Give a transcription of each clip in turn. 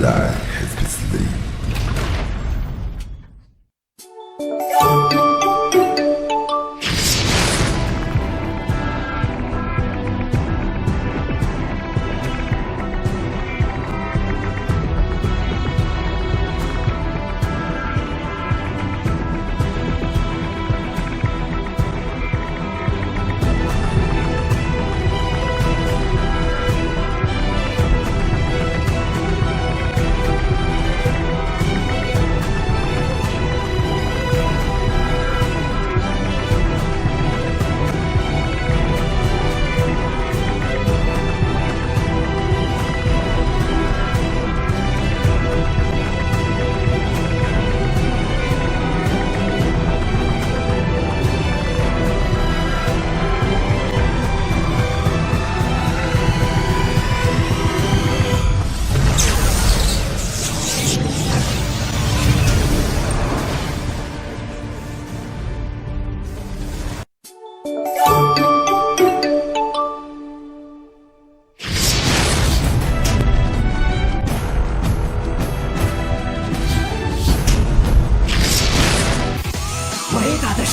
lie has been slain.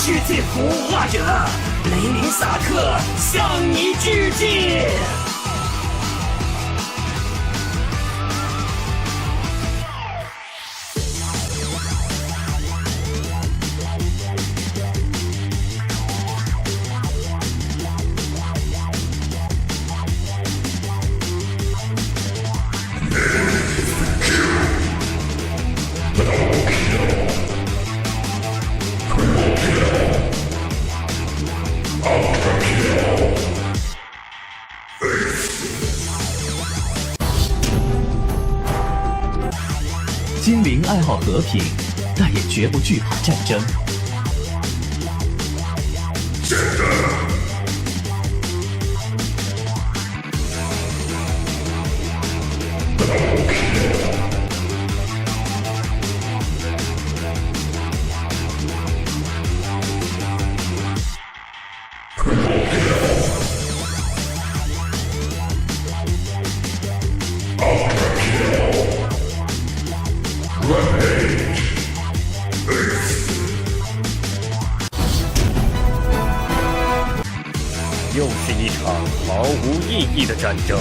世界孵化者雷林萨克向你致敬。精灵爱好和平，但也绝不惧怕战争。又是一场毫无意义的战争。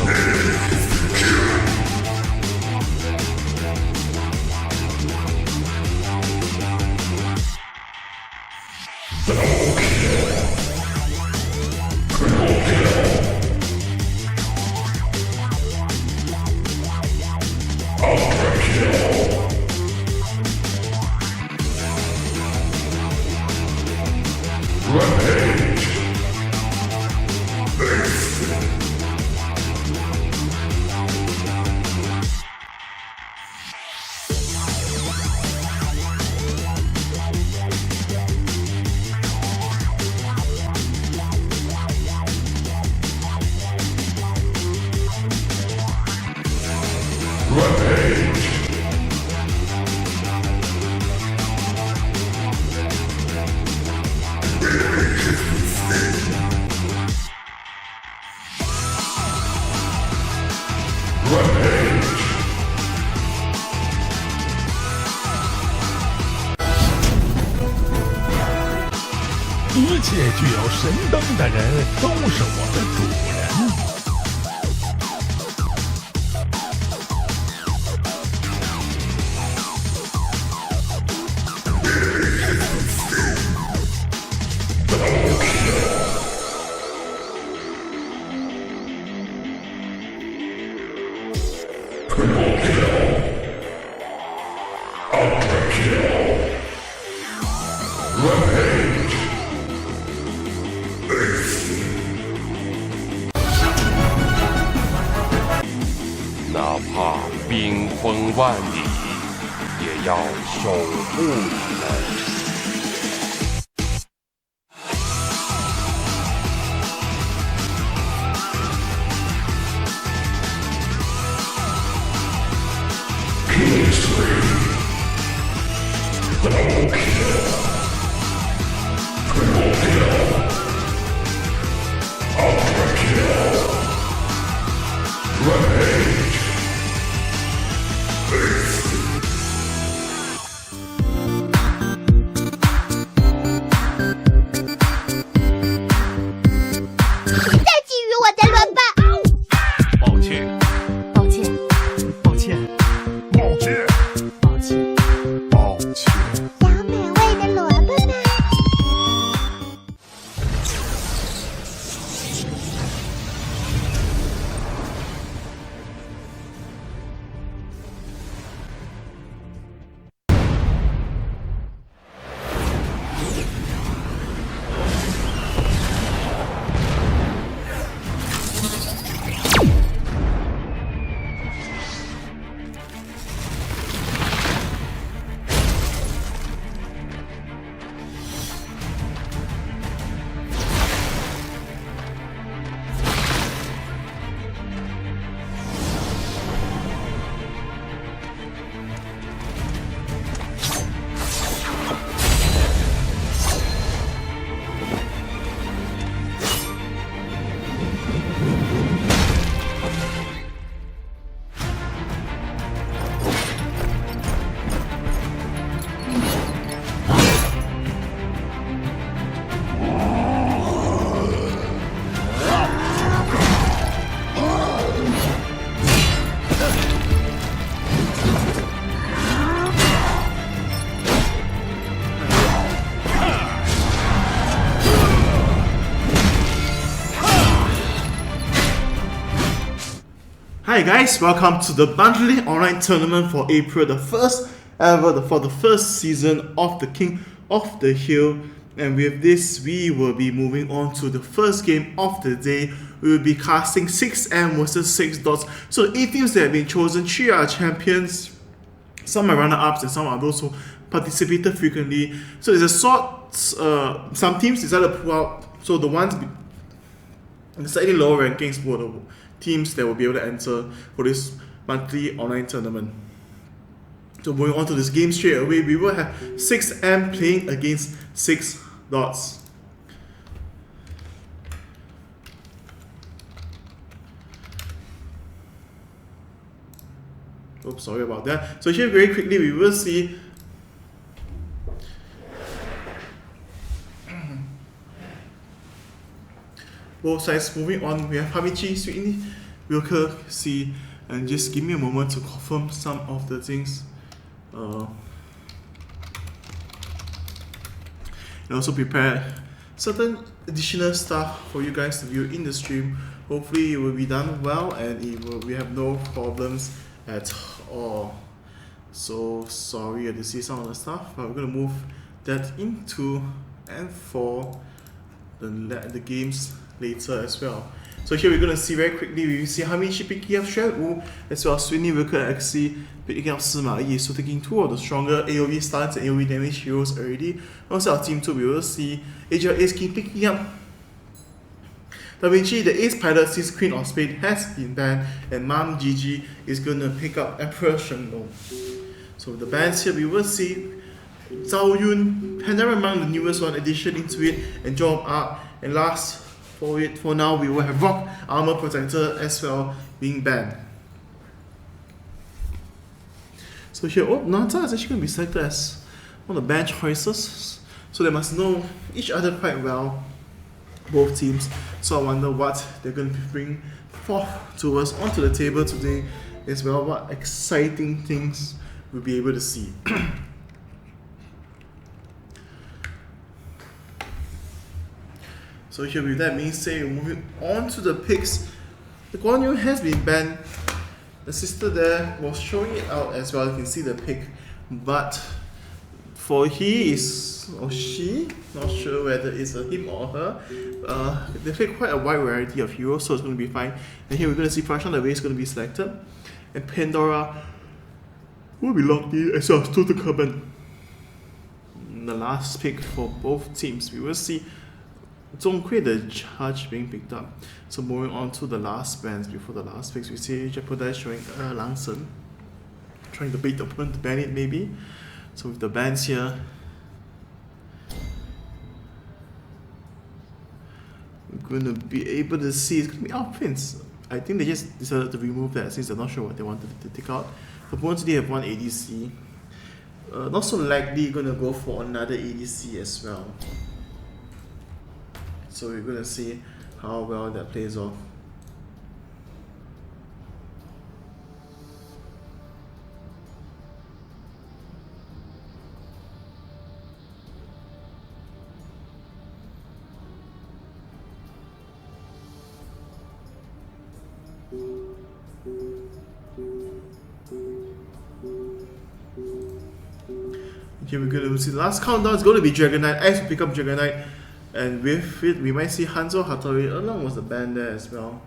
一切具有神灯的人都是我的主人。哪怕冰封万里，也要守护你们。Rampage! Hi guys, welcome to the monthly online tournament for April, the first ever for the first season of the King of the Hill. And with this, we will be moving on to the first game of the day. We will be casting 6M versus 6 dots. So the 8 teams that have been chosen, 3 are champions, some are runner-ups, and some are those who participated frequently. So there's a sort, some teams decided to pull out. So the ones in the slightly lower rankings were the teams that will be able to enter for this monthly online tournament. So moving on to this game straight away, we will have 6M playing against 6 dots. Oops, sorry about that. So here very quickly we will see both sides moving on. We have Hamichi, Sweetney, Wilker, C, and just give me a moment to confirm some of the things. And also prepare certain additional stuff for you guys to view in the stream. Hopefully it will be done well and we have no problems at all. So sorry to see some of the stuff, but we're going to move that into and for the games later as well. So here we're going to see very quickly, we see Hamichi picking up Xuan Wu, as well as Swinny Wilker and XC picking up Sima Yi, so taking 2 of the stronger AoE stunts and AoE damage heroes already. Also our team 2, we will see Asia Ace King picking up Da Vinci, the Ace Pilot, since Queen of Spades has been banned, and Mam GG is going to pick up Emperor Shenlong. So the bans here, we will see Zhao Yun, Pandora among the newest one addition into it, and Job Arc, and last for now we will have Rock Armor Protector as well being banned. So here, Nanta is actually going to be selected as one of the ban choices, so they must know each other quite well, both teams. So I wonder what they're going to bring forth to us onto the table today as well, what exciting things we'll be able to see. So here with that being said, we're moving on to the picks. The Guan Yu has been banned. The sister there was showing it out as well, you can see the pick. But for he is, or she, not sure whether it's a him or her, they play quite a wide variety of heroes, so it's going to be fine. And here we're going to see Prashan the way is going to be selected. And Pandora will be locked in as well as Tutankhamun. The last pick for both teams, we will see Zhonghui the charge being picked up. So moving on to the last bans before the last picks, we see Jeopardize showing Lang Sen, trying to bait the opponent to ban it maybe. So with the bans here, we're going to be able to see it's going to be outpins. I think they just decided to remove that since they're not sure what they wanted to take out. The opponents today have one ADC. Not so likely going to go for another ADC as well. So we're going to see how well that plays off. Here we're going to see the last countdown is going to be Dragon Knight. X will pick up Dragon Knight. And with it, we might see Hanzo Hattori along with the band there as well.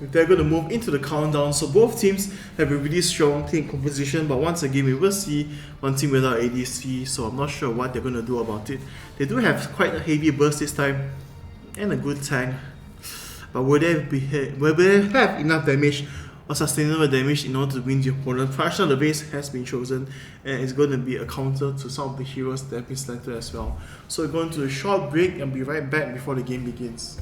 They're going to move into the countdown, so both teams have a really strong team composition, but once again we will see one team without ADC, so I'm not sure what they're going to do about it. They do have quite a heavy burst this time and a good tank, but will they have enough damage or sustainable damage in order to win the opponent? Fraction of the base has been chosen, and it's going to be a counter to some of the heroes that have been selected as well. So we're going to a short break and be right back before the game begins.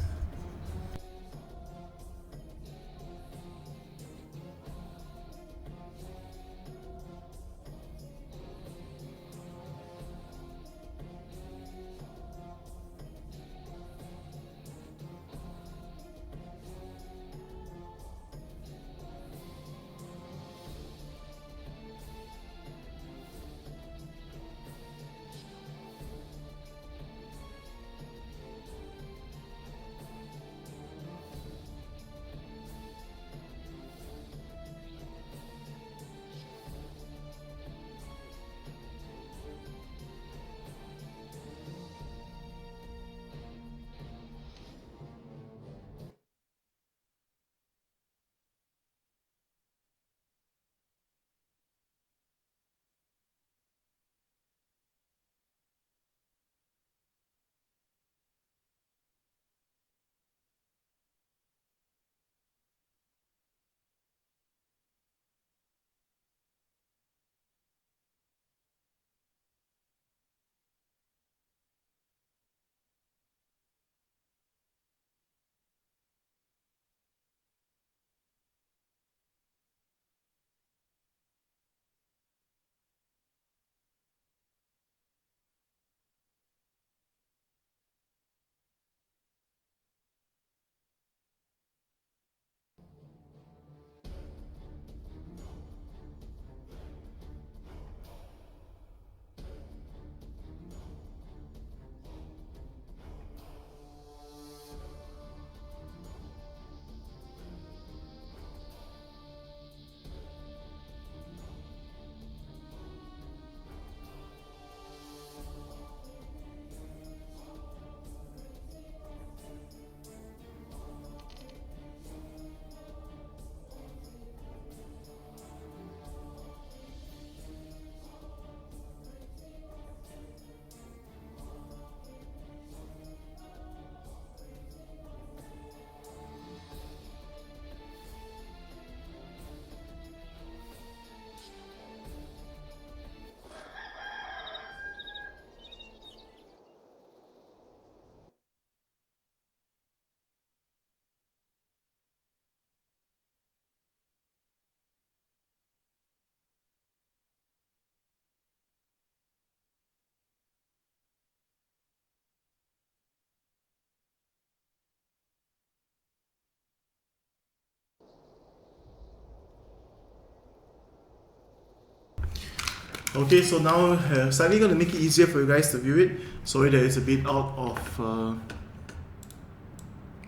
Okay, so now slightly going to make it easier for you guys to view it. Sorry that it's a bit out of...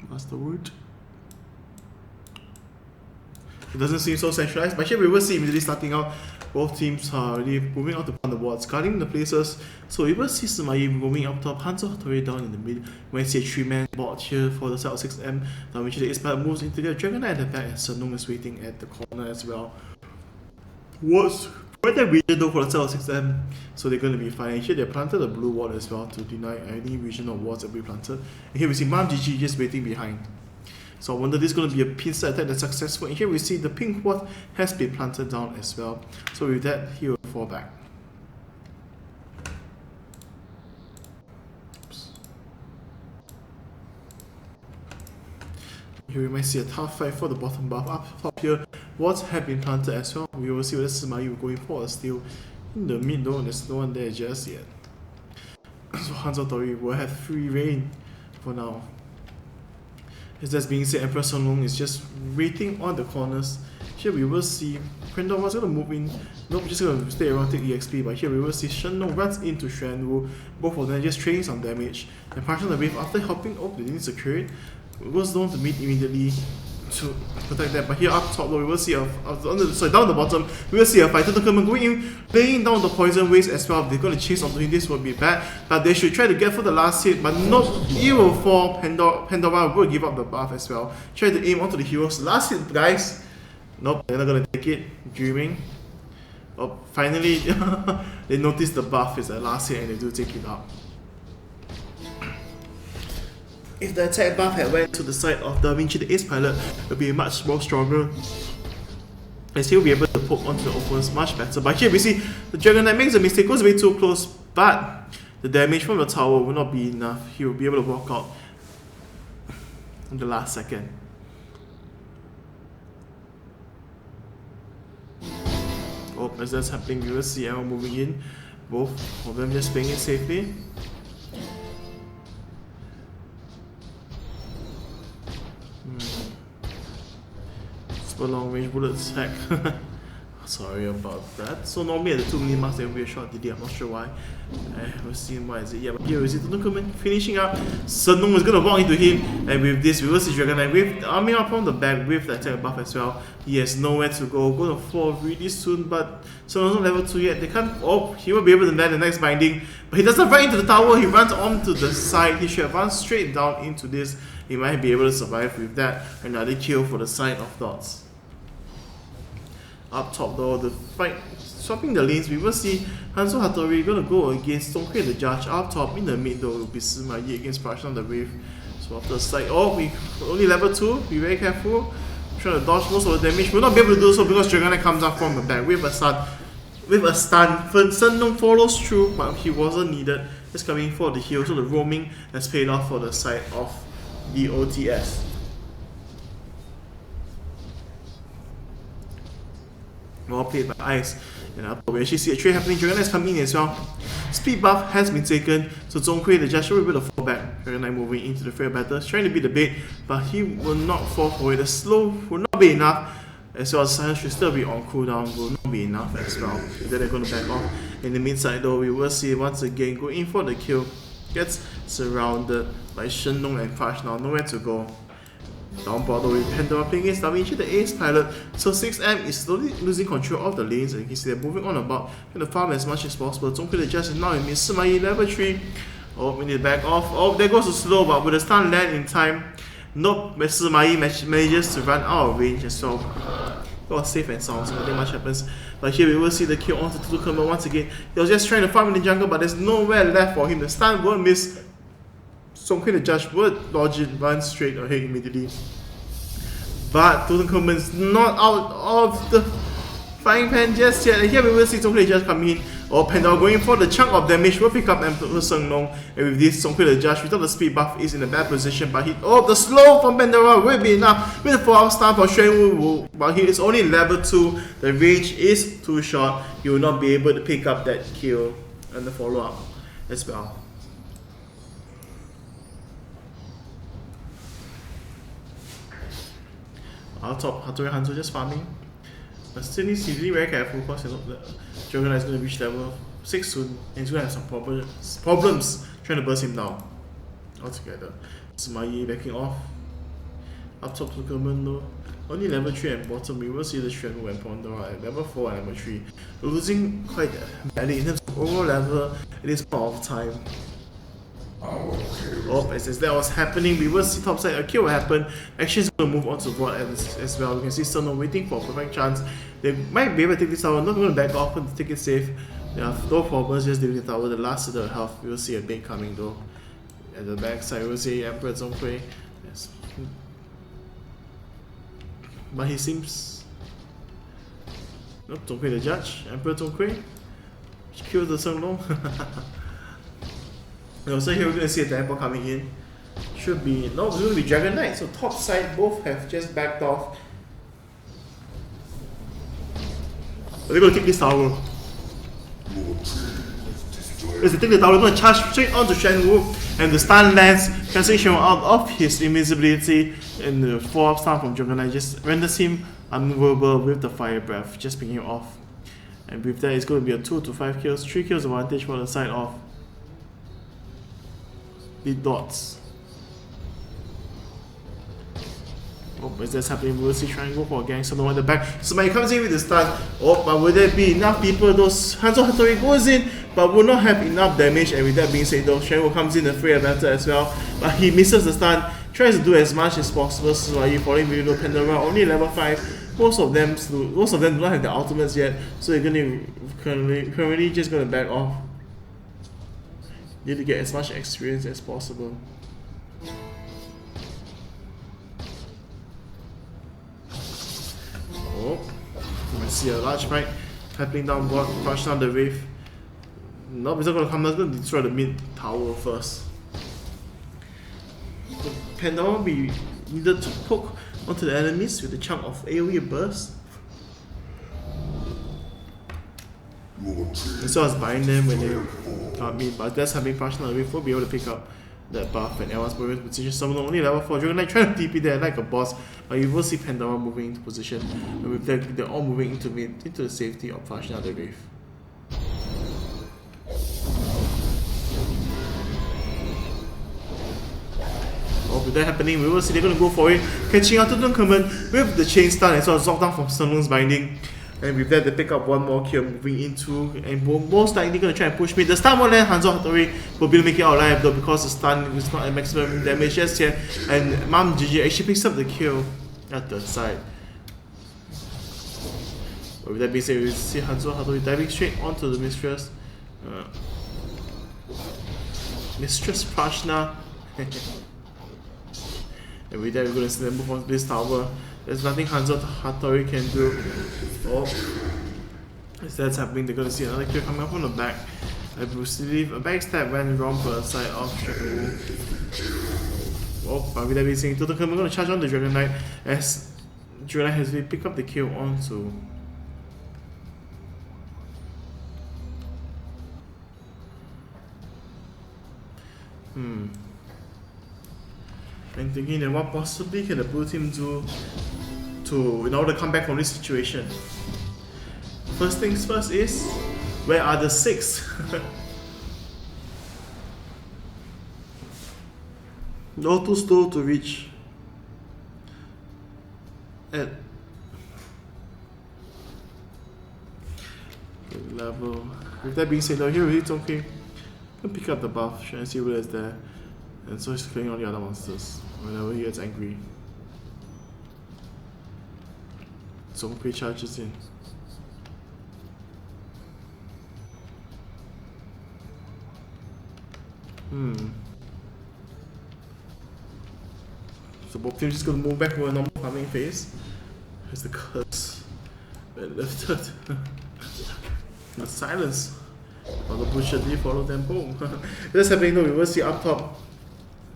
what's the word? It doesn't seem so centralized, but here we will see immediately starting out, both teams are already moving out upon the boards, guarding the places. So we will see Sumayi moving up top, Hanzo Hattori down in the middle. We see a 3-man board here for the side of 6M. Now which the Ace moves into the Dragon Knight at the back, and Senung is waiting at the corner as well. What's quite that region though for the side of 6M, so they're going to be fine. Here they planted a blue ward as well to deny any regional wards that we planted. And here we see Mam GG just waiting behind. So I wonder this is going to be a pincer attack that's successful. And here we see the pink ward has been planted down as well. So with that, he will fall back. Oops. Here we might see a tough fight for the bottom buff. Up top here, wards have been planted as well. We will see whether Sumayi going for a steal in the mid though. There's no one there just yet. So Hanzo Hattori will have free reign for now. As that's being said, Emperor Sunlong is just waiting on the corners. Here we will see Quendor going to move in. Nope, just going to stay around, take EXP. But here we will see Shenlong runs into Xuanwu. Both of them just trading some damage. And partial the wave after helping. Oh, they didn't secure it. We was going to meet immediately to protect that. But here up top, though, we will see down the bottom, we will see a fighter token going in, laying down the poison waves as well. If they're going to chase onto him, this would be bad. But they should try to get for the last hit, but not evil for Pandora will give up the buff as well. Try to aim onto the heroes. Last hit, guys. Nope, they're not going to take it. Dreaming. Oh, finally, they notice the buff is the last hit and they do take it up. If the attack buff had went to the side of Da Vinci, the Ace Pilot would be much more stronger. And he'll be able to poke onto the opponents much better. But here we see the Dragon Knight makes a mistake, goes way too close, but the damage from the tower will not be enough. He will be able to walk out in the last second. Oh, as that's happening, we will see everyone moving in. Both of them just playing it safely. Super long range bullet attack. Sorry about that. So normally at the 2 minute marks there will be a short delay. I'm not sure why. We'll see why is it. Yeah, but here we see the finishing up. Senung is gonna walk into him, and with this we will see Dragon Knight with the army up on the back with the attack buff as well. He has nowhere to go. Gonna fall really soon, but Senung's not level 2 yet. They can't. Oh, he will be able to land the next binding, but he doesn't run into the tower. He runs onto the side. He should have run straight down into this. He might be able to survive with that. Another kill for the side of Dots. Up top though, the fight swapping the lanes, we will see Hanzo Hattori gonna go against Songhui the Judge. Up top in the mid though will be Sumayi against Prashan the Wave. So after the side, oh, we only level 2, be very careful. Trying to dodge most of the damage. We'll not be able to do so because Dragon Knight comes up from the back with a stun. Senung follows through, but he wasn't needed. Just coming for the heal, so the roaming has paid off for the side of the OTS. Well played by Ice. And we actually see a trade happening. Dragon Knight is coming in as well. Speed buff has been taken, so Zhonghui the Judge will be able to fall back. Dragon Knight moving into the fair battle, trying to beat the bait, but he will not fall for it. The slow will not be enough, as well as Silence should still be on cooldown, will not be enough as well. Then they're going to back off. In the mid side though, we will see once again going in for the kill. Gets surrounded by Shenlong and Prash now, nowhere to go. Down bottom with Pandora playing against Da Vinci, the Ace Pilot. So 6M is slowly losing control of the lanes, and you can see they're moving on about trying to farm as much as possible. Zhonghui the Judge is now in mid. Sumayi level 3. Oh, we need to back off. Oh, there goes the slow, but with the stun land in time. Nope, Sumayi manages to run out of range as well. Got safe and sound, so nothing much happens. But here we will see the kill onto Tutukuma once again. He was just trying to farm in the jungle, but there's nowhere left for him. The stun won't miss. Songhui the Judge would dodge it, run straight ahead immediately. But Tutukuma is not out of the frying pan just yet. And here we will see Songhui the Judge come in. Oh, Pandora going for the chunk of damage will pick up Emperor Senglong. And with this, Songhui the Judge without the speed buff is in a bad position. But the slow from Pandora will be enough. With the 4-hour stun for Xuanwu, but he is only level 2. The range is too short. He will not be able to pick up that kill and the follow-up as well. Our top Hattori Hanzo just farming. But still needs to be very careful because you know the Juggernaut is going to reach level 6 soon and he's going to have some problems trying to burst him down altogether. Smayi backing off. Up top to Kerman though. Only level 3 and bottom, we will see the Shenwu and Pandora at level 4 and level 3. Losing quite badly in terms of overall level at this point of time. Oh, as that was happening, we will see topside a kill will happen. Action is going to move on to board as well. You can see Sono waiting for a perfect chance. They might be able to take this tower, not going to back off and take it safe. They have no problems just leaving the tower. The last of the health, we will see a bait coming though. At the back side, we will see Emperor Zhonghui. Yes. But he seems... Nope, Zhonghui the judge. Emperor Zhonghui. Kill the Seng Long. So here we're going to see a temple coming in. Should be... No, it's going to be Dragon Knight. So top side both have just backed off. They're going to take this tower. As they take the tower, they're going to charge straight onto Shenwu. And the stun lands, cancelling Shenwu out of his invisibility. And the 4-up stun from Dragon Knight just renders him unmovable with the fire breath, just picking him off. And with that, it's going to be a 2 to 5 kills, 3 kills advantage for the side of the dots. Oh, as that's happening, we'll see trying to go for a gang solo at the back. Somebody comes in with the stun. Oh, but will there be enough people? Those Hanzo Hattori goes in, but will not have enough damage. And with that being said, though, Shenwu comes in the free advantage as well. But he misses the stun, tries to do as much as possible. So you falling below Pandora, only level 5. Most of them do not have the ultimates yet, so they're gonna currently just gonna back off. Need to get as much experience as possible. Oh, you might see a large fight happening down board, crush down the wave. Nope, it's not gonna come down, it's gonna destroy the mid tower first. The Pandora will be needed to poke onto the enemies with a chunk of AoE burst. As well as buying them when they can't meet, but that's having partial wave will be able to pick up that buff and everyone's moving into position. Someone only level 4 Dragon Knight trying to TP there like a boss, but you will see Pandora moving into position. And with that, they're all moving into the safety of flashing out the wave. Oh, with that happening, we will see they're going to go for it, catching out to Dunkerman with the chain stun as well as knockdown from Sunlung's binding. And with that, they pick up one more kill, moving into, and most likely going to try and push me. The stun won't land, Hanzo Hattori will be able to make it out alive though, because the stun is not at maximum damage just yet. And Mom GG actually picks up the kill at the side. But with that being said, we see Hanzo Hattori diving straight onto the Mistress. Mistress Prashna. And with that, we're going to see them move on to this tower. There's nothing Hanzo Hattori can do. Oh, as that's happening, they're going to see another kill coming up on the back. I believe a backstab went wrong for the side of Shenwu. Oh, but with that being said, Totokan, we're going to charge on the Dragon Knight as Dragon Knight has really picked up the kill onto. And thinking that what possibly can the blue team do in order to come back from this situation. First things first is, where are the 6? No, too slow to reach at the level. With that being said, though, here it's okay. Can pick up the buff, try and see what is there. And so he's killing all the other monsters whenever he gets angry. Zhonghui charges in. So both teams just gonna move back to a normal farming phase. Here's the curse been lifted. The silence. While the butcher did follow them, boom. That's happening though, we will see up top.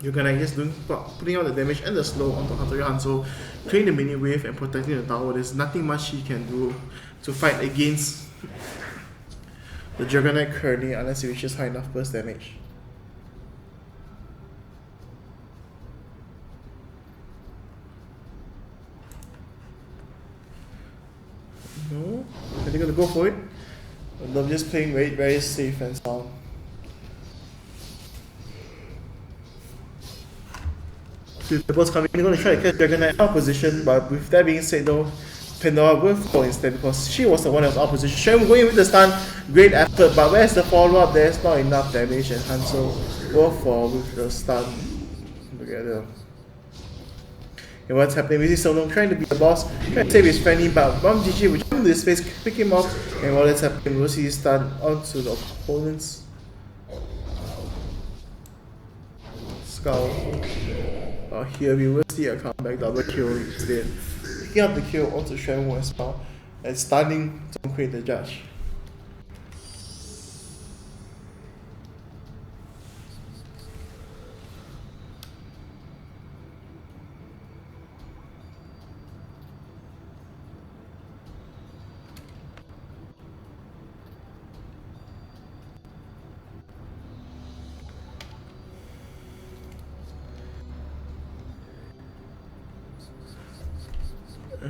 You're gonna just putting out the damage and the slow onto Hattori Hanzo, clearing the mini wave and protecting the tower. There's nothing much he can do to fight against the Dragon Knight currently unless he reaches high enough burst damage. No? Are they gonna go for it? They're just playing very, very safe and sound. The boss coming, they're gonna try to catch Dragon Knight out of position, but with that being said though, Pandora will fall instead because she was the one that was out of position. Shen going with the stun, great effort, but where's the follow-up? There's not enough damage and Hanzo will fall with the stun together. And what's happening? We see Solong trying to be the boss, trying to save his friendly, but Bomb GG will jump into his face, pick him off, and while that's happening, we'll see his stun onto the opponent's skull. Here we will see a comeback double kill instead. Picking up the kill onto Shenwu as well, and stunning Zhonghui the judge.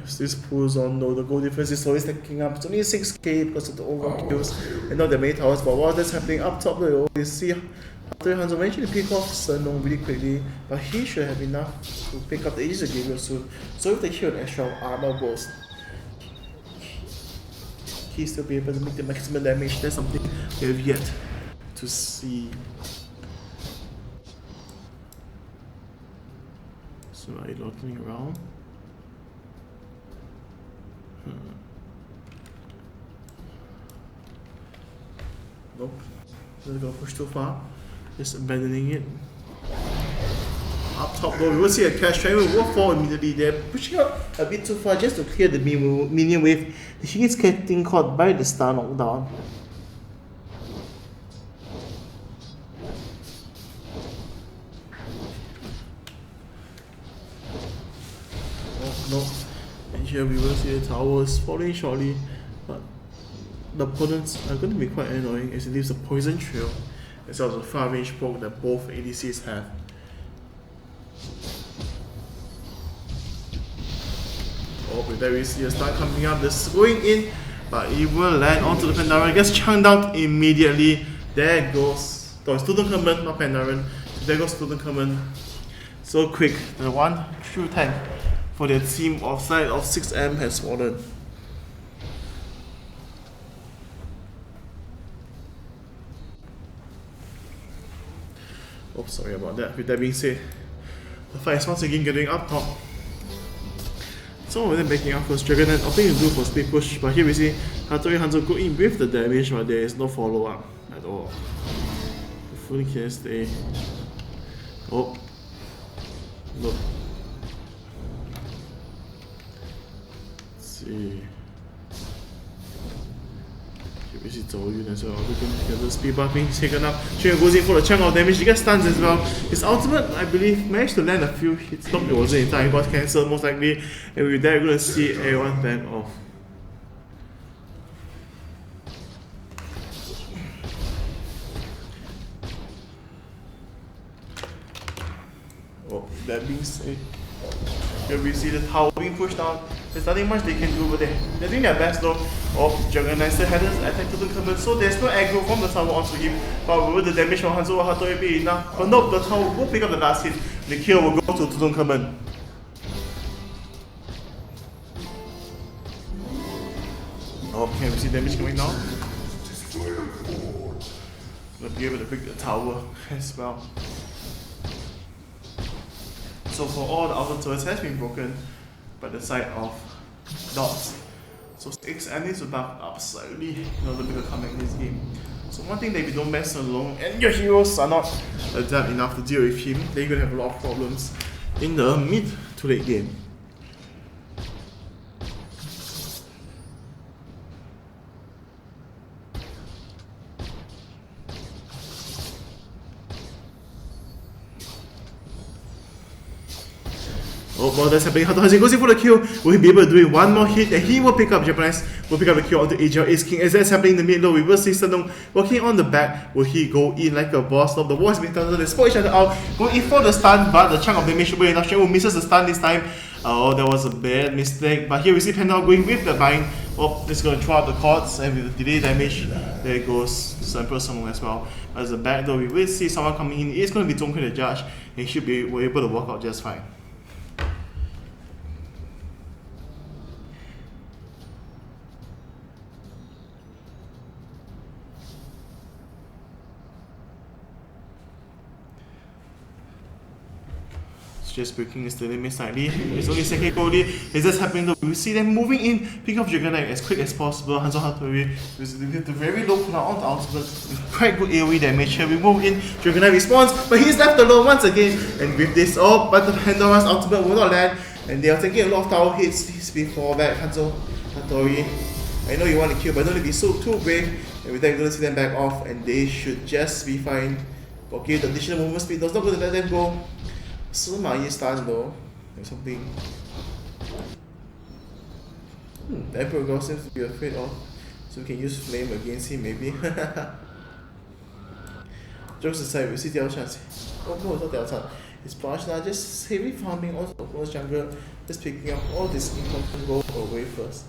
As this pulls on though, the goal difference is always stacking up. It's only 6k because of the overall kills and not the many towers, but while that's happening up top though, you see after Hanzo managed to pick off Senong really quickly, but he should have enough to pick up the Aegis again real soon. So if they kill an extra armor burst, he still be able to make the maximum damage. That's something we have yet to see. So are you looking around? Nope, not gonna push too far, just abandoning it. Up top though, we will see a cash try, will fall immediately. They're pushing up a bit too far just to clear the minion wave. The Shin is getting caught by the star knockdown. Oh no. And here we will see the towers falling shortly, but the opponents are going to be quite annoying as it leaves a poison trail as well as a far range poke that both ADCs have. Oh, with that we see a stun coming up, this is going in, but it will land onto the Pandaren, gets chunked out immediately. There goes, oh, it's Tutankhamun, not Pandaren. There goes Tutankhamun. So quick, the one true tank for their team offside of 6M has fallen. Oh, sorry about that. With that being said, the fight is once again getting up top. Some of them backing up first, Dragon Knight opting to do for speed push, but here we see Hattori Hanzo go in with the damage, but there is no follow up at all. The Fully can stay. Oh, look. Let's see. Here we see Zhou Yun as well. Looking at the speed buff being taken up. Xuan goes in for the chunk of damage. He gets stuns as well. His ultimate, I believe, managed to land a few hits. Nope, it wasn't in time. He got cancelled most likely. And with that, we're going to see everyone back off. Oh, that being said, here we see the tower being pushed down. There's nothing much they can do, but they're doing their best though. Oh, Juggernaut still had his attack to Tutankhamun, so there's no aggro from the tower onto him. But will the damage from Hanzo or Hattori be enough? But nope, the tower will pick up the last hit. The kill will go to Tutankhamun. Oh, can we see damage coming down? We'll be able to pick the tower as well. So for all the outer turrets has been broken by the side of dots. So 6M needs to buff up slightly in order to make a comeback in this game. So one thing that if you don't mess along and your heroes are not adept enough to deal with him, then you're gonna have a lot of problems in the mid to late game. Oh, well, that's happening. Hattori goes in for the kill. Will he be able to do it one more hit? And he will pick up Japanese. Will pick up the kill onto AGL Ace King. As that's happening in the middle, we will see Senong working on the back. Will he go in like a boss? No, the wall has been turned. They spot each other out. Go in for the stun, but the chunk of damage will be enough. Shenwu misses the stun this time. Oh, that was a bad mistake. But here we see Pandora going with the bind. Oh, it's going to throw out the cords and with the delay damage, there goes Sample Summon as well. As a back door, we will see someone coming in. It's going to be Zhonghui the judge. He should be able to work out just fine. Just breaking is the limit slightly. It's only second goal lead. It's just happening though. We see them moving in, pick up Dragon Knight as quick as possible. Hanzo Hattori with the very low cooldown on the ultimate. Quite good AoE damage here. We move in, Dragon Knight responds, but he's left alone once again. And with this, but the Pandora's ultimate will not land. And they are taking a lot of tower hits before that. Hanzo Hattori, I know you want to kill, but don't be so too brave. And with that, you're going to see them back off, and they should just be fine. Okay, the additional movement speed does not going to let them go. Sima Yi stun though, or something. The Emperor Girl seems to be afraid of, so we can use Flame against him maybe. Jokes aside, we see Diao Chan. Oh no, it's not Diao Chan. It's Prashna just heavy farming on the opponent's jungle, just picking up all this important gold away first.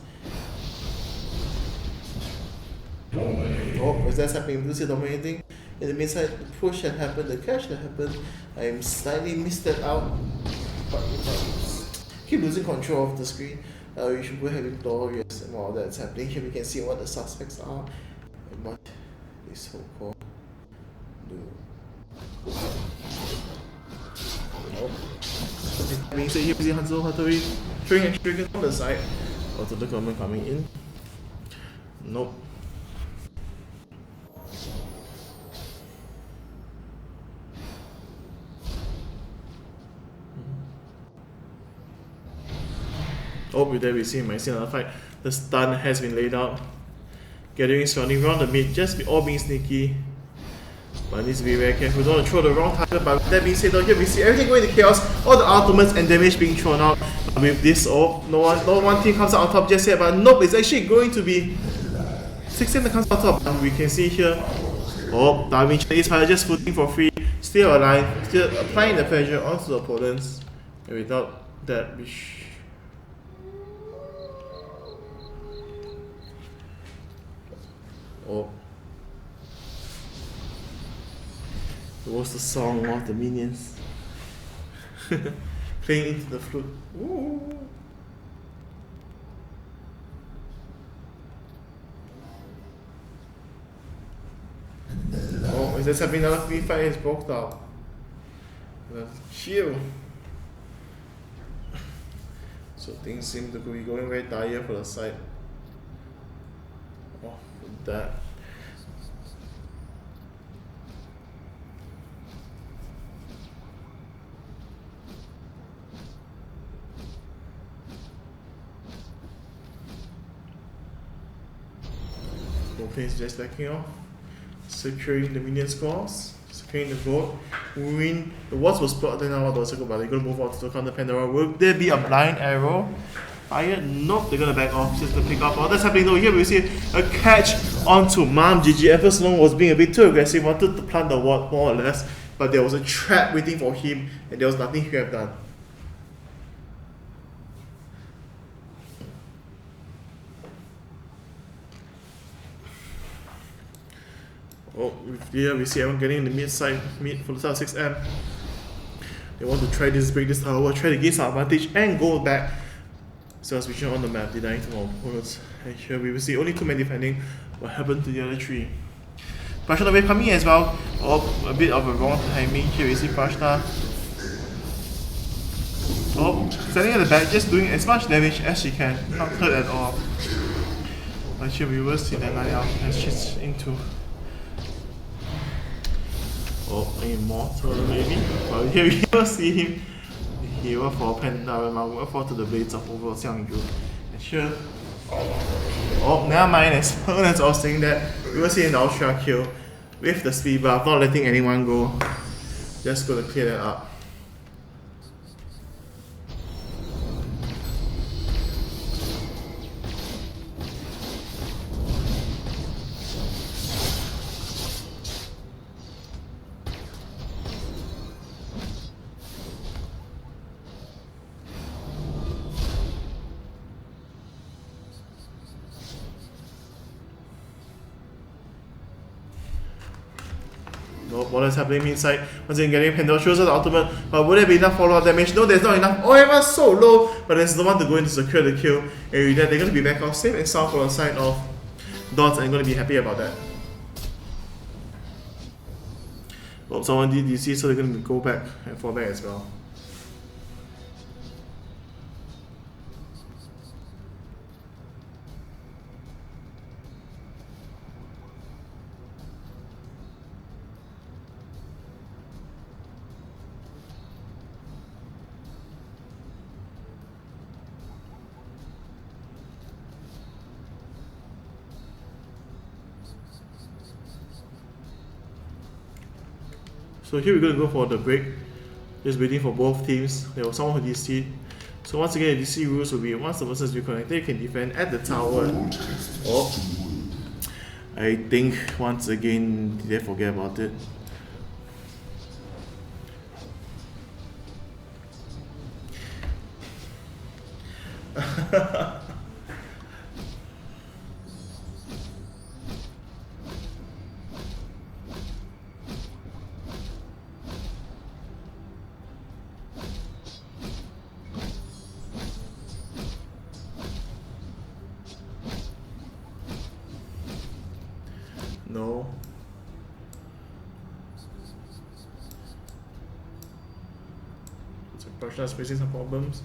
Oh, is that happening? Lucy dominating. In the meantime, the push that happened, the catch that happened, I am slightly missed that out. But keep losing control of the screen. We should be having glorious and all that's happening. Here we can see what the suspects are and what they so-called do. Nope. That being said, here we see Hanzo Hattori throwing a trigger on the side. Also the government coming in. Nope. Oh, with that we see another fight. The stun has been laid out. Gathering surrounding around the mid, just all being sneaky. But needs to be very careful. Don't want to throw the wrong target. But with that being said, down here we see everything going to chaos. All the ultimates and damage being thrown out. But with this, no one team comes out on top just yet. But nope, it's actually going to be 16 that comes out top. And we can see here, Darwin Chinese Fire just footing for free, still alive, still applying the pressure onto the opponents. And without that, it was the song of the minions playing into the flute. Ooh. Oh, is this happening? Another free fight is broke out. Chill. So things seem to be going very dire for the side. Oh, that. Both just backing off, securing the minion scores, securing the gold. Win. The wards was spot then now was but they're gonna move on to the counter Pandora. Will there be a blind arrow? Fire? Nope, they're gonna back off just to pick up. Oh, that's happening though. Here we see a catch onto Mom. GG. Everslong was being a bit too aggressive, wanted to plant the ward more or less, but there was a trap waiting for him, and there was nothing he could have done. Oh, here we see everyone getting in the mid for the side of 6M. They want to try this, break this tower, try to gain some advantage and go back. So as we show on the map, denying to our opponents. And here we will see only 2 men defending. What happened to the other 3? Prashna wave coming in as well. Oh, a bit of a wrong timing. Here we see Prashna. Oh, standing at the back, just doing as much damage as she can. Not hurt at all. But here we will see that line out as she's into. Oh, Immortal maybe. But here we will see him. He will fall Pandora, will fall to the blades of overall Xiangyu. And here. Oh, never mind, as opponents all saying that we will see an ultra kill with the speed buff, not letting anyone go. Just gonna clear that up. No, what is happening inside? Once again, getting Pandora shows us the ultimate, but would there be enough follow-up damage? No, there's not enough. Oh, everyone's so low, but there's no one to go in to secure the kill. And with that, they're going to be back off safe and sound for the side of Dots, and going to be happy about that. Well, someone did DC, so they're going to go back and fall back as well. So here we're going to go for the break. Just waiting for both teams. There was someone who DC. So once again, the DC rules will be once the person is reconnected, you can defend at the tower. Oh, I think once again they forget about it. No. So Prashna is facing some problems.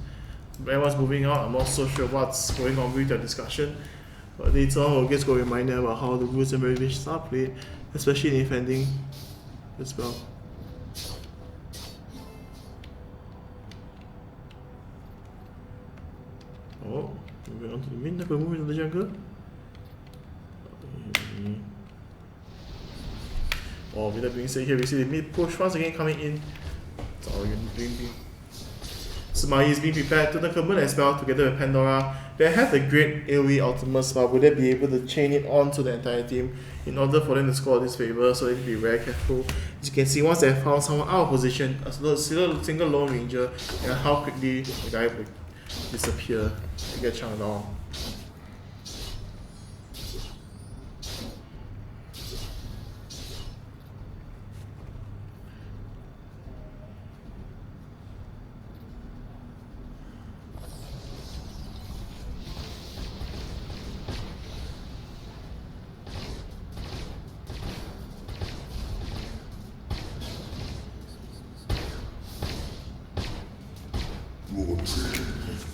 Everyone's moving out. I'm not so sure what's going on with the discussion. But later on, we'll just go reminder about how the rules and regulations are played, especially in defending as well. Oh, moving on to the mid, we're moving to the jungle. Oh, with that being said, here we see the mid push once again coming in. Smayi is being prepared to the Kabun as well, together with Pandora. They have the great AoE ultimates, but will they be able to chain it onto the entire team in order for them to score this favor? So they need to be very careful. As you can see, once they have found someone out of position, a single lone ranger, and how quickly the guy will disappear to get chunked down.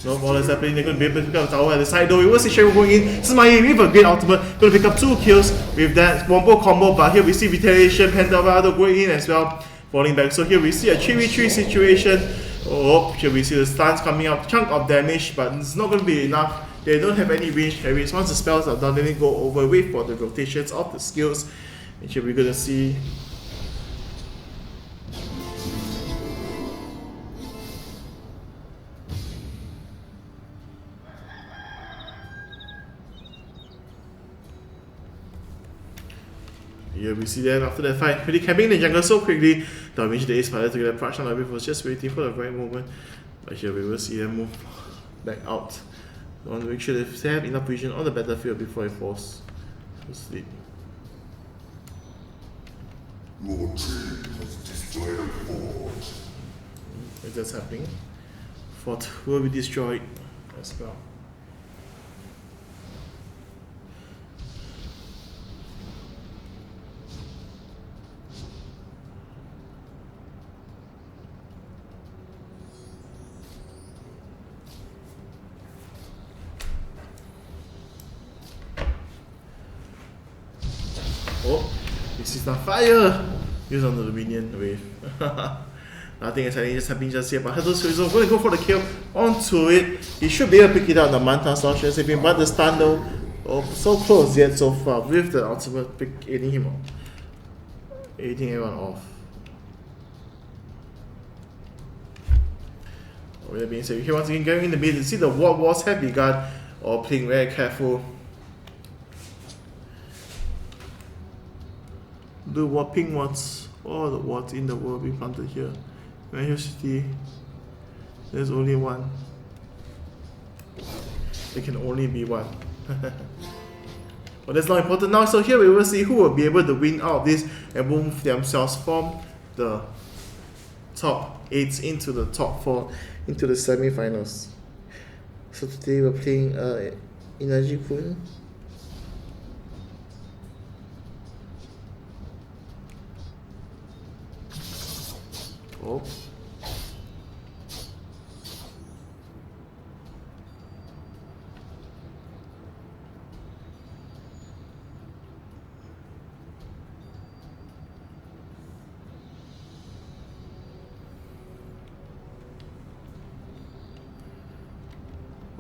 No more is happening, they're going to be able to pick up the tower at the side though. We will see Sherry going in. Smayi with a great ultimate, going to pick up 2 kills with that wombo combo, but here we see Retaliation, Pandora going in as well, falling back. So here we see a 3v3 situation. Oh, here we see the stuns coming up, chunk of damage, but it's not going to be enough. They don't have any range carries. Once the spells are done, they go over, wait for the rotations of the skills. And here we're going to see here we see that after that fight, really camping in the jungle so quickly, damage the ace pilot to get a Prashna Aviv was just waiting for the right moment. But here we will see them move back out. We want to make sure they have enough vision on the battlefield before it falls to sleep. If that's happening, fort will be destroyed as well. Oh, this is not fire! Use on the minion wave. Nothing is happening just yet, but Hados is going to go for the kill onto it. He should be able to pick it out. The Manta launcher is saving, but the stun though, oh, so close yet so far with the ultimate pick aiding him off. Aiding everyone off. With that being said, here once again going in the mid, you see the wars have begun, or playing very careful. The ping wards, all the wards in the world being planted here. Manchester City, there's only one. There can only be one. But that's not important now. So here we will see who will be able to win out of this and move themselves from the top 8 into the top 4 into the semi-finals. So today we're playing Energy Kun. Oh.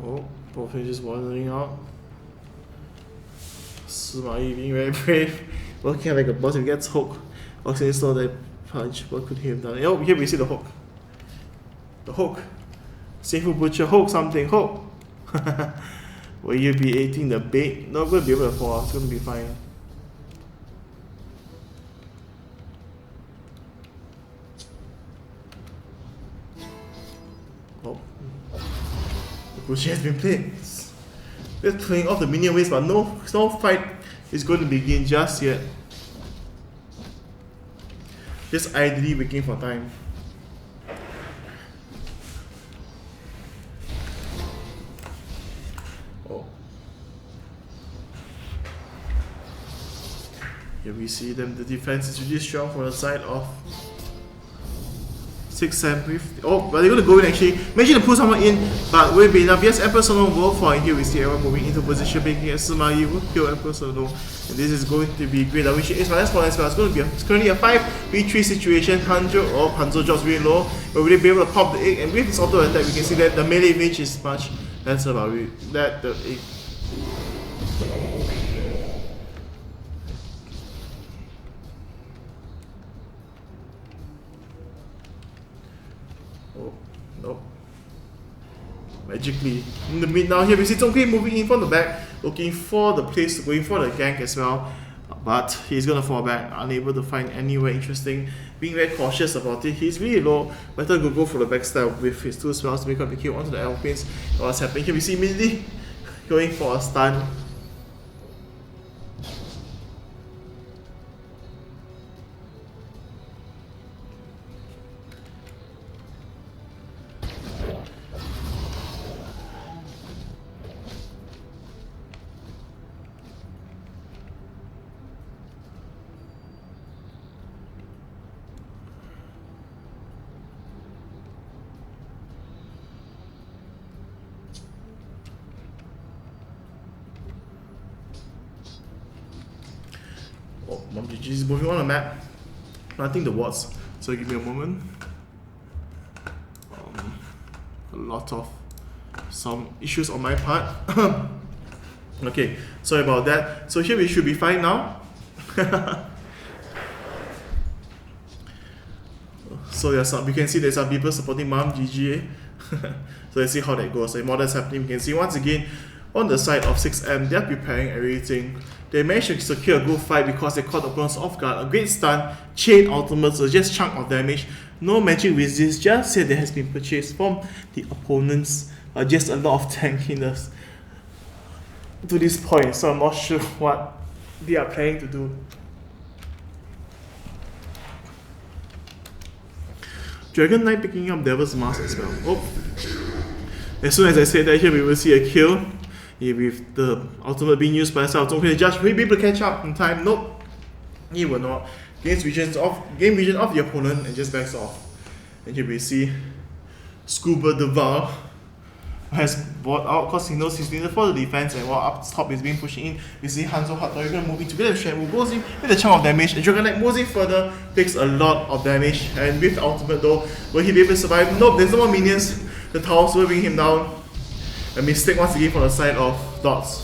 Oh, both are just wandering out. Sima Yi being very brave, working like a boss. If he gets hooked, Oxygen saw that punch. What could he have done? Oh, here we see the hook. The hook. Seifu Butcher, hook something, hook. Will you be eating the bait? Not going to be able to fall. It's going to be fine. Oh. Bushi has been played. They're clearing off the minion waves, but no fight is going to begin just yet. Just idly waiting for time. Oh. Here we see them. The defense is really strong from the side of 6-7 with. Oh, but they're going to go in actually. Imagine to pull someone in, but will be enough. Yes, Emperor Solo will fall, and here we see everyone moving into position, making a Sima Yi will kill Emperor Solo. And this is going to be great. I wish it is, but that's for as well. It's going to be it's currently a 5v3 situation. Hanzo drops really low, but will they be able to pop the egg? And with this auto attack, we can see that the melee range is much less about that. The egg. Nope. Magically. In the mid now, here we see Zhonghui moving in from the back, looking for the place, going for the gank as well. But he's gonna fall back, unable to find anywhere interesting, being very cautious about it. He's really low, better go for the backstab with his 2 spells to make up the kill onto the Alpines. What's happening here? We see immediately going for a stun. Oh, MMORPG is moving on the map. Nothing the wards, so give me a moment. A lot of some issues on my part. Okay, sorry about that. So here we should be fine now. So there's some, we can see there's some people supporting MMORPG. So let's see how that goes. So more that's happening. We can see once again on the side of 6M, they're preparing everything. They managed to secure a good fight because they caught the opponents off guard. A great stun, chain ultimates, so just chunk of damage. No magic resist, just said that has been purchased from the opponents. Just a lot of tankiness to this point, so I'm not sure what they are planning to do. Dragon Knight picking up Devil's Mask as well. Oh. As soon as I said that, here we will see a kill. Here with the ultimate being used by South Zhonghui, the judge will be able to catch up in time. Nope, he will not. Gains vision of the opponent and just backs off. And here we see Scuba Devour has brought out because he knows he's needed for the defense, and while up top is being pushed in, we see Hanzo Hattori moving together with Shenwu, goes in with a chunk of damage, and Dragon Knight moves in further, takes a lot of damage, and with the ultimate though, will he be able to survive? Nope, there's no more minions. The towers will bring him down. A mistake once again from the side of Dots.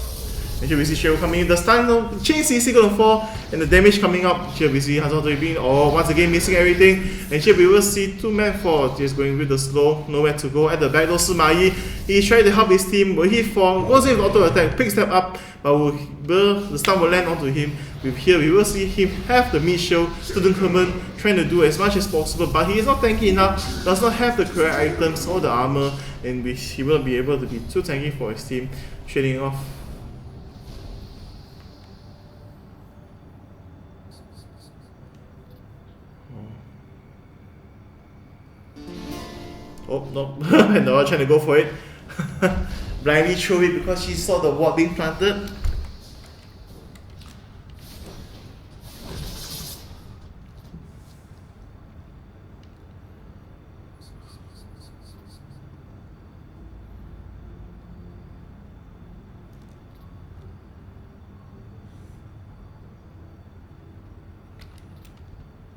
And here we see Shenwu coming in. The stun, the chain CC gonna fall, and the damage coming up. Here we see Hanzo being once again missing everything. And here we will see 2-man fall, just going with the slow, nowhere to go. At the back though, Sima Yi, he's trying to help his team. Will he fall? Goes in with auto attack, picks them up, but the stun will land onto him. With here we will see him have the mid shield, Student Kerman trying to do as much as possible, but he is not tanky enough, does not have the correct items or the armor, and he will not be able to be too tanky for his team, trading off. Oh no, Pandora trying to go for it. Blindly threw it because she saw the ward being planted.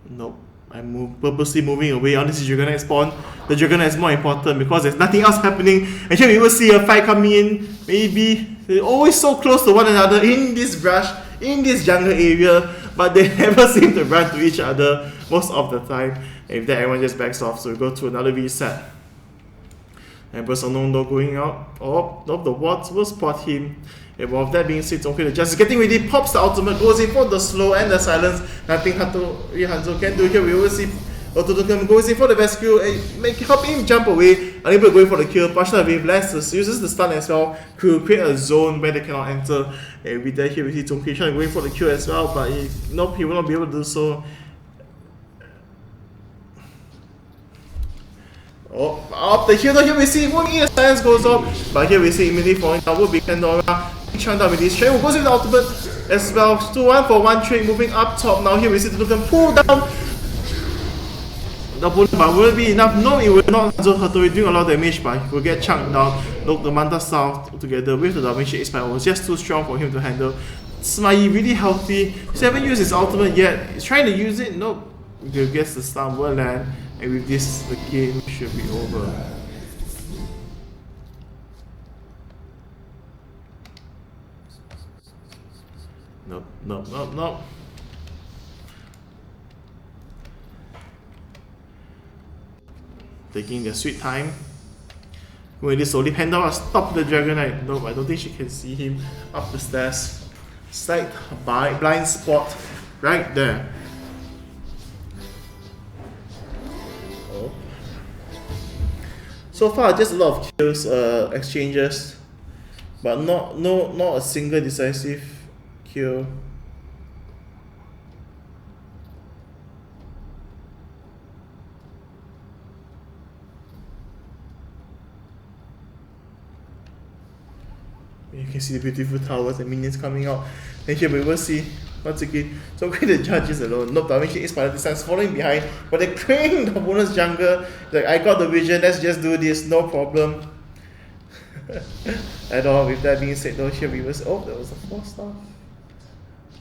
Nope, I'm purposely moving away. On this Dragonite spawn, the Dragonite is more important because there's nothing else happening. And here we will see a fight coming in. Maybe they're always so close to one another in this brush, in this jungle area, but they never seem to run to each other most of the time. And with that, everyone just backs off, so we go to another reset. Empress Unknown though going out. Oh, no, the wards will spot him. And with that being said, okay, the Justice getting ready, pops the ultimate, goes in for the slow and the silence. Nothing Hanzo can do here. We will see Ototokum goes in for the rescue and help him jump away. Unable to go in for the kill. Partial wave blasts, uses the stun as well to create a zone where they cannot enter. And with that here, we see Tonki trying to go in for the kill as well, but nope, he will not be able to do so. Oh, up the hill, here we see only a silence goes off, but here we see immediately falling down will be Pandora. Chunk down with this trade, goes with the ultimate as well. 2-1 for one trade, moving up top. Now here we see the Lucan pull down the opponent, but will it be enough? No, it will not. So Hattori doing a lot of damage, but he will get chunked down. Look, the Manta South together with the damage Ace Spike was just too strong for him to handle. Smiley really healthy. He hasn't used his ultimate yet. He's trying to use it. Nope. He gets the stun will land, and with this, the game should be over. Nope. Taking their sweet time. When this slowly Pandora stop the Dragonite. Nope, I don't think she can see him up the stairs. Slight blind spot right there. Oh. So far, just a lot of kills, exchanges, but not a single decisive kill. You can see the beautiful towers and minions coming out. And here we will see once again. So the judges alone. Nope, Davinci is by the distance following behind, but they're clearing the bonus jungle. Like, I got the vision, let's just do this, no problem. At all. With that being said, though, here we will see. Oh, there was a 4-star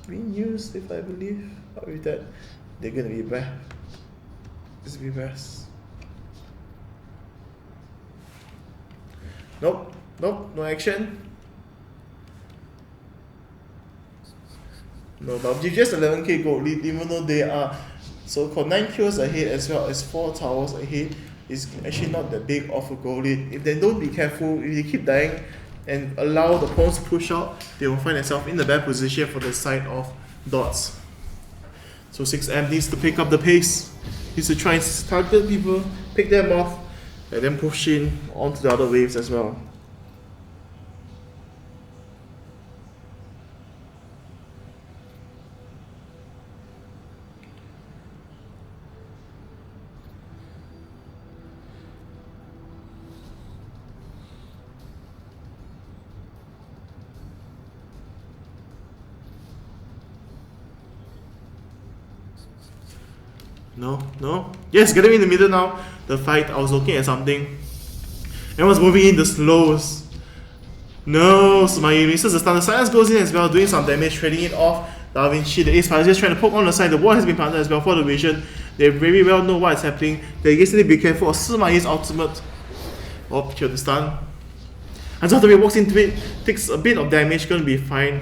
being used, if I believe. But with that, they're gonna be back. This will be best. Nope, no action. No, but just 11k gold lead, even though they are so-called 9 kills ahead as well as 4 towers ahead, is actually not that big of a goal lead. If they don't be careful, if they keep dying and allow the opponents to push out, they will find themselves in the bad position for the side of dots. So 6M needs to pick up the pace. Needs to try and target people, pick them off, and then push in onto the other waves as well. No. Yes, get him in the middle now. The fight, I was looking at something. Everyone's moving in the slows. No, Smiley misses the stun. The silence goes in as well, doing some damage, trading it off. Da Vinci, the Ace Spider, just trying to poke on the side. The wall has been planted as well for the vision. They very well know what is happening. They just need to be careful of Smiley's ultimate. Oh, kill the stun. And so he walks into it, takes a bit of damage, gonna be fine.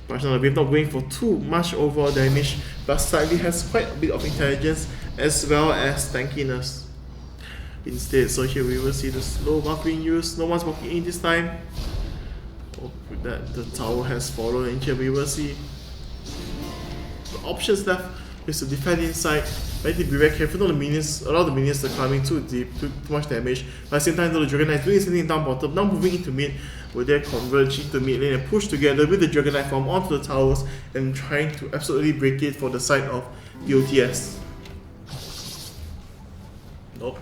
Partial wave not going for too much overall damage, but slightly has quite a bit of intelligence as well as tankiness instead. So here we will see the slow buff being used. No one's walking in this time. Oh, with that, the tower has fallen, and here we will see the options left is to defend inside. I need to be very careful. Not the minions, a lot of the minions are climbing too deep, too much damage. But at the same time, though, the Dragonite is doing something down bottom, now moving into mid, where they're converging to mid lane and push together with the Dragonite form onto the towers and trying to absolutely break it for the side of the OTS. Nope.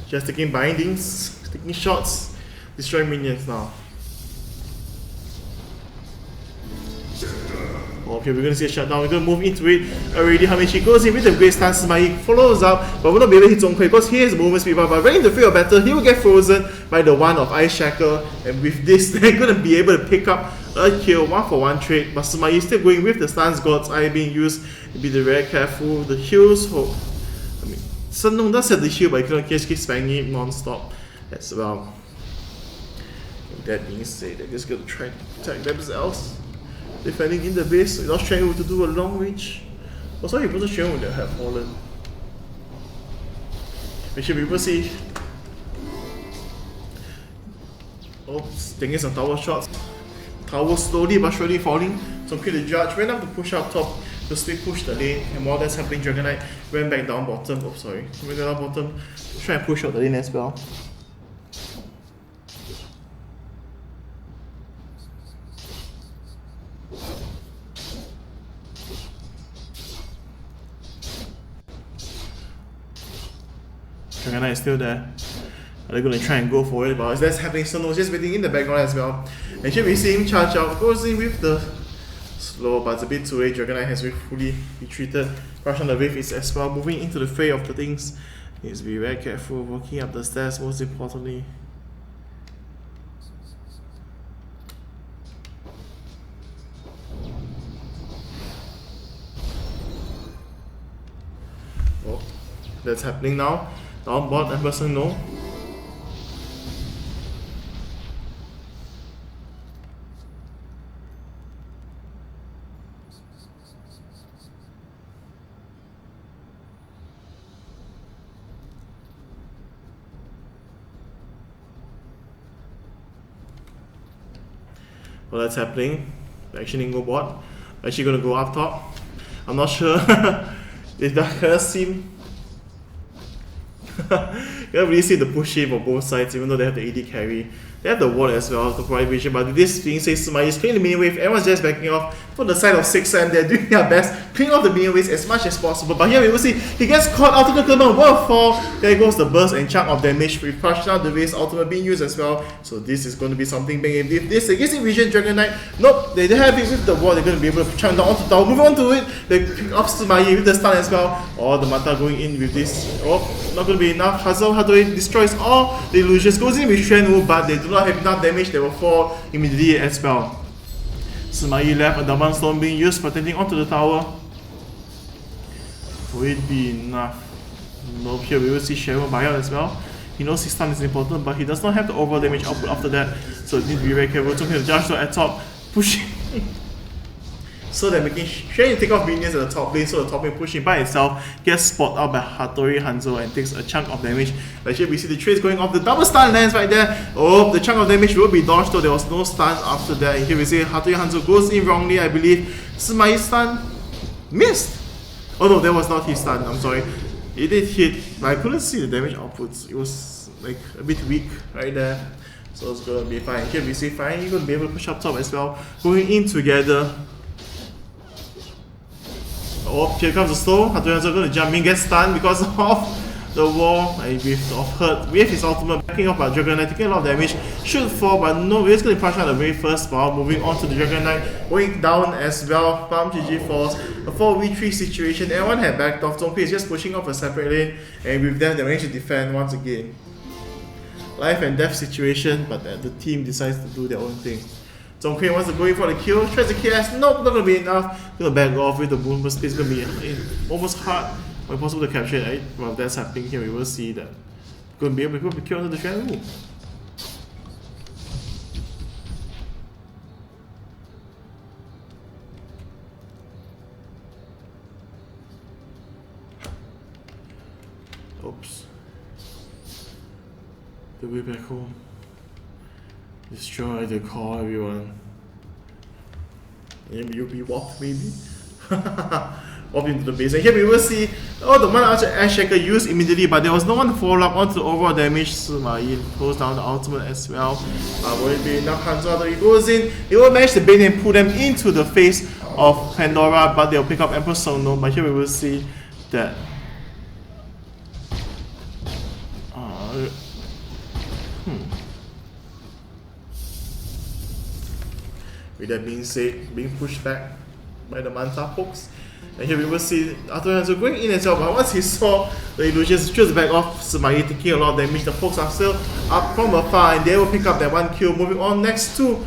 Just taking bindings, taking shots, destroying minions now. Okay, we're gonna see a shutdown. We're gonna move into it already. Hamichi goes in with the great stance. Smayi follows up, but we're not be able to hit Zhonghui because he has movement speed. But right in the field of battle, he will get frozen by the one of Ice Shackle. And with this, they're gonna be able to pick up a kill, 1-for-1 trade. But Smayi is still going with the stance God's Eye being used. Be very careful. The heals. I mean, Sun does have the heal, but he cannot just keep spamming it non-stop as well. With that being said, they're just gonna try to attack themselves. Defending in the base without strength to do a long range. Also, he wasn't sure when they have fallen. Make sure people see. Oh, taking some tower shots. Tower slowly but surely falling. So the judge went up to push up top to still push the lane, and while that's happening, Dragon Knight went back down bottom. Oh, sorry, went down bottom to try and push out the lane as well. Dragon Knight is still there. Are they going to try and go for it? But as that's happening, Sun was just waiting in the background as well. And here we see him charge out, goes in with the slow, but it's a bit too late. Dragon Knight has fully retreated. Crush on the wave is as well, moving into the fray of the things. Needs to be very careful, walking up the stairs most importantly. Oh, that's happening now. Down bot, Amberson no. Well, that's happening. Actually, didn't go bot. Actually, gonna go up top. I'm not sure if that kind of seem. You can't really see the push shape on both sides, even though they have the AD carry. They have the ward as well to provide vision, but this being said, Smayi is clearing the minion wave. Everyone's just backing off for the side of 6M. They're doing their best, clearing off the minion waves as much as possible. But here we will see he gets caught out of the Claymore. What fall? There goes the burst and chunk of damage. We crushed out the waves, ultimate being used as well. So this is going to be something big. If this against Vision Dragon Knight, nope, they have it with the ward. They're going to be able to chunk down onto tower. Move on to it. They pick up Smayi with the stun as well. Oh, the Mata going in with this. Oh, not going to be enough. Hazel Hathaway destroys all the illusions. Goes in with Shenwu, but they do not have enough damage. They will fall immediately as well. Smayi left, a Daman Stone being used, protecting onto the tower. Will it be enough? No, here we will see Sharon buy out as well. He knows his stun is important, but he does not have the overall damage output after that, so it needs to be very careful. Took him to Judge at top, pushing. So they're making sure you take off minions at the top lane, so the top lane pushing by itself gets spotted out by Hattori Hanzo and takes a chunk of damage. But here we see the trades going off, the double stun lands right there. Oh, the chunk of damage will be dodged, though there was no stun after that. And here we see Hattori Hanzo goes in wrongly, I believe. Smayi's stun missed. Oh no, that was not his stun, I'm sorry. It did hit, but I couldn't see the damage outputs. It was like a bit weak right there. So it's gonna be fine. Here we see fine, you're gonna be able to push up top as well. Going in together. Oh, here comes the slow. Hattori Hanzo going to jump in, get stunned because of the wall. And with hurt, with his ultimate backing off by Dragon Knight, taking a lot of damage. Should fall, but no, we're just going to punch out the very first bar. Moving on to the Dragon Knight, going down as well. Palm GG falls. A 4v3 situation. Everyone had backed off. Zhonghui is just pushing off a separate lane, and with that, they managed to defend once again. Life and death situation, but the team decides to do their own thing. Zhonghui wants to go in for the kill, tries to kill us, nope, not going to be enough. Going to back off with the movement space, going to be almost hard or impossible to capture, right? Well, that's happening here, we will see that. Going to be able to kill under the Shenwu. Oops. The way back home. Destroy the core, everyone. MUB walk, maybe? Walk into the base. And here we will see, oh, the Mana Archer Ash Shaker used immediately, but there was no one to follow up onto the overall damage. Smayi pulls down the ultimate as well. Will it be enough? Hanzo, he goes in, he will manage to bait and pull them into the face of Pandora, but they'll pick up Emperor Sono. But here we will see that With that being said, being pushed back by the Manta folks. And here we will see Arthur going in as well, but once he saw the illusions, chose back off Smayi, taking a lot of damage. The folks are still up from afar and they will pick up that 1 kill. Moving on next to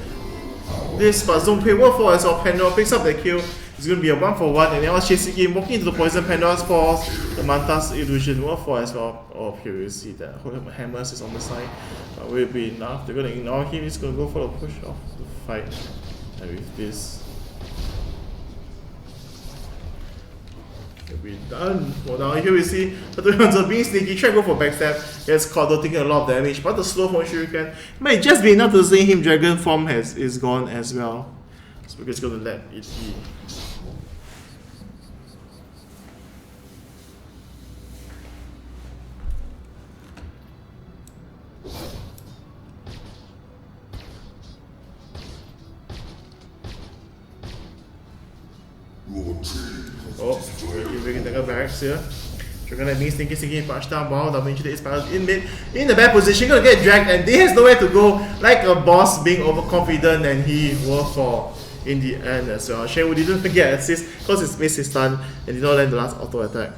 this, but Zongpei will fall as well. Pandora picks up the kill. It's going to be a 1-for-1 and now chasing him, walking into the poison. Pandora's falls. The Manta's illusion will fall as well. Oh, here you see that Hammers is on the side. But will it be enough? They're going to ignore him. He's going to go for the push off the fight. And with this, we're done. Well, now here we see the being sneaky, trying to go for backstab. Gets caught, taking a lot of damage, but the slow motion shuriken might just be enough to see him. Dragon form is gone as well. So we're just gonna let it be. Oh, we're going to take a barracks here. Dragon means thinking punch down ball. Eventually is in mid, in the bad position, gonna get dragged, and he has nowhere to go. Like a boss being overconfident, and he will fall in the end as well. Shenwu didn't forget assist because he missed his stun and did not land the last auto attack.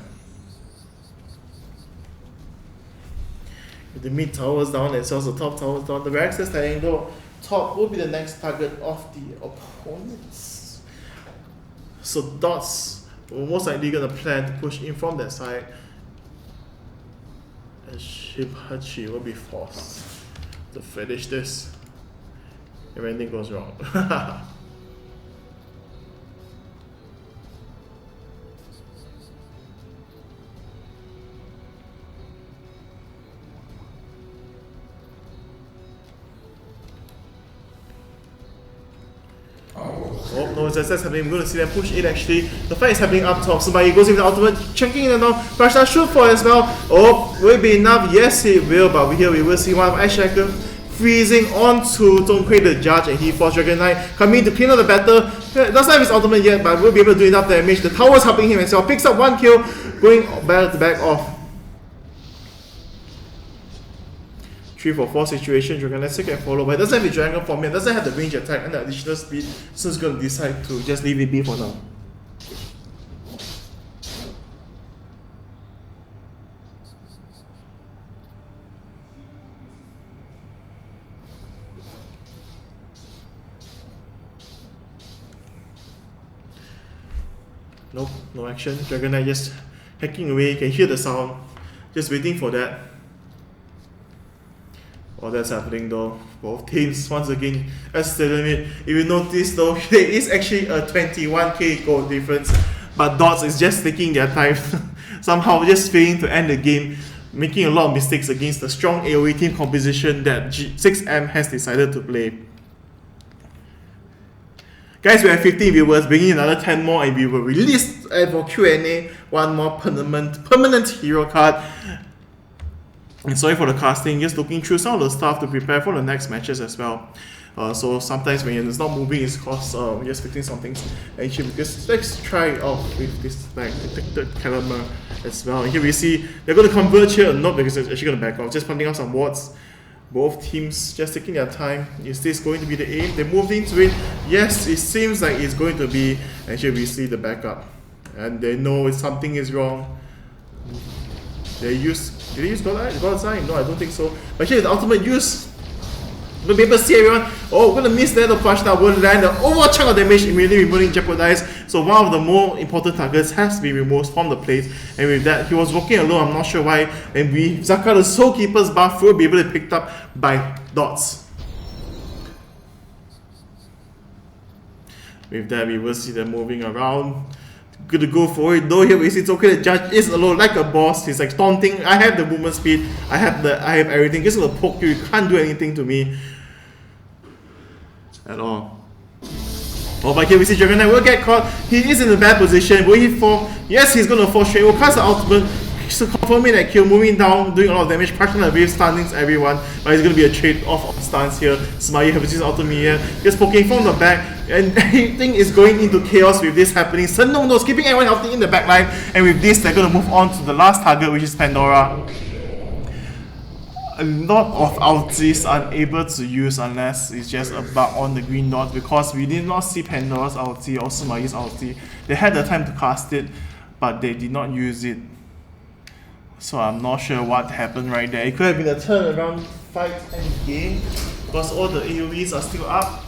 With the mid towers down as well as the top towers down, the barracks is standing though. Top will be the next target of the opponents. So Dots we're most likely going to plan to push in from that side, and Shibachi will be forced to finish this if anything goes wrong. Oh, no, that's happening. We're going to see them push in actually. The fight is happening up top. Somebody goes in the ultimate, checking in and out. Prashna shoot for as well. Oh, will it be enough? Yes, it will. But here we will see one of Ice Shackle freezing onto Zonghui the judge, and he forced Dragon Knight coming to clean up the battle. Doesn't have his ultimate yet, but will be able to do enough damage. The tower's helping him as well. Picks up 1 kill, going back off. 3-4 situation, Dragon Knight can follow, but it doesn't have the Dragon form yet, doesn't have the range attack and the additional speed, so it's going to decide to just leave it be for now. Nope, no action. Dragon Knight just hacking away, you can hear the sound, just waiting for that. All that's happening though, both teams once again as the limit. If you notice though, there is actually a 21k goal difference, but Dots is just taking their time, somehow just failing to end the game, making a lot of mistakes against the strong AoE team composition that 6M has decided to play. Guys, we have 15 viewers, bringing another 10 more, and we will release for Q&A one more permanent hero card. And sorry for the casting, just looking through some of the stuff to prepare for the next matches as well. So sometimes when it's not moving, it's because we're just fixing some things. Actually, because let's try it out with this like the Calibur as well. And here we see they're going to converge here. Not because it's actually going to back off, just planting out some wards. Both teams just taking their time. Is this going to be the aim? They moved into it. Yes, it seems like it's going to be. And here we see the backup. And they know something is wrong. Did they use God sign? No, I don't think so. But here the ultimate use. We'll be able to see everyone. Oh, we're gonna miss that. The flash now will land an overall chunk of damage, immediately removing jeopardized. So one of the more important targets has to be removed from the place. And with that, he was walking alone. I'm not sure why. And Zaka, the Soul Keeper's buff, will be able to be picked up by Dots. With that, we will see them moving around. Gonna go for it though. Here we see it's okay. The judge is alone like a boss. He's like taunting. I have the movement speed. I have everything. Just gonna poke you. You can't do anything to me at all. Oh, but here we see Dragon Knight will get caught. He is in a bad position. Will he fall? Yes, he's gonna fall straight. Will cast the ultimate. So confirming that kill, moving down, doing a lot of damage, pressing the wave, stunning everyone. But it's gonna be a trade off of stance here. Smayi has his ultimate here, just poking from the back, and everything is going into chaos with this happening. Sendong knows keeping everyone healthy in the backline, and with this, they're gonna move on to the last target, which is Pandora. a lot of ultis unable to use unless it's just a bug on the green dot, because we did not see Pandora's ulti or Sumayi's ulti. They had the time to cast it, but they did not use it. So I'm not sure what happened right there. It could have been a turnaround fight and game, because all the AoEs are still up.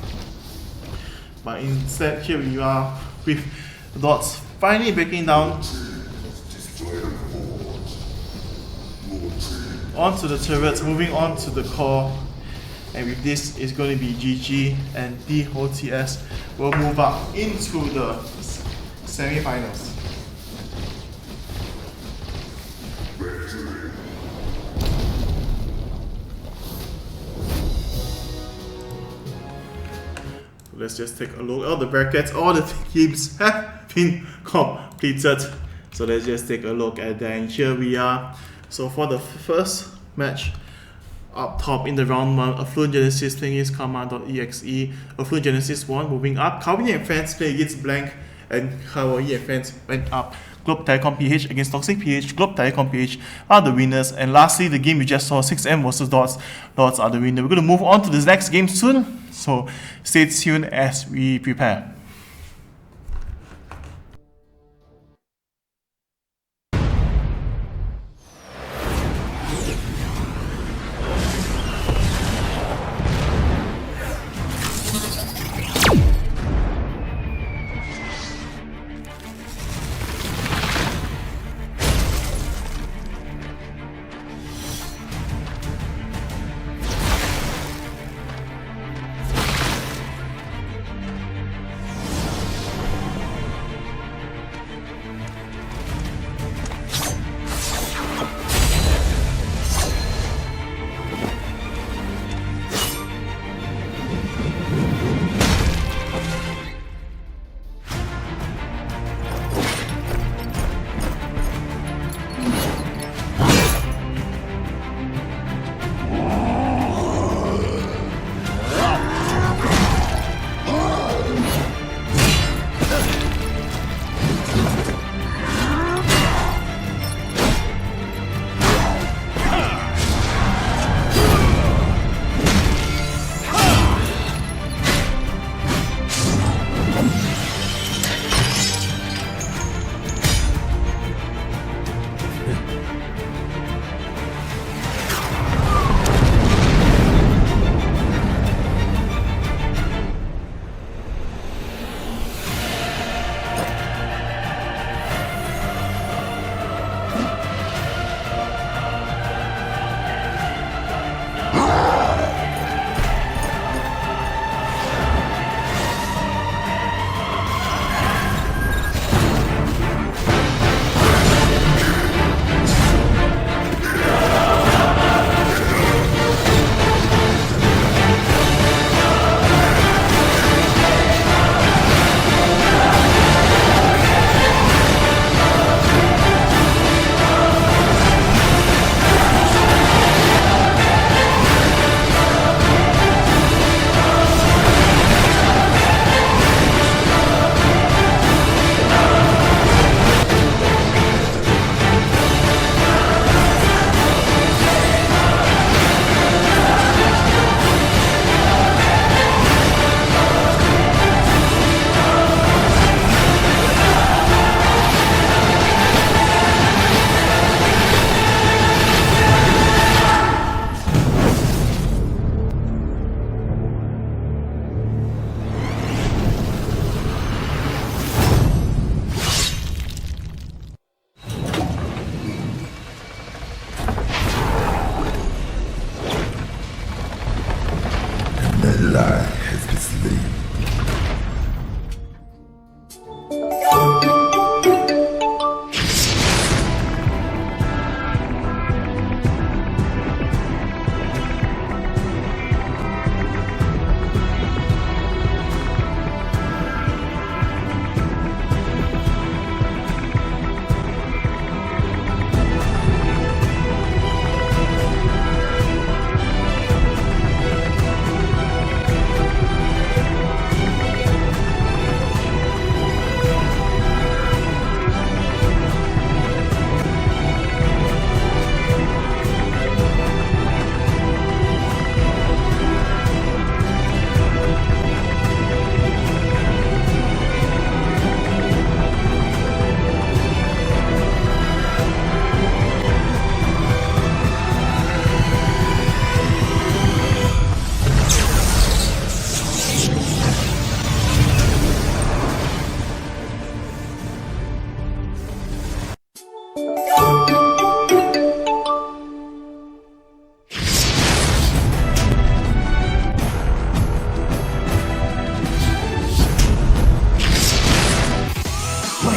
But instead, here we are with dots finally breaking down onto the turrets, moving on to the core, and with this it's going to be GG, and DOTS will move up into the semi-finals. Let's just take a look at all the brackets. All the teams have been completed, so let's just take a look at that, and here we are. So for the first match, up top in the round 1, Affluent Genesis playing against Karma.exe. Affluent Genesis won, moving up. Kawaii and Friends play against Blank, and Kawaii and Friends went up. Globe Telecom PH against Toxic PH. Globe Telecom PH are the winners. And lastly, the game we just saw, 6M versus Dots. Dots are the winner. We're going to move on to this next game soon, so stay tuned as we prepare.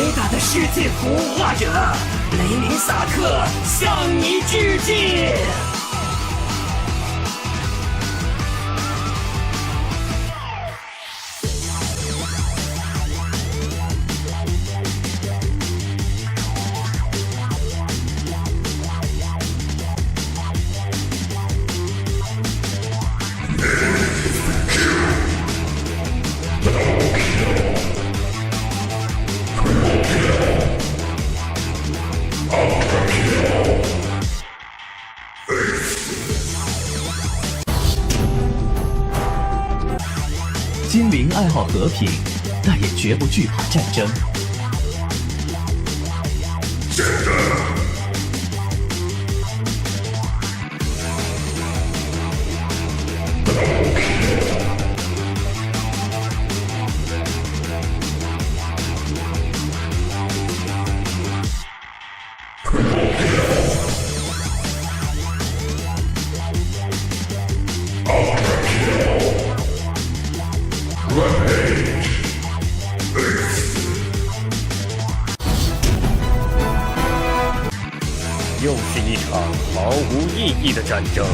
伟大的世界孵化者雷林萨克向你致敬。精灵爱好和平，但也绝不惧怕战争。又是一场毫无意义的战争。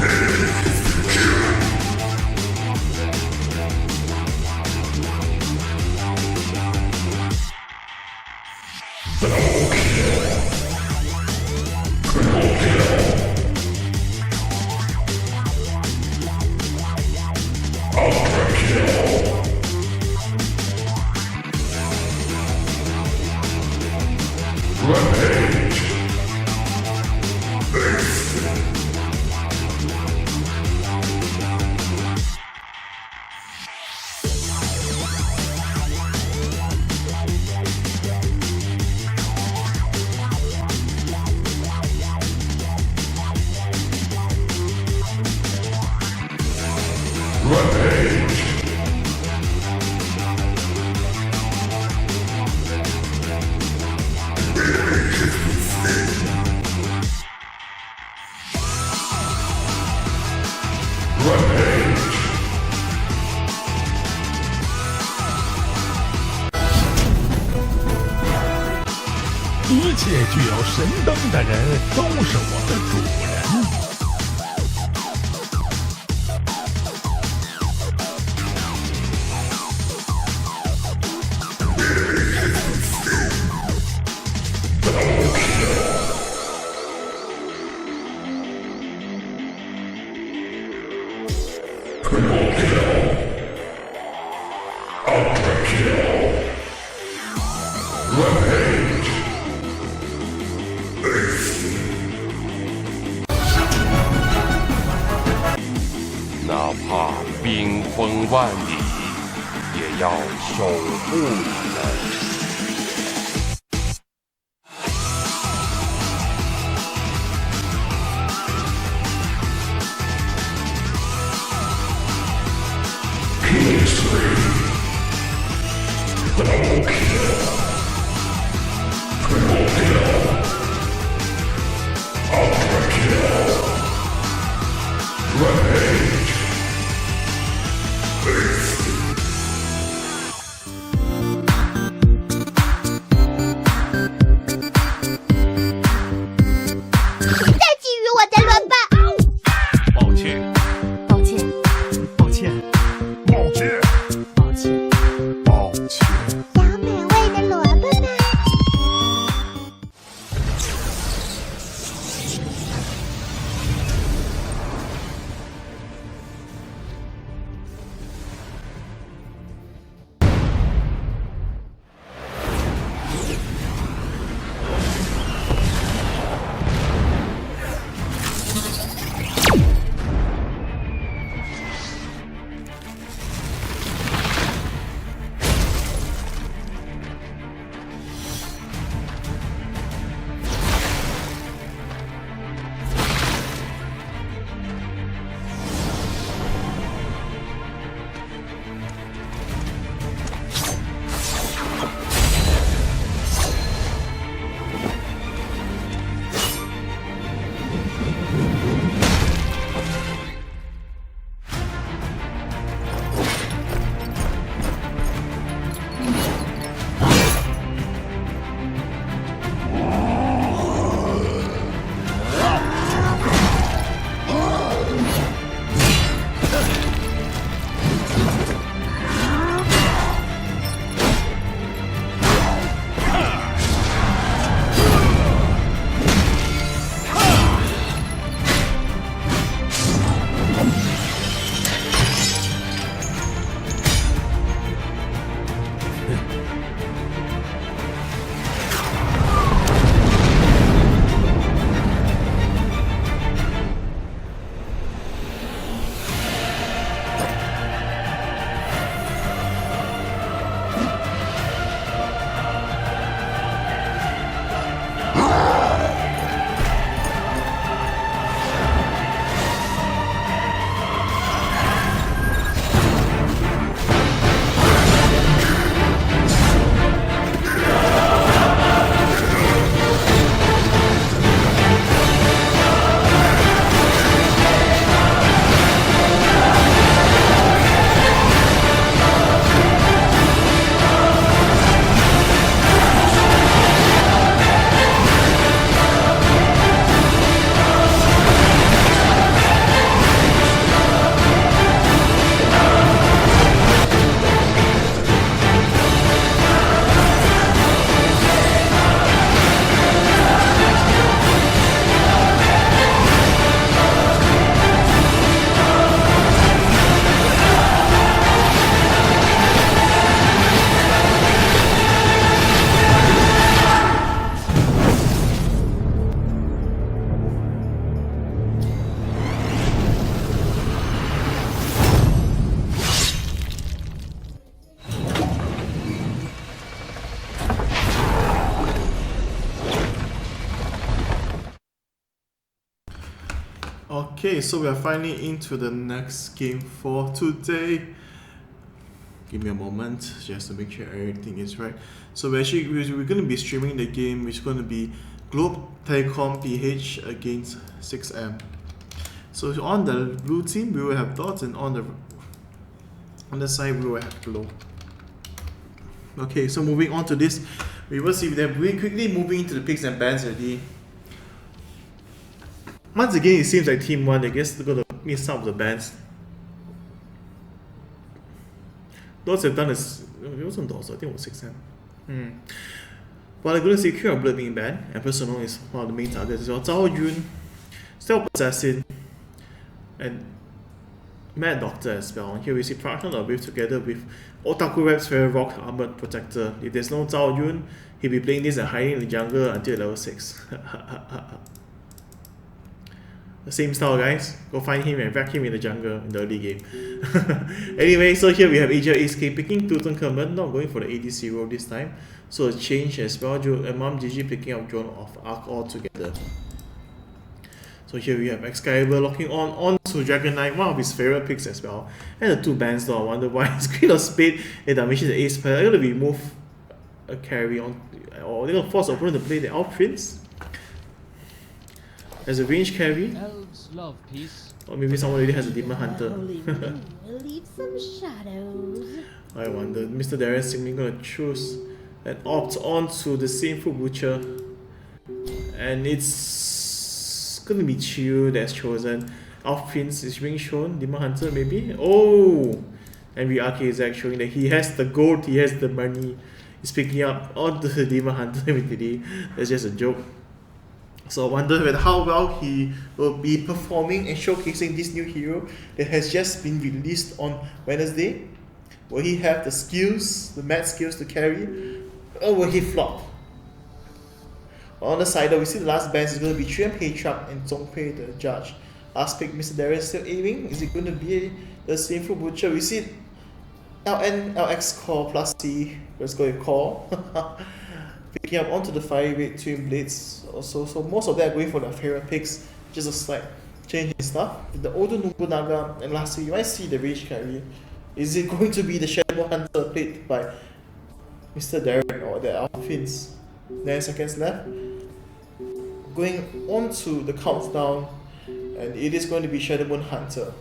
一切具有神灯的人都是我的主人。哪怕冰封万里，也要守护你们。抱歉，小美味的 Okay, so we are finally into the next game for today. Give me a moment just to make sure everything is right. So we're going to be streaming the game, which is going to be Globe Telecom PH against 6M. So on the blue team we will have Dots, and on the side we will have Globe. Okay, so moving on to this, we will see them quickly moving into the picks and bans already. Once again, it seems like Team 1, I guess they're going to miss some of the bans. Dots have done this, it wasn't Dots, I think it was 6M. Well, I'm going to see Cure of Blood being banned, and Personal is one of the main targets as well. Zhao Yun, Stealth Assassin, and Mad Doctor as well. Here we see Practical of Wave together with Otaku Rap's Fairy Rock Armored Protector. If there's no Zhao Yun, he'll be playing this and hiding in the jungle until level 6. The same style, guys. Go find him and vacuum in the jungle in the early game. Anyway, so here we have AJ Ace K picking Tutankhamun, not going for the ADC role this time. So a change as well. Mom GG picking up Drone of Arc all together. So here we have Excalibur locking on to Dragon Knight, one of his favorite picks as well. And the two bans though, I wonder why his Queen of Spade and Damishes the Ace player. They're going to remove a carry on, or they're going to force the opponent to play the Elf Prince as a range carry. Elves love peace. Or maybe someone already has a Demon Hunter. Leave some shadows. I wonder. Mr. Darren simply going to choose and opt on to the Sinful Butcher. And it's going to be Chill that's chosen. Elf Prince is being shown. Demon Hunter maybe? Oh! And Archizak showing that he has the gold, he has the money. He's picking up all the Demon Hunter immediately. That's just a joke. So I wonder how well he will be performing and showcasing this new hero that has just been released on Wednesday. Will he have the skills, the mad skills to carry, or will he flop? On the side though, we see the last bans is going to be 3M Paytruck and Zongpei the judge. Last pick, Mr. Darius still aiming. Is it going to be the Sinful Butcher? We see LN, LX Core plus C. Let's go with Core. Picking up onto the Fire Red Twin Blades also. So most of them are going for their favorite picks. Just a slight change in stuff. The Odo Nobunaga, and lastly, you might see the Rage Carry. Is it going to be the Shadow Hunter played by Mr. Darren or the Alphins? 9 seconds left. Going on to the countdown, and it is going to be Shadowbone Hunter.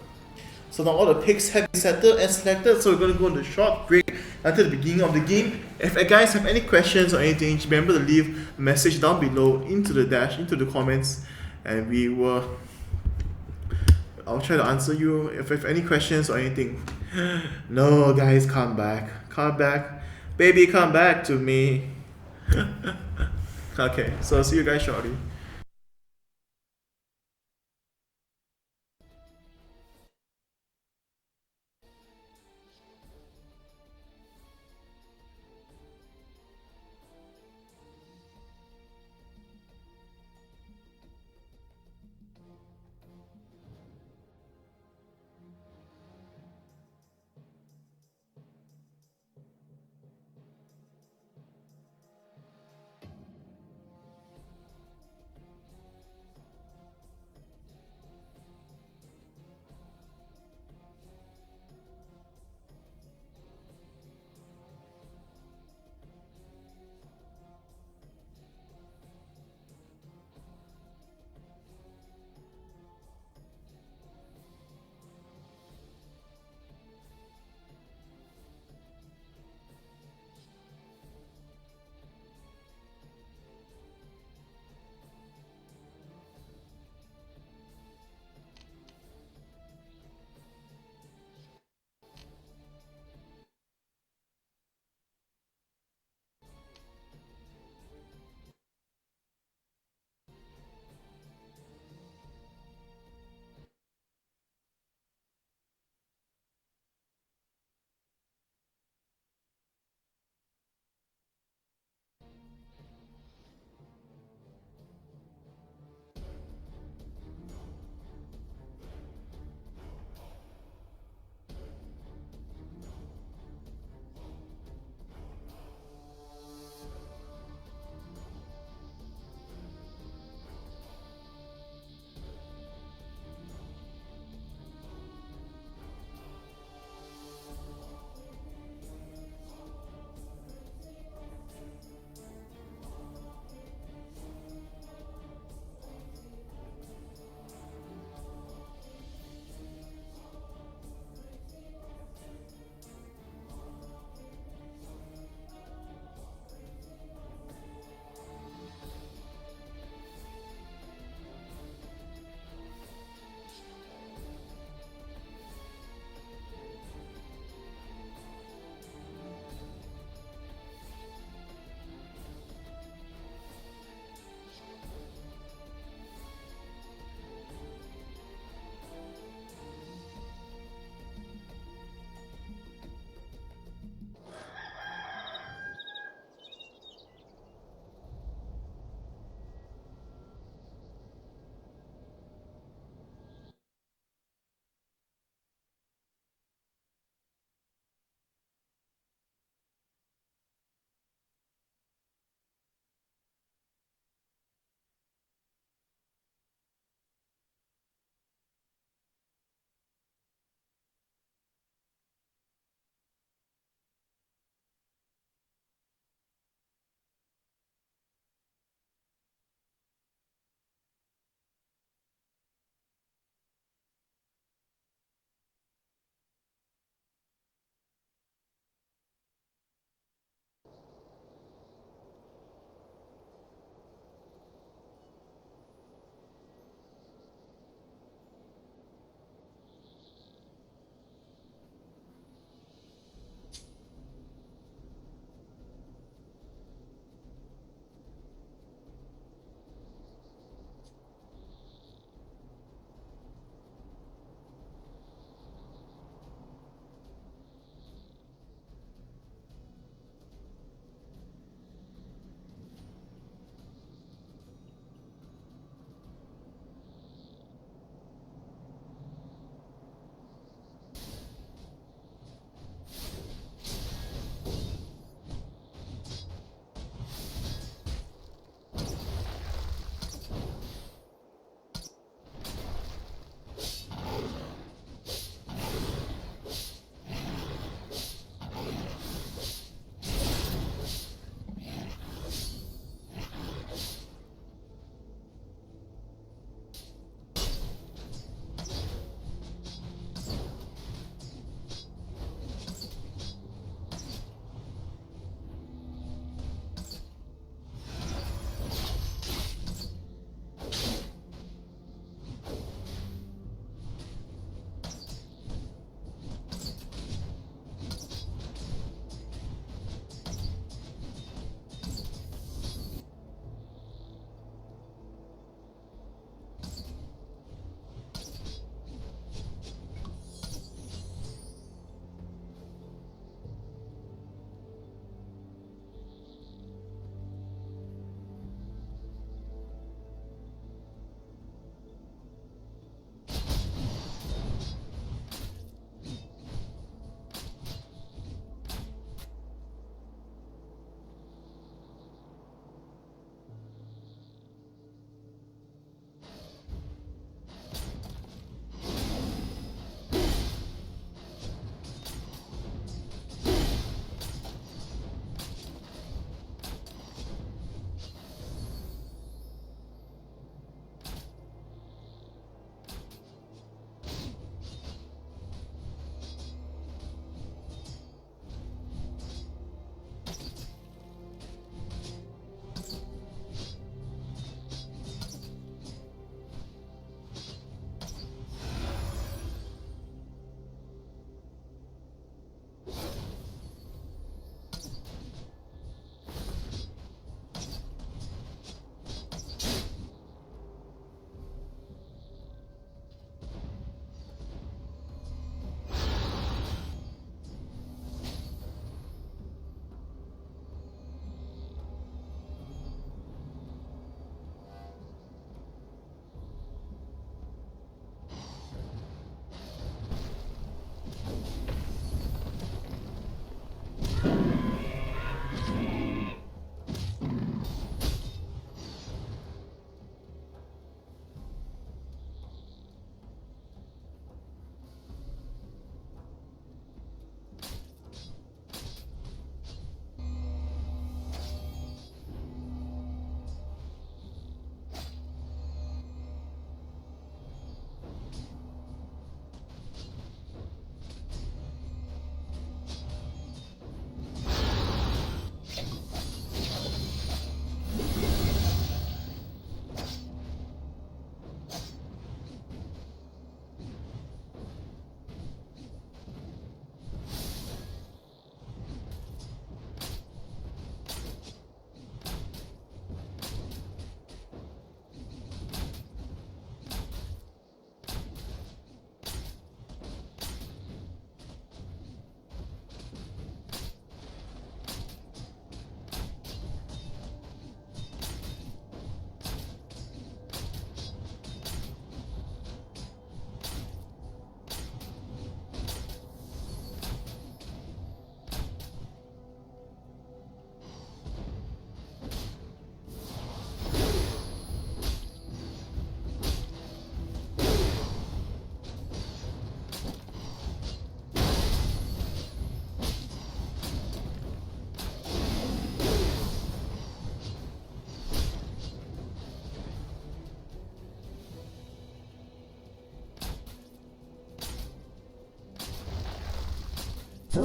So now all the picks have been settled and selected, so we're going to go on the short break until the beginning of the game. If you guys have any questions or anything, remember to leave a message down below into the comments, and I'll try to answer you if you have any questions or anything. No guys, come back, baby, come back to me. Okay, so I'll see you guys shortly.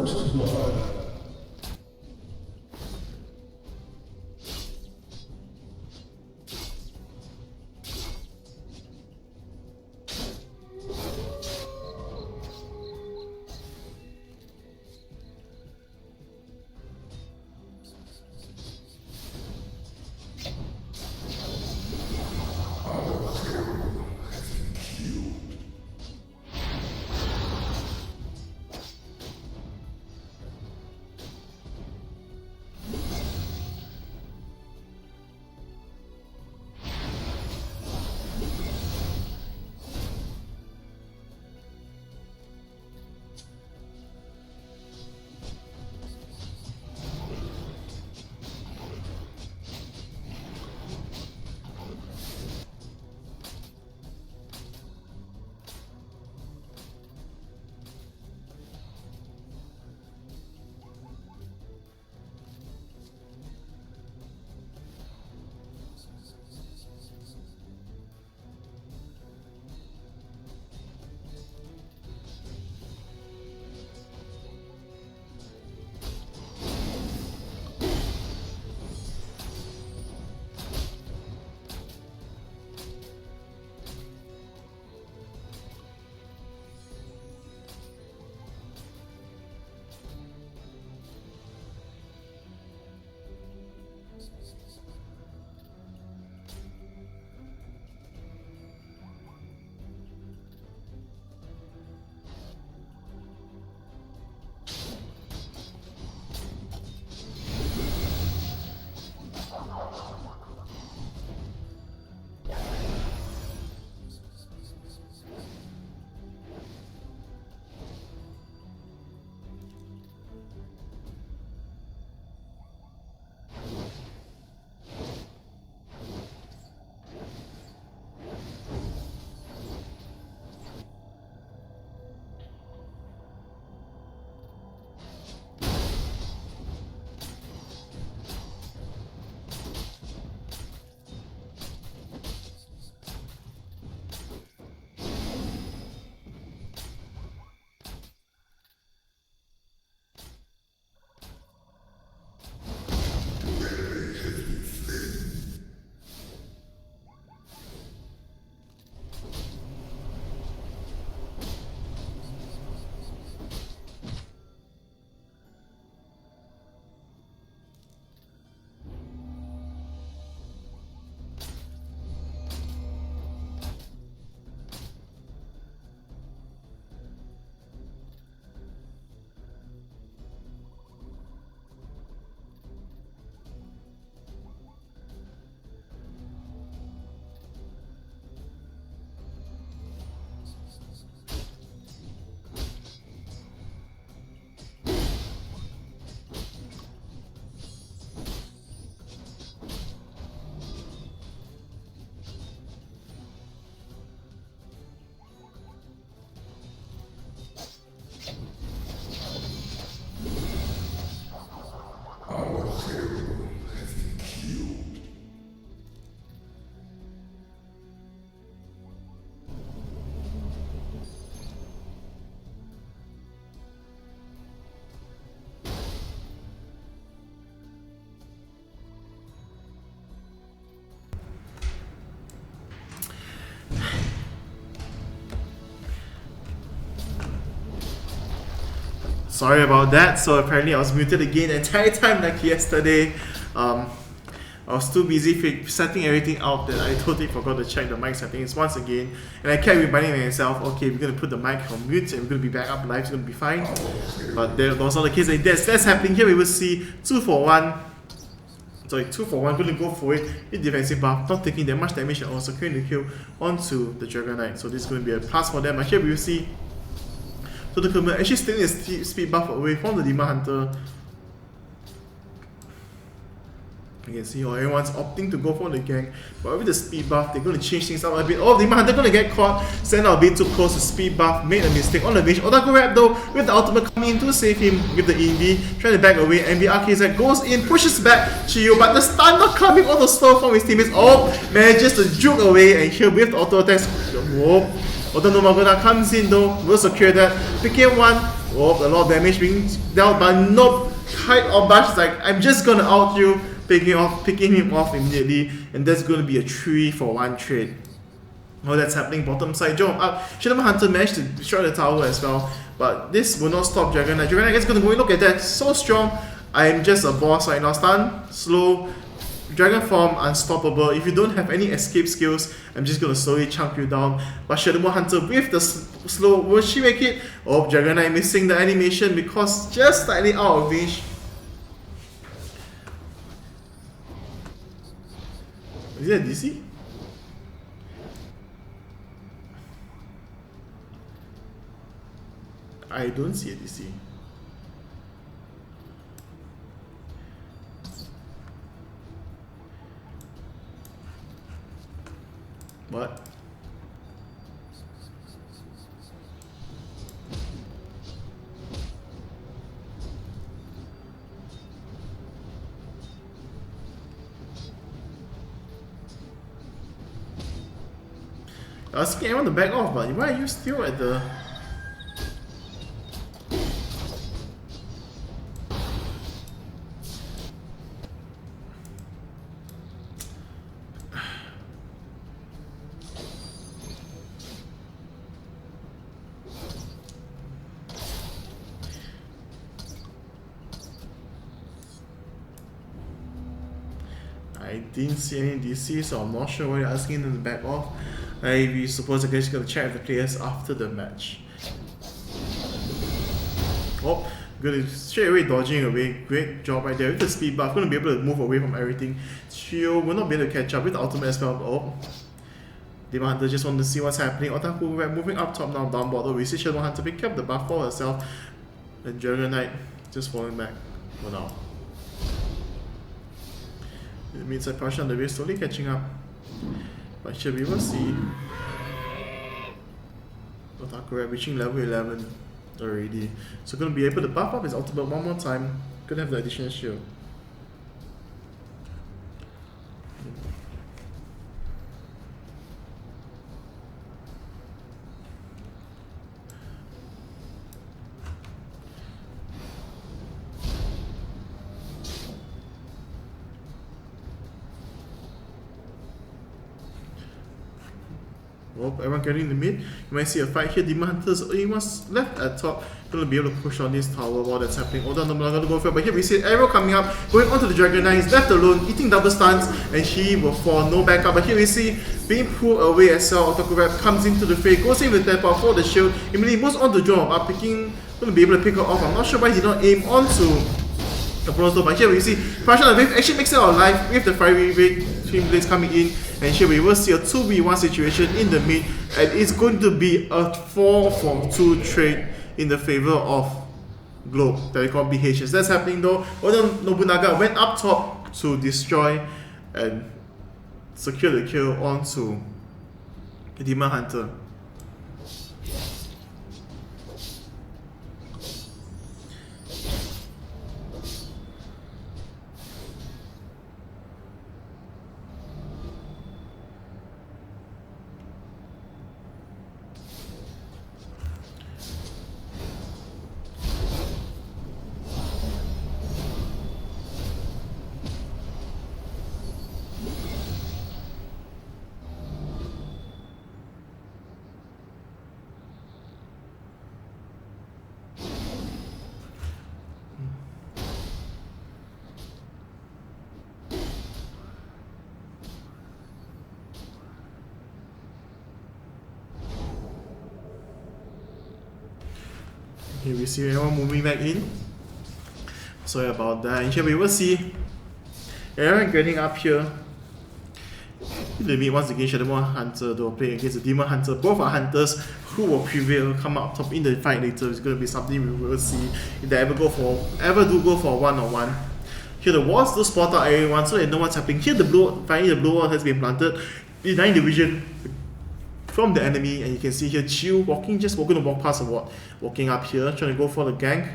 First blood. Sorry about that. So apparently I was muted again the entire time like yesterday. I was too busy setting everything out that I totally forgot to check the mic settings once again. And I kept reminding myself, okay, we're going to put the mic on mute and we're going to be back up live, it's going to be fine. But that was not the case. And that's happening here. We will see 2 for 1. Sorry, 2 for 1, going to go for it with defensive buff, not taking that much damage and also carrying the kill onto the Dragon Knight. So this is going to be a plus for them. And here we will see so the Calibur actually stealing the speed buff away from the Demon Hunter. You can see everyone's opting to go for the gang, but with the speed buff, they're going to change things up a bit. Oh, Demon Hunter going to get caught, stand out a bit too close to speed buff, made a mistake on the range. Otaku Rap though, with the ultimate coming in to save him with the EV, trying to back away. MBRKZ goes in, pushes back Chiyu, but the stun not coming on the slow from his teammates. Oh, manages to juke away, and here with the auto attacks. Whoa. Otanomagona comes in though, will secure that. Picking one Oh, a lot of damage being dealt, but no kite or bash. It's like, I'm just gonna out you, picking him off immediately, and that's gonna be a 3-for-1 trade. Oh, that's happening bottom side. Jump up. Shadow Hunter managed to destroy the tower as well, but this will not stop Dragon Knight. Dragon Knight is gonna go in. Look at that, so strong. I am just a boss right now. Stun, slow, Dragon Form, unstoppable. If you don't have any escape skills, I'm just gonna slowly chunk you down. But Shadow Hunter with the slow, will she make it? Oh, Dragon Knight missing the animation because just slightly out of range. Is it a DC? I don't see a DC. What? I was asking everyone to back off, but why are you still at the... I didn't see any DC, so I'm not sure why you're asking them to back off. I suppose I'm just gonna check with the players after the match. Oh, good, straight away dodging away. Great job right there with the speed buff. Gonna be able to move away from everything. Shio will not be able to catch up with the ultimate as well. Oh, Demon Hunter just want to see what's happening. Otaku we're moving up top now, down bottom. We see Shadow Hunter pick up the buff for herself, and Dragon Knight just falling back for now. The mid-side pressure on the way slowly catching up. But here we will see Otaku reaching level 11 already. So gonna be able to buff up his ultimate one more time. Gonna have the additional shield. Oh, everyone getting in the mid. You might see a fight here. Demon Hunter's only one's left at top. Gonna be able to push on this tower while that's happening. Oda no longer gonna go for it, but here we see Arrow coming up, going onto the Dragon Knight. He's left alone, eating double stuns, and he will fall. No backup, but here we see being pulled away as well. Otaku Rap comes into the fray, goes in with the tap for the shield. Immediately moves on to John up, gonna be able to pick her off. I'm not sure why he did not aim onto the bronze door, but here we see pressure on the wave actually makes it out alive with the fiery twin blades coming in, and here we will see a 2v1 situation in the mid, and it's going to be a 4-for-2 trade in the favor of Globe Telecom BHS. That's happening though. Oda Nobunaga went up top to destroy and secure the kill onto Demon Hunter. Here we see everyone moving back in. Sorry about that. And here we will see everyone getting up here. In the mid once again, Shadow Hunter though playing against the Demon Hunter. Both are hunters who will prevail, come up top in the fight later. It's going to be something we will see if they ever do go for a one-on-one. Here the walls do spot out everyone so they know what's happening. Here finally the blow wall has been planted, denying the vision from the enemy, and you can see here Chiu just walking to walk past the wall, walking up here, trying to go for the gank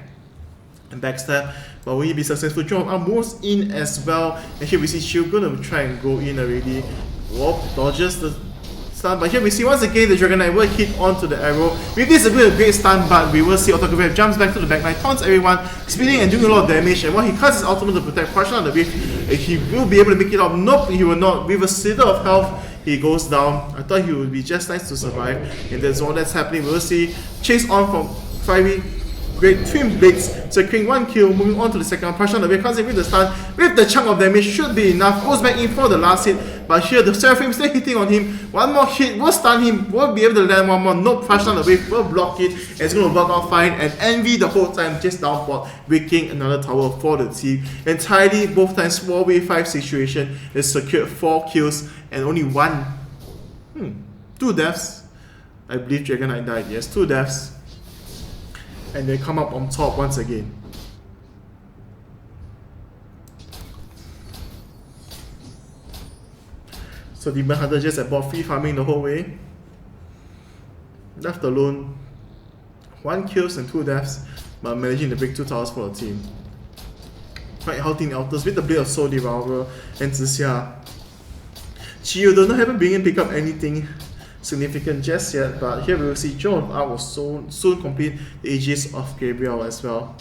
and backstab, but will he be successful? John moves in as well, and here we see Chiu gonna try and go in already. Whoop, dodges the stun, but here we see once again the Dragon Knight will hit onto the arrow. With this, a bit of great stun, but we will see Autograph jumps back to the backline, taunts everyone, speeding and doing a lot of damage. And while he casts his ultimate to protect Partial on the wave, he will be able to make it up. Nope, he will not. With a slither of health, he goes down. I thought he would be just nice to survive. And that's all that's happening. We will see chase on from Fiery. Great Twin Blades, securing 1 kill, moving on to the second one. Partial on the way, comes in with the stun, with the chunk of damage, should be enough, goes back in for the last hit, but here the Seraphim still hitting on him, one more hit, will stun him, will be able to land one more, nope, Partial on the way, will block it, and it's going to work out fine, and Envy the whole time just downport, breaking another tower for the team. Entirely, both times 4v5 situation, is secured 4 kills, and only 2 deaths. I believe Dragon Knight died, yes, 2 deaths. And they come up on top once again. So Demon Hunter just about free farming the whole way. Left alone, 1 kills and 2 deaths, but managing to break 2 towers for the team. Quite healthy in Altars with the Blade of Soul Devourer and Zixia. Chiyu don't haven't been able to pick up anything significant just yet, but here we will see Joan of Arc will soon complete the Aegis of Gabriel as well.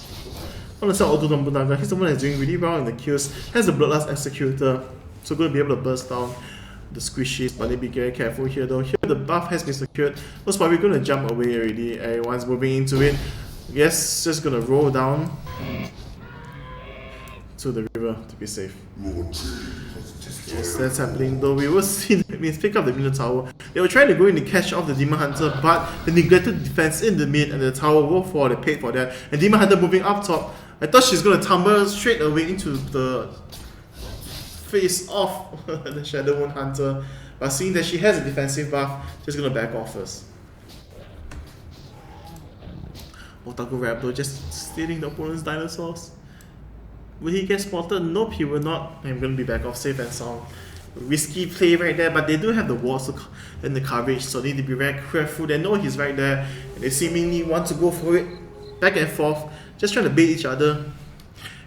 On the side of Odo Nobunaga, he's the one that's doing really well in the kills, has the Bloodlust Executor, so going to be able to burst down the squishies, but they be very careful here though. Here the buff has been secured, most probably going to jump away already, everyone's moving into it. Yes, just going to roll down to the river to be safe. Yes, that's happening though. We will see the minions pick up the middle tower. They were trying to go in to catch off the Demon Hunter, but the neglected defense in the mid and the tower will fall. They paid for that. And Demon Hunter moving up top. I thought she's going to tumble straight away into the face of the Shadow Moon Hunter, but seeing that she has a defensive buff, she's going to back off first. Otaku Raptor just stealing the opponent's dinosaurs. Will he get spotted? Nope, he will not. I'm going to be back off safe and sound. Risky play right there, but they do have the walls and the coverage, so they need to be very careful. They know he's right there, and they seemingly want to go for it. Back and forth, just trying to bait each other.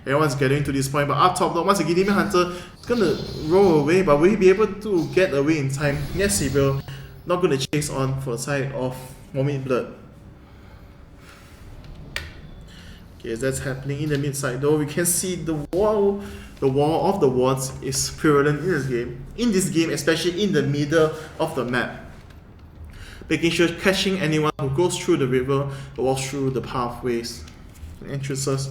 Everyone's getting to this point, but up top though, once again, Demon Hunter is going to roll away, but will he be able to get away in time? Yes, he will. Not going to chase on for the side of Vomit Blood. Okay, that's happening in the mid side though. We can see the wall of the wards is prevalent in this game, especially in the middle of the map. Making sure catching anyone who goes through the river or walks through the pathways and entrances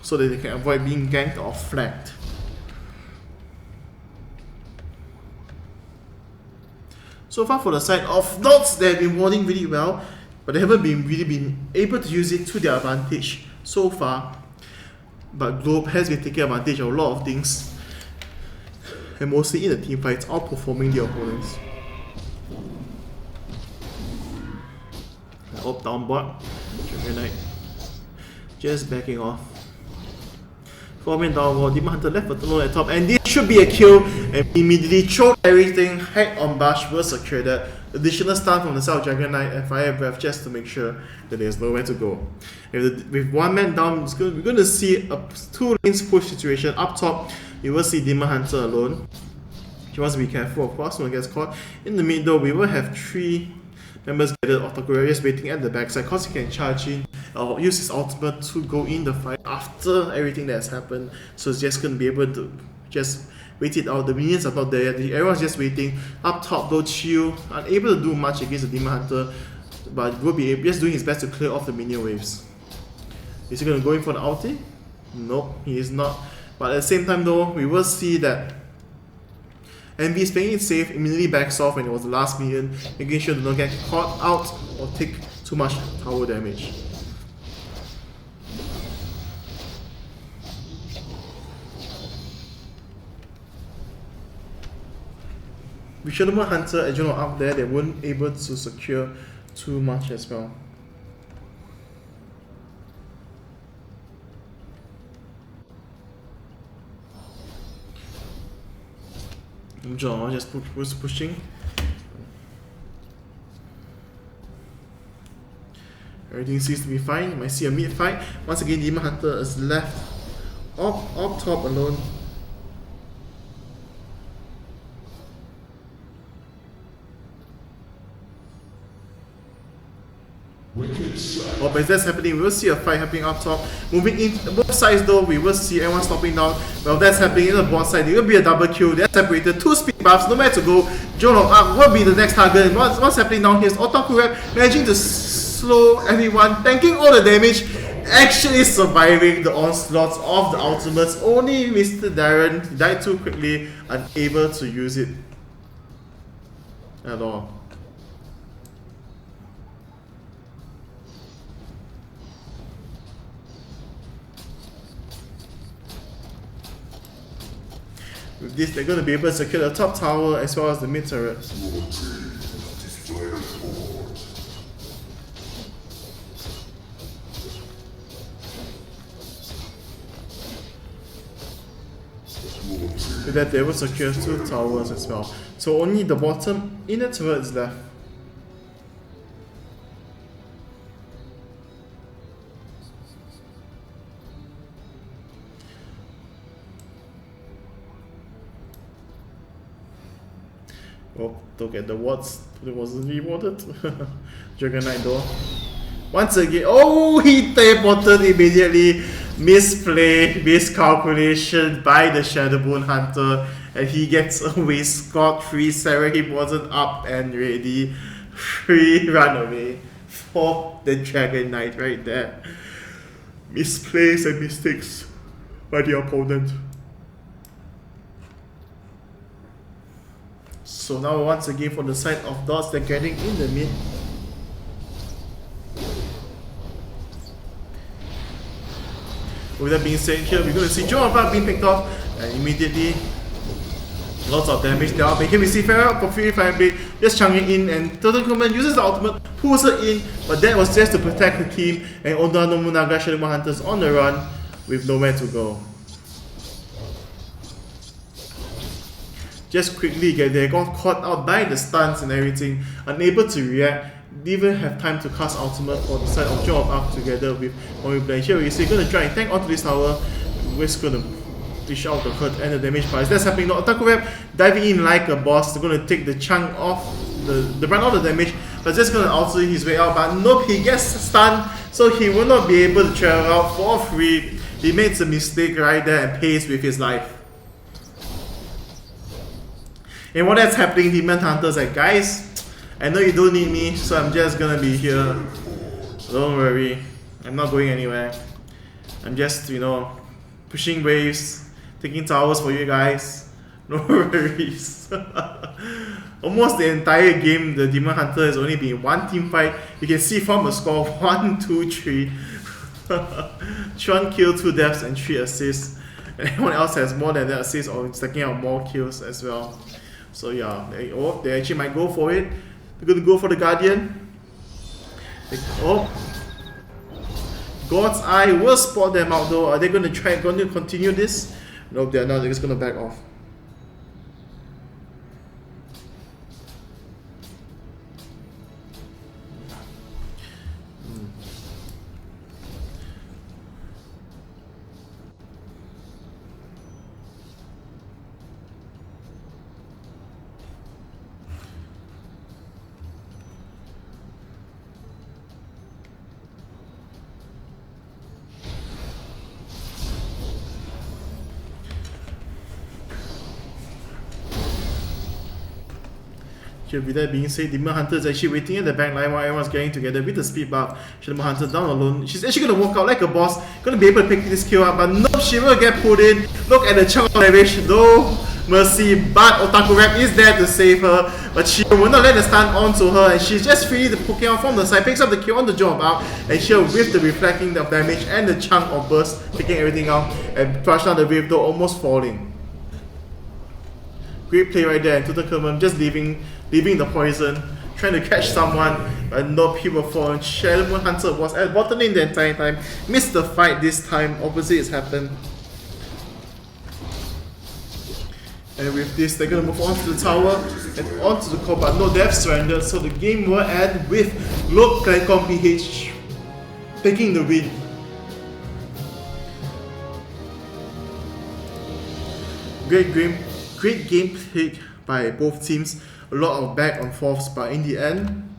so that they can avoid being ganked or flanked. So far for the side of Dots, they have been warding really well, but they haven't really been able to use it to their advantage so far. But Globe has been taking advantage of a lot of things, and mostly in the team fights, outperforming the opponents. Up down board, Dragon Knight just backing off. 4-man down wall, Demon Hunter left alone at top, and this should be a kill, and immediately throw everything, hack on Bash will secure that. Additional stun from the South Dragon Knight and Fire Breath just to make sure that there's nowhere to go. With 1 man down, we're going to see a 2 lanes push situation. Up top, you will see Demon Hunter alone. He wants to be careful, of course, when he gets caught. In the middle, we will have 3 members gathered of Otaku waiting at the backside, because he can charge in or use his ultimate to go in the fight after everything that's happened. So it's just going to be able to just wait it out. The minions are not there yet. Everyone's just waiting. Up top though, Chiyu unable to do much against the Demon Hunter, but will be just doing his best to clear off the minion waves. Is he going to go in for the ulti? Nope, he is not. But at the same time though, we will see that Envy is playing it safe, immediately backs off when it was the last minion, making sure to not get caught out or take too much tower damage. With Shadow Moon Hunter and Joan of Arc there, they weren't able to secure too much as well. John just was pushing. Everything seems to be fine. You might see a mid fight. Once again, Demon Hunter is left up top alone. Oh, but that's happening. We will see a fight happening up top. Moving in both sides though, we will see everyone stopping down. Well, that's happening in the bot side. There will be a double kill. They're separated. 2 speed buffs. Nowhere to go. Joan of Arc will be the next target. And what's happening down here is Otaku Rap managing to slow everyone, tanking all the damage, actually surviving the onslaughts of the ultimates. Only Mr. Darren died too quickly, unable to use it at all. With this, they're going to be able to secure the top tower as well as the mid turret. With that, they will secure 2 towers as well. So only the bottom inner turret is left. Oh, look at the wards. It wasn't rewarded. Dragon Knight though. Once again, oh, he teleported immediately. Misplay, miscalculation by the Shadowbone Hunter, and he gets away scot-free. Serahim wasn't up and ready. Free run away for the Dragon Knight right there. Misplays and mistakes by the opponent. So now once again for the side of dots, they're getting in the mid. With that being said, here we're going to see Joan of Arc being picked off, and immediately lots of damage there. But he receives Farrell for free fire blade, just chunking in, and Total Command uses the ultimate, pulls her in, but that was just to protect the team, and Oda Nobunaga Shadowbone Hunters on the run with nowhere to go. Just quickly get there, got caught out by the stuns and everything, unable to react. Didn't even have time to cast ultimate for the side of Joan of Arc together with Omni. Here we see, gonna try and tank onto this tower. We're just gonna dish out the hurt and the damage price. That's happening now. Otaku Rap diving in like a boss. They're gonna take the chunk off the run out of the damage, but just gonna alter his way out. But nope, he gets stunned, so he will not be able to travel out for free. He made a mistake right there and pays with his life. And while that's happening, Demon Hunter's like, guys, I know you don't need me, so I'm just gonna be here. Don't worry, I'm not going anywhere. I'm just, you know, pushing waves, taking towers for you guys. No worries. Almost the entire game, the Demon Hunter has only been 1 team fight. You can see from the score 1, 2, 3. 1 kill, 2 deaths, and 3 assists. And everyone else has more than that assists or stacking out more kills as well. So yeah, they actually might go for it. They're going to go for the Guardian. God's Eye will spot them out though. Are they going to continue this? No, they're not. They're just going to back off. With that being said, Demon Hunter is actually waiting at the back line while everyone's getting together with the speed buff. Shadowbone Hunter down alone. She's actually going to walk out like a boss, going to be able to pick this kill up, but nope, she will get pulled in. Look at the chunk of damage, no mercy, but Otaku Rap is there to save her, but she will not let the stun onto her, and she's just free to poke out from the side, picks up the kill on the Joan of Arc, and she'll whiff the reflecting of damage and the chunk of burst, picking everything out, and crush down the wave though, almost falling. Great play right there, and Tutankhamun just leaving the poison, trying to catch someone, but no people falling. Shadowbone Hunter was at bottom lane the entire time, missed the fight this time, opposite has happened. And with this, they're gonna move on to the tower and onto the core, but no, they have surrendered, so the game will end with Lok Kankong PH taking the win. Great game played by both teams. A lot of back and forths, but in the end,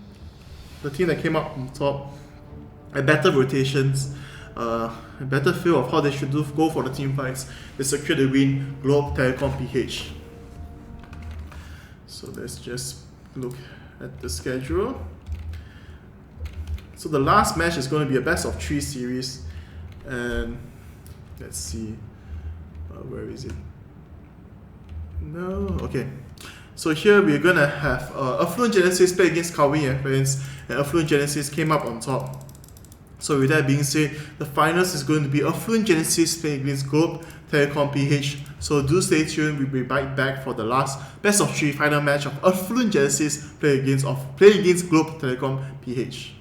the team that came up on top and better rotations, a better feel of how they should go for the team fights, they secured the win, Globe, Telecom, PH. So let's just look at the schedule. So the last match is going to be a best of 3 series, and let's see, where is it? No, okay. So here we're gonna have Affluent Genesis play against Kawi and friends, and Affluent Genesis came up on top. So with that being said, the finals is going to be Affluent Genesis playing against Globe, Telecom, PH. So do stay tuned, we'll be right back for the last best of 3 final match of Affluent Genesis playing against Globe, Telecom, PH.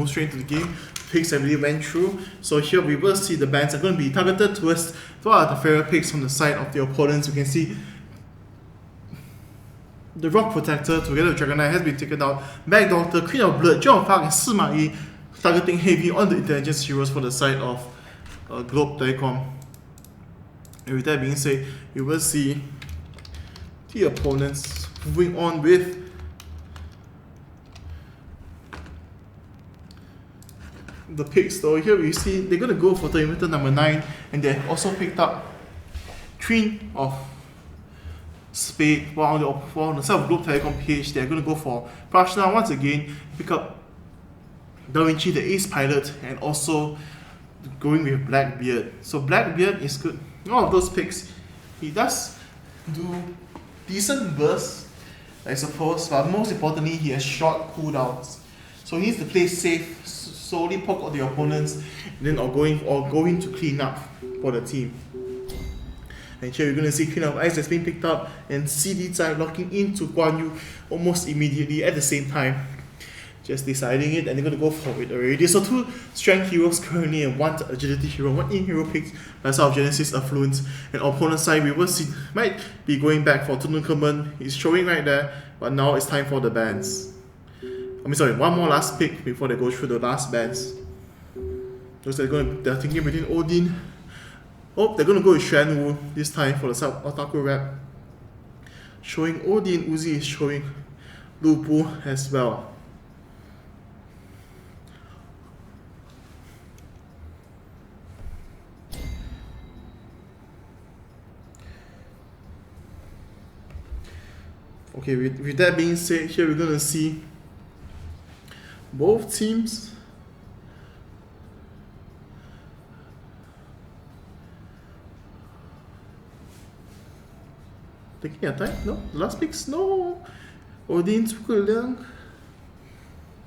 Straight into the game, picks I really went through. So here we will see the bans are going to be targeted towards the favorite picks from the side of the opponents. You can see the Rock Protector together with Dragon Knight has been taken out. Mag Doctor, Queen of Blood, John Park and Sima Yi targeting heavy on the intelligence heroes for the side of Globe Telecom. And with that being said, you will see the opponents moving on with the picks. Though here we see they're going to go for Terminator number 9, and they also picked up Queen of Spade. While on the South Globe Telecom page, they're going to go for Prashna once again, pick up Da Vinci, the Ace Pilot, and also going with Blackbeard. So Blackbeard is good. All of those picks, he does do decent bursts, I suppose, but most importantly, he has short cooldowns. So he needs to play safe, slowly poke out the opponents, and then or going to clean up for the team. And here we're going to see Queen of Ice that's being picked up, and CD Zai locking into Guan Yu almost immediately at the same time. Just deciding it, and they're going to go for it already. So 2 strength heroes currently, and 1 agility hero, 1 in-hero picked by South Genesis Affluence. And opponent side, we will see, might be going back for Tunukamen. He's showing right there, but now it's time for the bans. One more last pick before they go through the last bans. They're thinking between Odin. Oh, they're going to go with Xuan Wu this time for the South Otaku rep. Showing Odin, Uzi is showing Lu Bu as well. Okay, with that being said, here we're going to see both teams taking their time. No, the last picks, no. Odin, Zhuge Liang.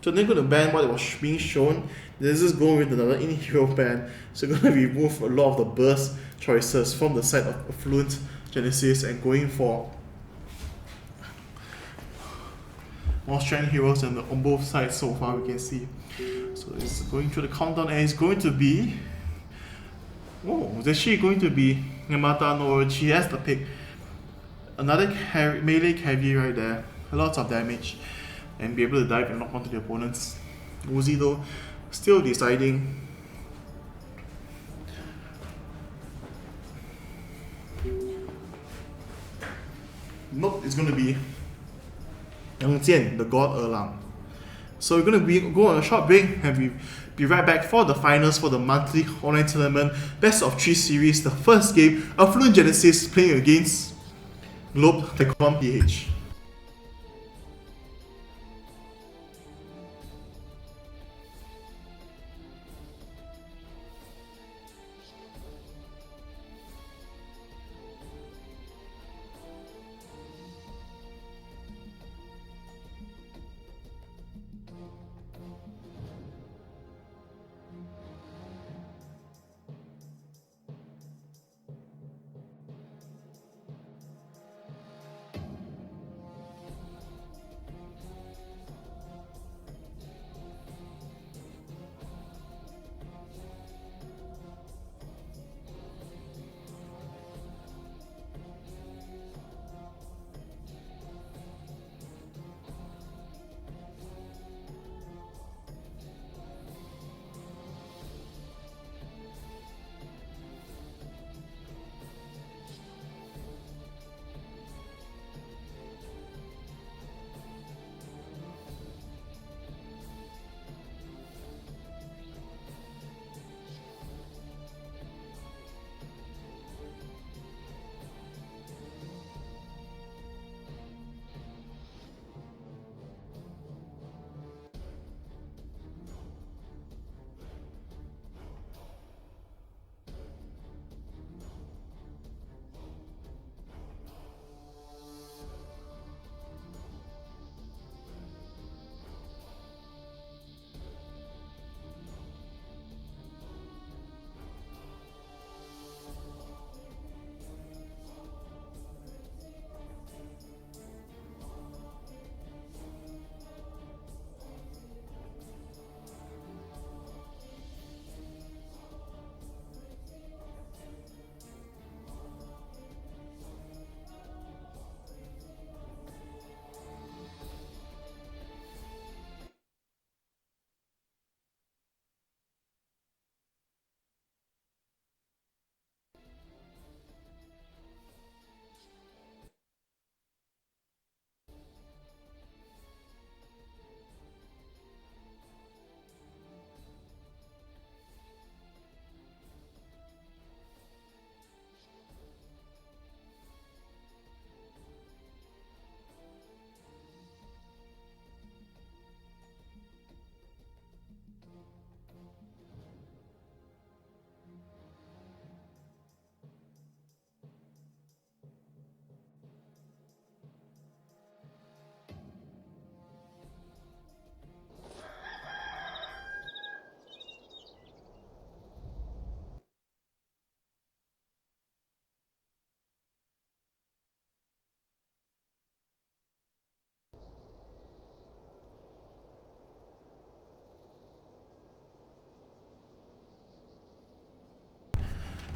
So they're going to ban what was being shown. They're just going with another in-hero ban. So they're going to remove a lot of the burst choices from the side of Affluent Genesis and going for more strength heroes on both sides so far, we can see. So it's going through the countdown, and it's going to be... Oh, it's actually going to be Yamata no. She has the pick. Another melee heavy right there. Lots of damage. And be able to dive and lock onto the opponents. Uzi though, still deciding. Nope, it's going to be Yang Jian, the God Erlang. So we're going to go on a short break, and we'll be right back for the finals for the monthly online tournament best of 3 series. The first game, Affluent Genesis playing against Globe Telecom PH.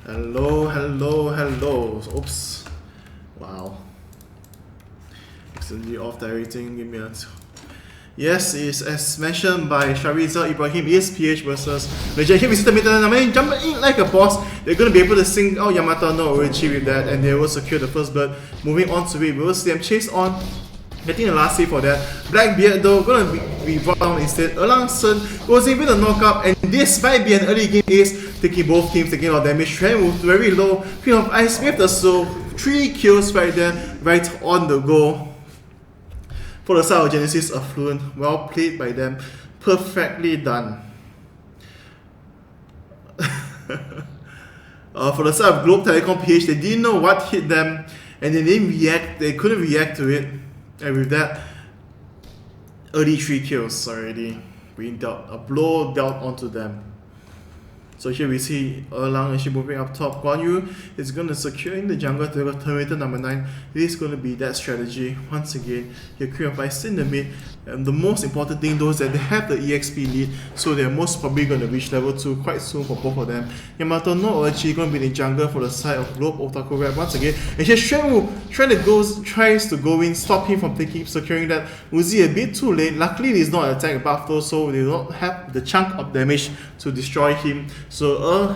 Hello. Oops. Wow. Accidentally off everything. Give me a. Yes, it's as mentioned by Shariza Ibrahim, ESPH versus Legend. Here we see the middle and jumping in like a boss. They're going to be able to sing out Yamato no Orochi with that, and they will secure the first bird. Moving on to it, we will see them chase on, getting the last save for that. Blackbeard though, going to be brought down instead. Erlang Sun goes in with a knockup, and this might be an early game ace, taking both teams taking a lot of damage. Trend moved very low. Queen of Ice with the soul. 3 kills right there, right on the goal. For the side of Genesis Affluent, well played by them, perfectly done. For the side of Globe Telecom PH, they didn't know what hit them, and they didn't react. They couldn't react to it, and with that, early 3 kills already being dealt, a blow dealt onto them. So here we see Erlang actually moving up top. Guan Yu is going to secure in the jungle to have Terminator number 9. It is going to be that strategy. Once again, your Queen of Ice in the mid. And the most important thing though is that they have the EXP lead, so they're most probably going to reach level 2 quite soon for both of them. Yamato no Orochi going to be in jungle for the side of Globe Otaku Rap once again. And here Shenwu tries to go in, stop him from securing that. Uzi a bit too late. Luckily he's not attack buff though, so they don't have the chunk of damage to destroy him. So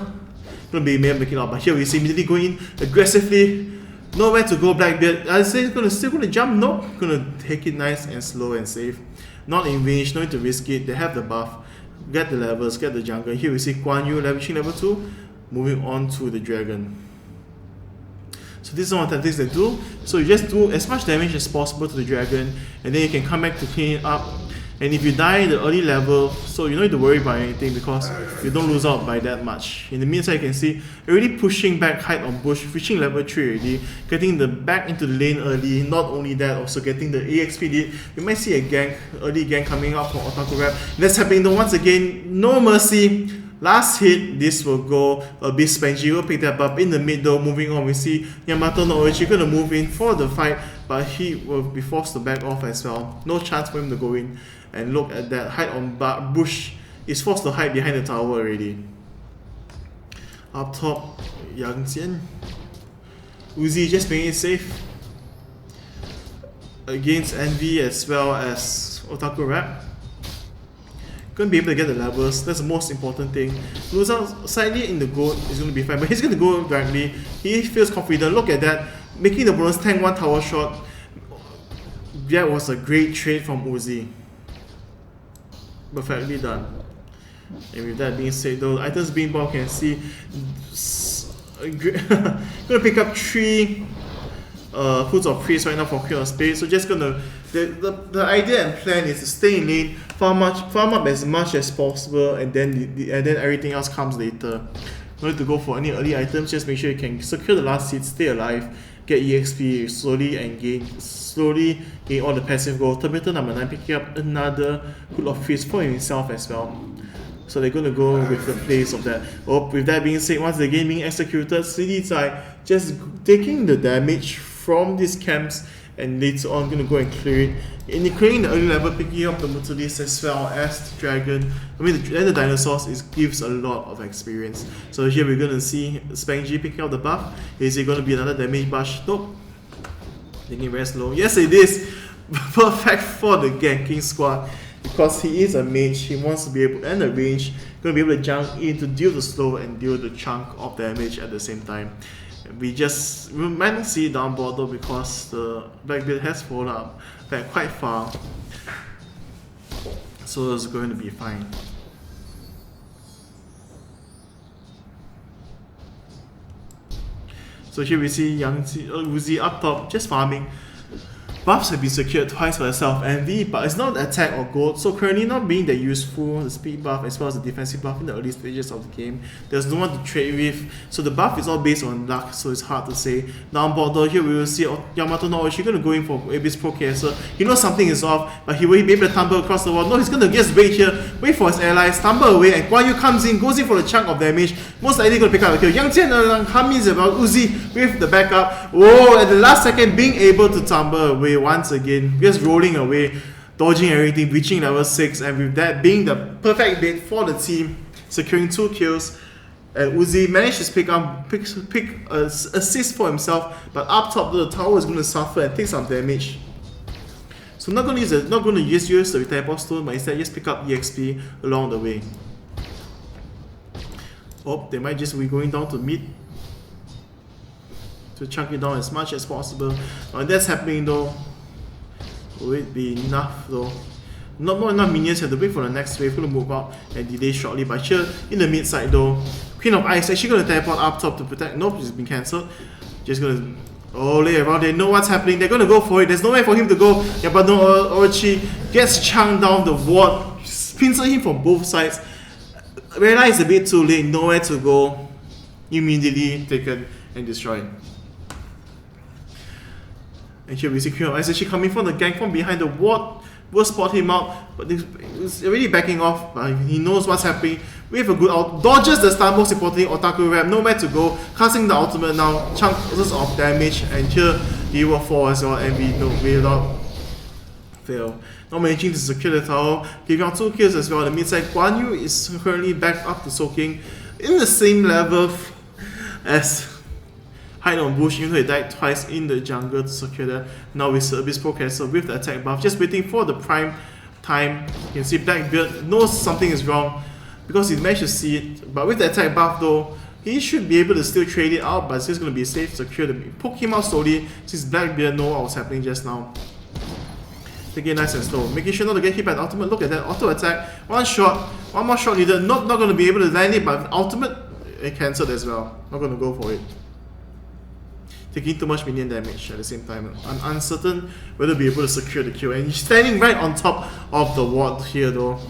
gonna be able to make it out. But here we see immediately going in aggressively. Nowhere to go, Blackbeard. I say he's still gonna jump. Nope. Gonna take it nice and slow and safe. Not in range, no need to risk it. They have the buff. Get the levels, get the jungle. Here we see Guan Yu leveraging level 2. Moving on to the dragon. So this is one of the tactics they do. So you just do as much damage as possible to the dragon, and then you can come back to clean it up. And if you die in the early level, so you don't need to worry about anything because you don't lose out by that much. In the meantime, you can see already pushing back height on bush, reaching level 3 already, getting the back into the lane early. Not only that, also getting the EXP lead. You might see a gank, early gank coming up from Otaku Rap. That's happening though once again, no mercy. Last hit, this will go a bit spangy, will pick that up in the mid though. Moving on, we see Yamato no Orochi gonna move in for the fight, but he will be forced to back off as well. No chance for him to go in. And look at that, hide on bush is forced to hide behind the tower already. Up top, Yang Xian. Uzi just playing it safe against Envy as well as Otaku Rap. Gonna be able to get the levels, that's the most important thing. Lose out slightly in the gold is gonna be fine, but he's gonna go directly. He feels confident. Look at that, making the bonus tank 1 tower shot. That was a great trade from Uzi. Perfectly done. And with that being said though, items being bought, can see gonna pick up 3 Hoods of Priest right now for Queen of Spades. So just gonna the idea and plan is to stay in lane, farm up as much as possible, and then everything else comes later. No need to go for any early items, just make sure you can secure the last seed, stay alive, get EXP slowly gain all the passive gold. Terminator number 9 picking up another Hood of Priest for himself as well. So they're gonna go with the plays of that. With that being said, once the game being executed, CD Zai just taking the damage from these camps, and later on gonna go and clear it. In clearing the early level, picking up the Mutalis as well as the dragon, the dinosaurs, gives a lot of experience. So here we're gonna see Spangy picking up the buff. Is it gonna be another damage bush? Nope. Thinking very slow. Yes, it is. Perfect for the ganking squad. Because he is a mage, he wants to be able, and the range, gonna be able to jump in to deal the slow and deal the chunk of damage at the same time. We might not see it down bottom because the Blackbeard has fallen up back quite far. So it's going to be fine. So here we see Uzi up top, just farming. Buffs have been secured twice for herself and V, but it's not attack or gold, so currently not being that useful, the speed buff as well as the defensive buff in the early stages of the game. There's no one to trade with, so the buff is all based on luck, so it's hard to say. Down border here we will see Yamato no Orochi going to go in for Abyss Procaster. He knows something is off, but he will be able to tumble across the wall. No, he's going to just wait here, wait for his allies, tumble away, and Guan Yu comes in, goes in for the chunk of damage. Most likely going to pick up a kill. Yang Jian comes in about Uzi with the backup. Whoa, at the last second being able to tumble away once again, just rolling away, dodging everything, reaching level 6, and with that being the perfect bait for the team, securing 2 kills. And Uzi managed to pick assist for himself, but up top the tower is going to suffer and take some damage. So not going to use the teleport stone, but instead just pick up EXP along the way. Oh, they might just be going down to mid to chunk it down as much as possible. When that's happening though, will it be enough though? Not enough minions, have to wait for the next wave, going to move out and delay shortly. But here in the mid side though, Queen of Ice actually going to teleport up top to protect. Nope, it's been cancelled. Just going to lay around. They know what's happening. They're going to go for it. There's nowhere for him to go. Yeah, but no, Orochi gets chunked down the ward, pincer him from both sides. Realized a bit too late, nowhere to go. Immediately taken and destroyed. And here we see Queen of Ice actually coming from the gang from behind the ward. Will spot him out, but he's already backing off. But he knows what's happening. We have a good out. Dodges the stun, most importantly, Otaku Rap, nowhere to go. Casting the ultimate now, chunks of damage, and here he will fall as well, and we will not fail. Not managing to secure the tower, giving out 2 kills as well. The mid side, Guan Yu is currently back up to soaking in the same level as Hide on Bush, even though he died twice in the jungle to secure that. Now with Abyss Processor with the attack buff, just waiting for the prime time. You can see Blackbeard knows something is wrong because he managed to see it. But with the attack buff though, he should be able to still trade it out, but it's just going to be safe, secure them. Poke him out slowly since Blackbeard knows what was happening just now. Taking it nice and slow, making sure not to get hit by the ultimate. Look at that, auto attack, one more shot needed. Not going to be able to land it, but ultimate it cancelled as well. Not going to go for it. Taking too much minion damage at the same time. I'm uncertain whether be able to secure the kill. And he's standing right on top of the ward here though.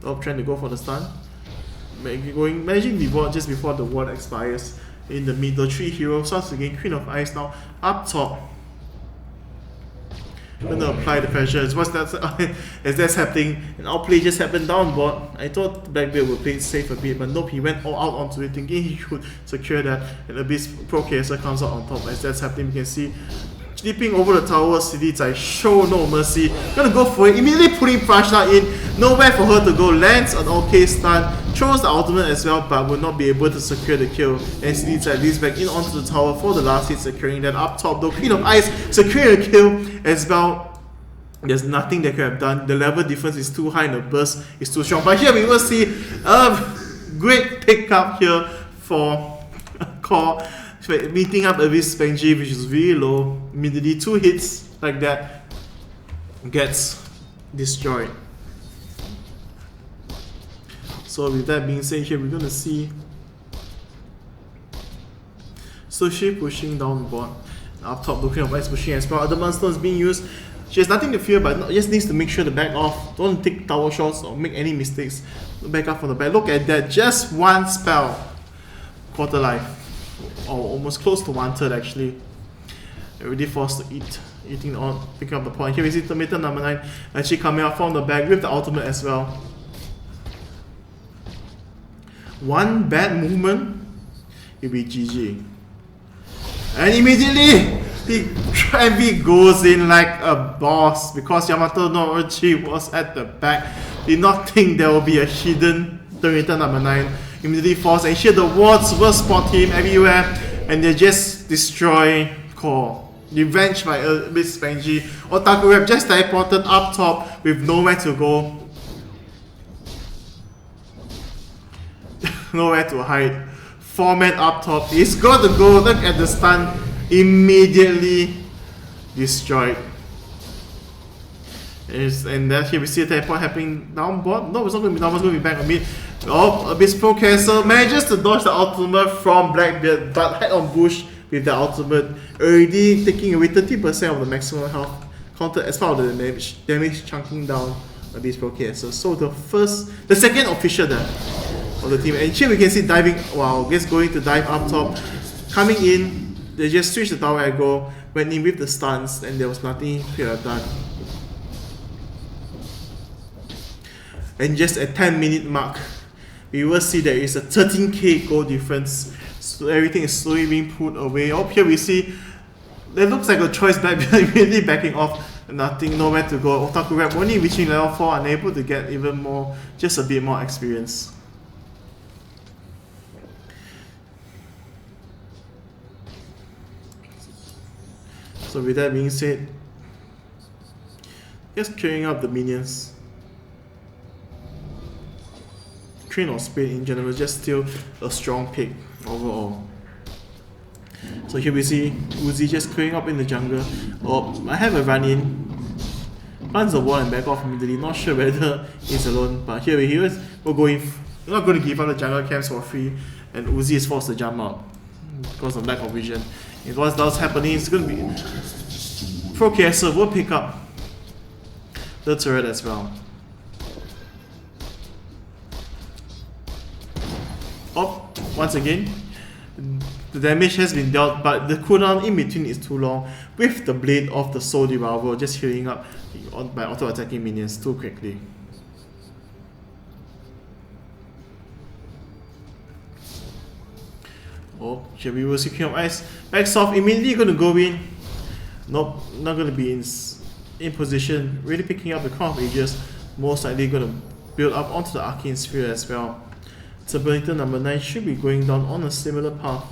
Oh, trying to go for the stun. Managing the ward just before the ward expires. In the middle, 3 heroes starts again. Queen of Ice now up top. Gonna apply the pressure. As that's happening, an outplay just happened downboard. I thought Blackbeard would play it safe a bit, but nope, he went all out onto it, thinking he could secure that. And Abyss Processor comes out on top. As that's happening, you can see leaping over the tower, City Zai show no mercy. Gonna go for it, immediately putting Prashna in. Nowhere for her to go. Lands an okay stun, throws the ultimate as well, but will not be able to secure the kill. And City Zai leads back in onto the tower for the last hit, securing that up top. Though Queen of Ice securing the kill as well. There's nothing they could have done. The level difference is too high and the burst is too strong. But here we will see a great pickup here for Core. Meeting up Abyss Spangy, which is really low. Immediately 2 hits like that gets destroyed. So with that being said, here we're gonna see Sushi pushing down the board. Up top, the Queen of Ice pushing as well. Other monsters being used. She has nothing to fear, but just needs to make sure to back off. Don't take tower shots or make any mistakes. Back up from the back. Look at that, just one spell. Quarter life. Or almost close to 1/3 actually. Already forced to eating on, picking up the point. Here we see Terminator number 9 actually coming out from the back with the ultimate as well. One bad movement, it'll be GG. And immediately Travi goes in like a boss because Yamato no Uchi was at the back. Did not think there will be a hidden Terminator number 9. Immediately falls, and here the wards will spot him everywhere, and they just destroy Core. Revenge by Abyss Spangy. Otaku Rap just teleported up top with nowhere to go. Nowhere to hide. 4 men up top. He's got to go. Look at the stun. Immediately destroyed. And then here we see a teleport happening down bot. No, it's not going to be down, it's going to be back on mid. Oh, Abyss Processor manages to dodge the ultimate from Blackbeard, but Hide on Bush with the ultimate, already taking away 30% of the maximum health counted as part of the damage chunking down Abyss Processor. So the second official death of the team. And here we can see diving, wow, just going to dive up top. Coming in, they just switched the tower aggro, went in with the stuns, and there was nothing he could have done. And just at 10-minute mark, we will see there is a 13k goal difference. So everything is slowly being put away. Up here we see, that looks like a choice back, really backing off. Nothing, nowhere to go. Otaku Rep only reaching level 4, unable to get even more, just a bit more experience. So with that being said, just clearing up the minions. Calibur of Spirit in general, just still a strong pick overall. So here we see Uzi just clearing up in the jungle. Oh, I have a run in. Runs the wall and back off immediately. Not sure whether he's alone, but here he is. We're not going to give up the jungle camps for free, and Uzi is forced to jump out because of lack of vision. If what's else happening, it's going to be Procasser will pick up the turret as well. Oh, once again, the damage has been dealt, but the cooldown in between is too long, with the Blade of the Soul Devour just healing up by auto-attacking minions too quickly. Oh, here we will see King of Ice. Backs off, immediately going to go in. Nope, not going to be in position. Really picking up the Crown of Ages. Most likely going to build up onto the Arcane Sphere as well. Terminator number 9 should be going down on a similar path.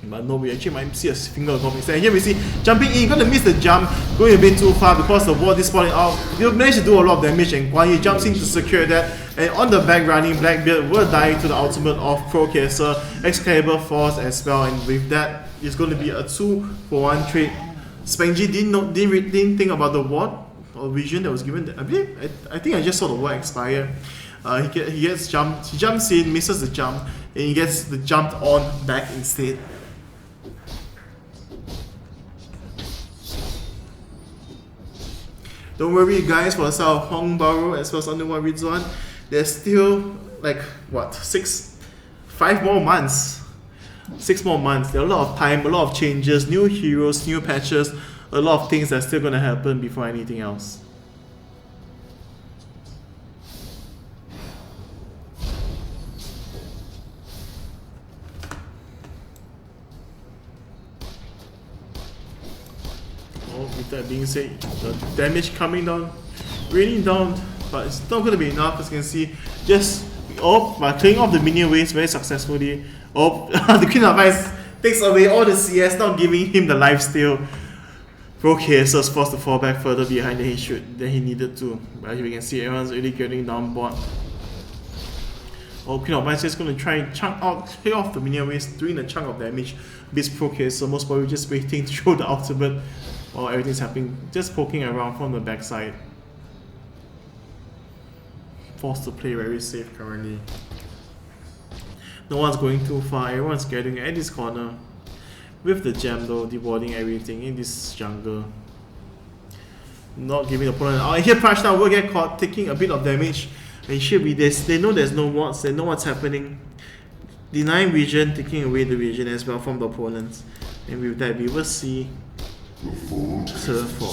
But no, we actually might see a finger of comics. And here we see jumping in, gonna miss the jump, going a bit too far because the wall is falling out. He'll manage to do a lot of damage, and Guan Yu jumps in to secure that. And on the back running, Blackbeard will die to the ultimate of Procasser, Excalibur Force as well. And with that, it's going to be a 2-for-1 trade. Spangy didn't think about the ward or vision that was given. I think I just saw the ward expire. He gets jumped. He jumps in, misses the jump, and he gets the jumped on back instead. Don't worry guys, for the side of Hong Baro as well as Underworld Rizwan, there's still like what, 5 more months. 6 more months. There are a lot of time, a lot of changes, new heroes, new patches, a lot of things that's still gonna happen before anything else. With that being said, the damage coming down, raining down, but it's not going to be enough. As you can see, just by clearing off the minion waves very successfully. The Queen of Ice takes away all the CS, not giving him the lifesteal. Procasser is forced to fall back further behind than he needed to. But as we can see, everyone's really getting down board. Queen of Ice is going to try and clear off the minion waves, doing a chunk of damage. Beats Procasser, most probably just waiting to throw the ultimate. While everything's happening, just poking around from the backside. Forced to play very safe currently. No one's going too far, everyone's getting at this corner. With the gem though, dewarding everything in this jungle. Not giving the opponent out. And here Punch Down will get caught, taking a bit of damage. And should be this. They know there's no wards, they know what's happening. Denying vision, taking away the vision as well from the opponents. And with that, we will see Turn 4.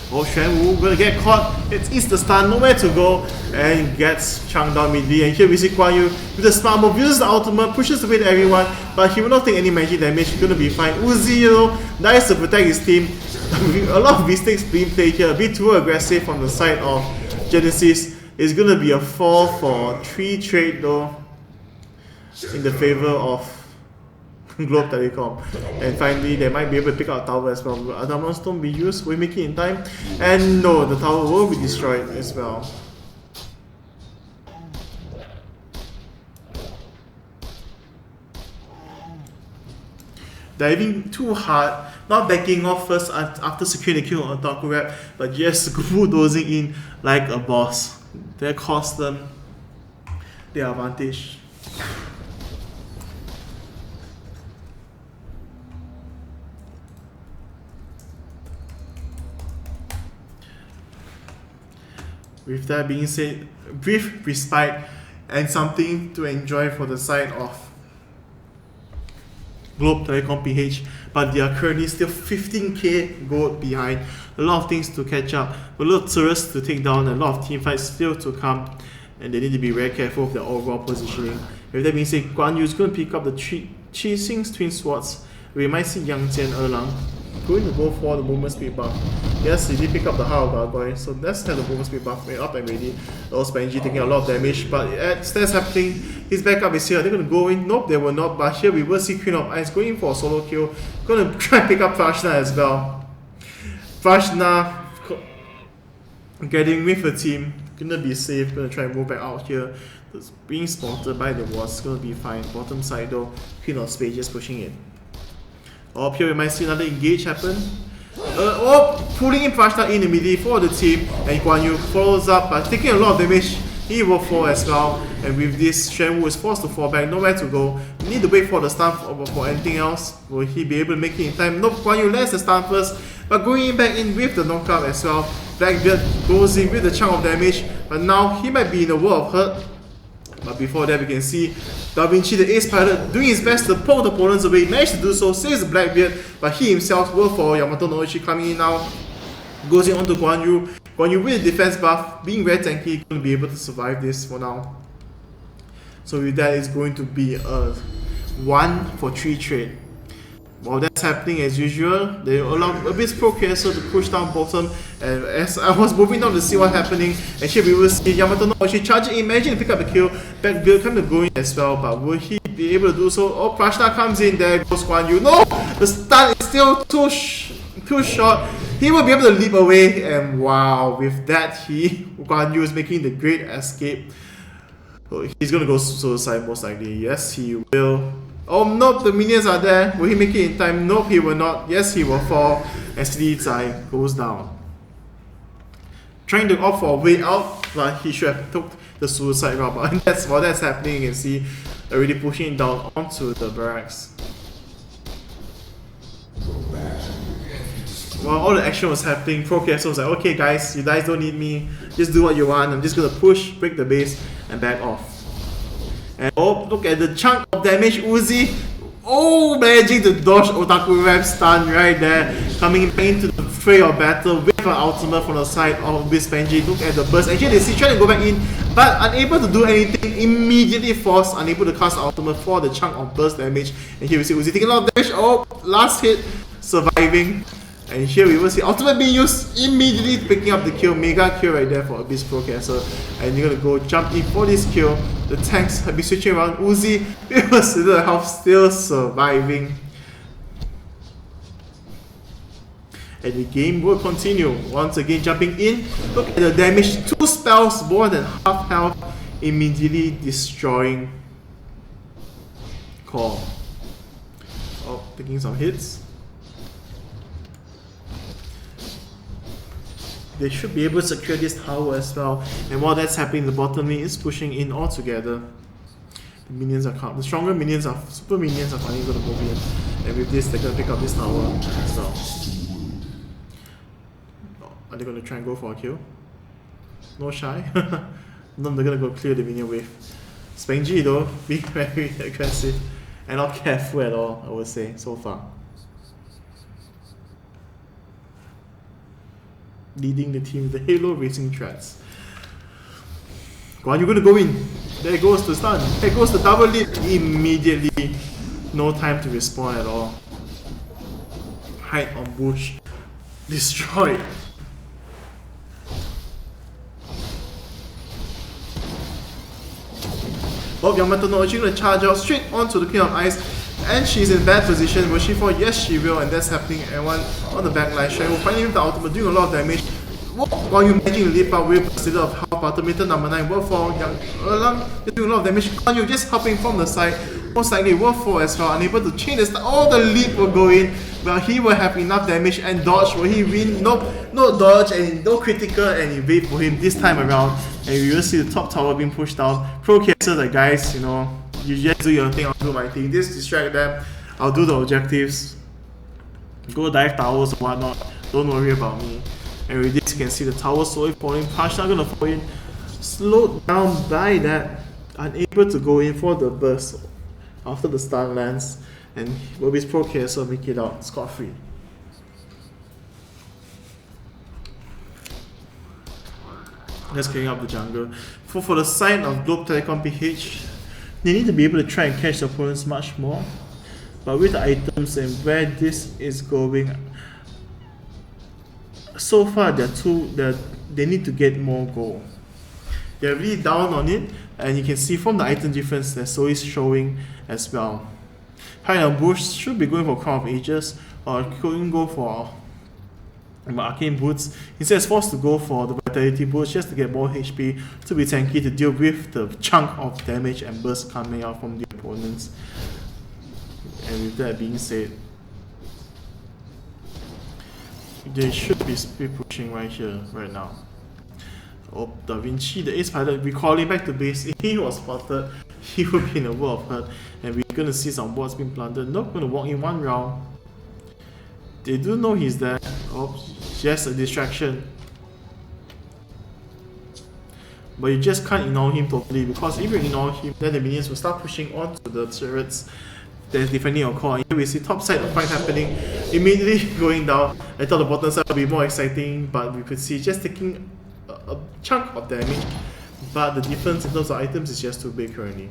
Xuan Wu gonna get caught. It's the stun, nowhere to go, and gets chunked down immediately. And here we see Guan Yu with the smart move, uses the ultimate, pushes away everyone, but he will not take any magic damage. He's gonna be fine. Uzi, dies to protect his team. A lot of mistakes being played here, a bit too aggressive from the side of Genesis. It's gonna be a 4 for 3 trade though, in the favor of Globe Telecom. And finally, they might be able to pick out tower as well. Will Adamant Stone be used? Will we make it in time? And no, the tower will be destroyed as well. Diving too hard, not backing off first after securing the kill on Otaku Rep, but just bulldozing in like a boss. That cost them their advantage. With that being said, brief respite and something to enjoy for the side of Globe Telecom PH, but they are currently still 15k gold behind. A lot of things to catch up, a lot of turrets to take down, a lot of team fights still to come. and they need to be very careful of their overall positioning. With that being said, Guan Yu is going to pick up the Chi Xing's Twin Swords. We might see Yang Jian Erlang going to go for the movement speed buff. Yes, he did pick up the Hao Gargoyle, so let's have the movement speed buff up and ready. Also, Benji taking a lot of damage, but as that's happening, his backup is here. They're going to go in. Nope, they will not, but here we will see Queen of Ice going for a solo kill. Going to try and pick up Frashna as well. Frashna getting with the team. Gonna be safe, gonna try and move back out here. Being spotted by the walls, gonna be fine. Bottom side though, Queen of Spades just pushing it. Up here we might see another engage happen. Pulling in Prashna in immediately for the team, and Guan Yu follows up but taking a lot of damage. He will fall as well, and with this, Shen Wu is forced to fall back, nowhere to go. We need to wait for the stun for anything else. Will he be able to make it in time? Nope, Guan Yu lands the stun first, but going back in with the knockout as well. Blackbeard goes in with the chunk of damage, but now he might be in a world of hurt. But before that, we can see Da Vinci, the ace pilot, doing his best to pull the opponents away. He managed to do so, saves the Blackbeard, but he himself will fall. Yamato no Uchi coming in now, goes in onto Guan Yu. Guan Yu with the defense buff, being very tanky, going to be able to survive this for now. So with that, it's going to be a 1-for-3 trade. While that's happening as usual, they allow Abyss Pro Castle to push down bottom, and as I was moving down to see what's happening, actually we will see Yamato no Uchi charging in, managing to pick up the kill. Backbuild kind of going as well, but will he be able to do so? Oh, Prashna comes in, there goes Guan Yu. No! The stun is still too short. He will be able to leap away, and wow, with that, Guan Yu is making the great escape. So he's gonna go suicide most likely. Yes, he will. Oh nope, the minions are there. Will he make it in time? Nope, he will not. Yes, he will fall as Li Zai goes down. Trying to opt for a way out, but he should have took the suicide route. But while that's happening, you can see already pushing down onto the barracks. While all the action was happening, Pro Castle was like, okay guys, you guys don't need me. Just do what you want. I'm just gonna push, break the base, and back off. And oh, look at the chunk of damage, Uzi. Oh, managing to dodge Otaku Rap stun right there. Coming into the fray of battle with an ultimate from the side of Abyss Benji. Look at the burst. Actually, they see trying to go back in, but unable to do anything. Immediately forced, unable to cast ultimate for the chunk of burst damage. And here we see Uzi taking a lot of damage. Oh, last hit, surviving. And here we will see ultimate being used, immediately picking up the kill. Mega kill right there for Abyss Pro Castle. And you're gonna go jump in for this kill. The tanks have been switching around. Uzi with a little health still surviving. And the game will continue. Once again jumping in. Look at the damage. 2 spells, more than half health. Immediately destroying Core. Oh, taking some hits. They should be able to secure this tower as well. And while that's happening, the bottom lane is pushing in all together. The minions are the stronger minions are super minions are finally gonna move in. And with this, they're gonna pick up this tower as well. Are they gonna try and go for a kill? No shy. No, they're gonna go clear the minion wave. Spangy though, being very aggressive and not careful at all, I would say, so far. Leading the team with the Halo Racing Threats. Guan Yu gonna go in. There goes the stun. There goes the double leap immediately. No time to respawn at all. Hide on bush. Destroyed. Oh, Yamato no Uchi gonna charge out straight onto the Queen of Ice. And she's in bad position. Will she fall? Yes, she will, and that's happening. Everyone on the back line. Shen will finally with the ultimate, doing a lot of damage. While you managing to leap out with a of half automator number 9 will fall. Yang Erlang is doing a lot of damage. Guan Yu just hopping from the side. Most likely will fall as well. Unable to chain this. All the leap will go in. Well, he will have enough damage and dodge. Will he win? Nope. No dodge and no critical, and you wait for him this time around. And we will see the top tower being pushed down. Pro Castle, the guys, you know. You just do your thing, I'll do my thing. Just distract them, I'll do the objectives. Go dive towers or whatnot. Don't worry about me. And with this, you can see the tower slowly falling. Prashna gonna fall in. Slowed down by that. Unable to go in for the burst after the stun lands. And Abyss Pro Castle make it out scot-free. Let's clean up the jungle. For the side of Globe Telecom PH, they need to be able to try and catch the opponents much more. But with the items and where this is going, so far they need to get more gold. They're really down on it, and you can see from the item difference that's always showing as well. High on Bush should be going for Crown of Ages, or couldn't go for Arcane Boots. Instead, is forced to go for the Vitality Boots just to get more HP to be tanky to deal with the chunk of damage and burst coming out from the opponents. And with that being said, they should be speed pushing right here, right now. Oh, Da Vinci, the Ace Pilot, recalling back to base. If he was spotted, he would be in a world of hurt, and we're gonna see some wards being planted. Not gonna walk in one round. They do know he's there. Oh, just a distraction. But you just can't ignore him totally, because if you ignore him, then the minions will start pushing onto the turrets that's defending your core. And here we see top side of fight happening, immediately going down. I thought the bottom side would be more exciting, but we could see just taking a chunk of damage. But the difference in terms of items is just too big currently.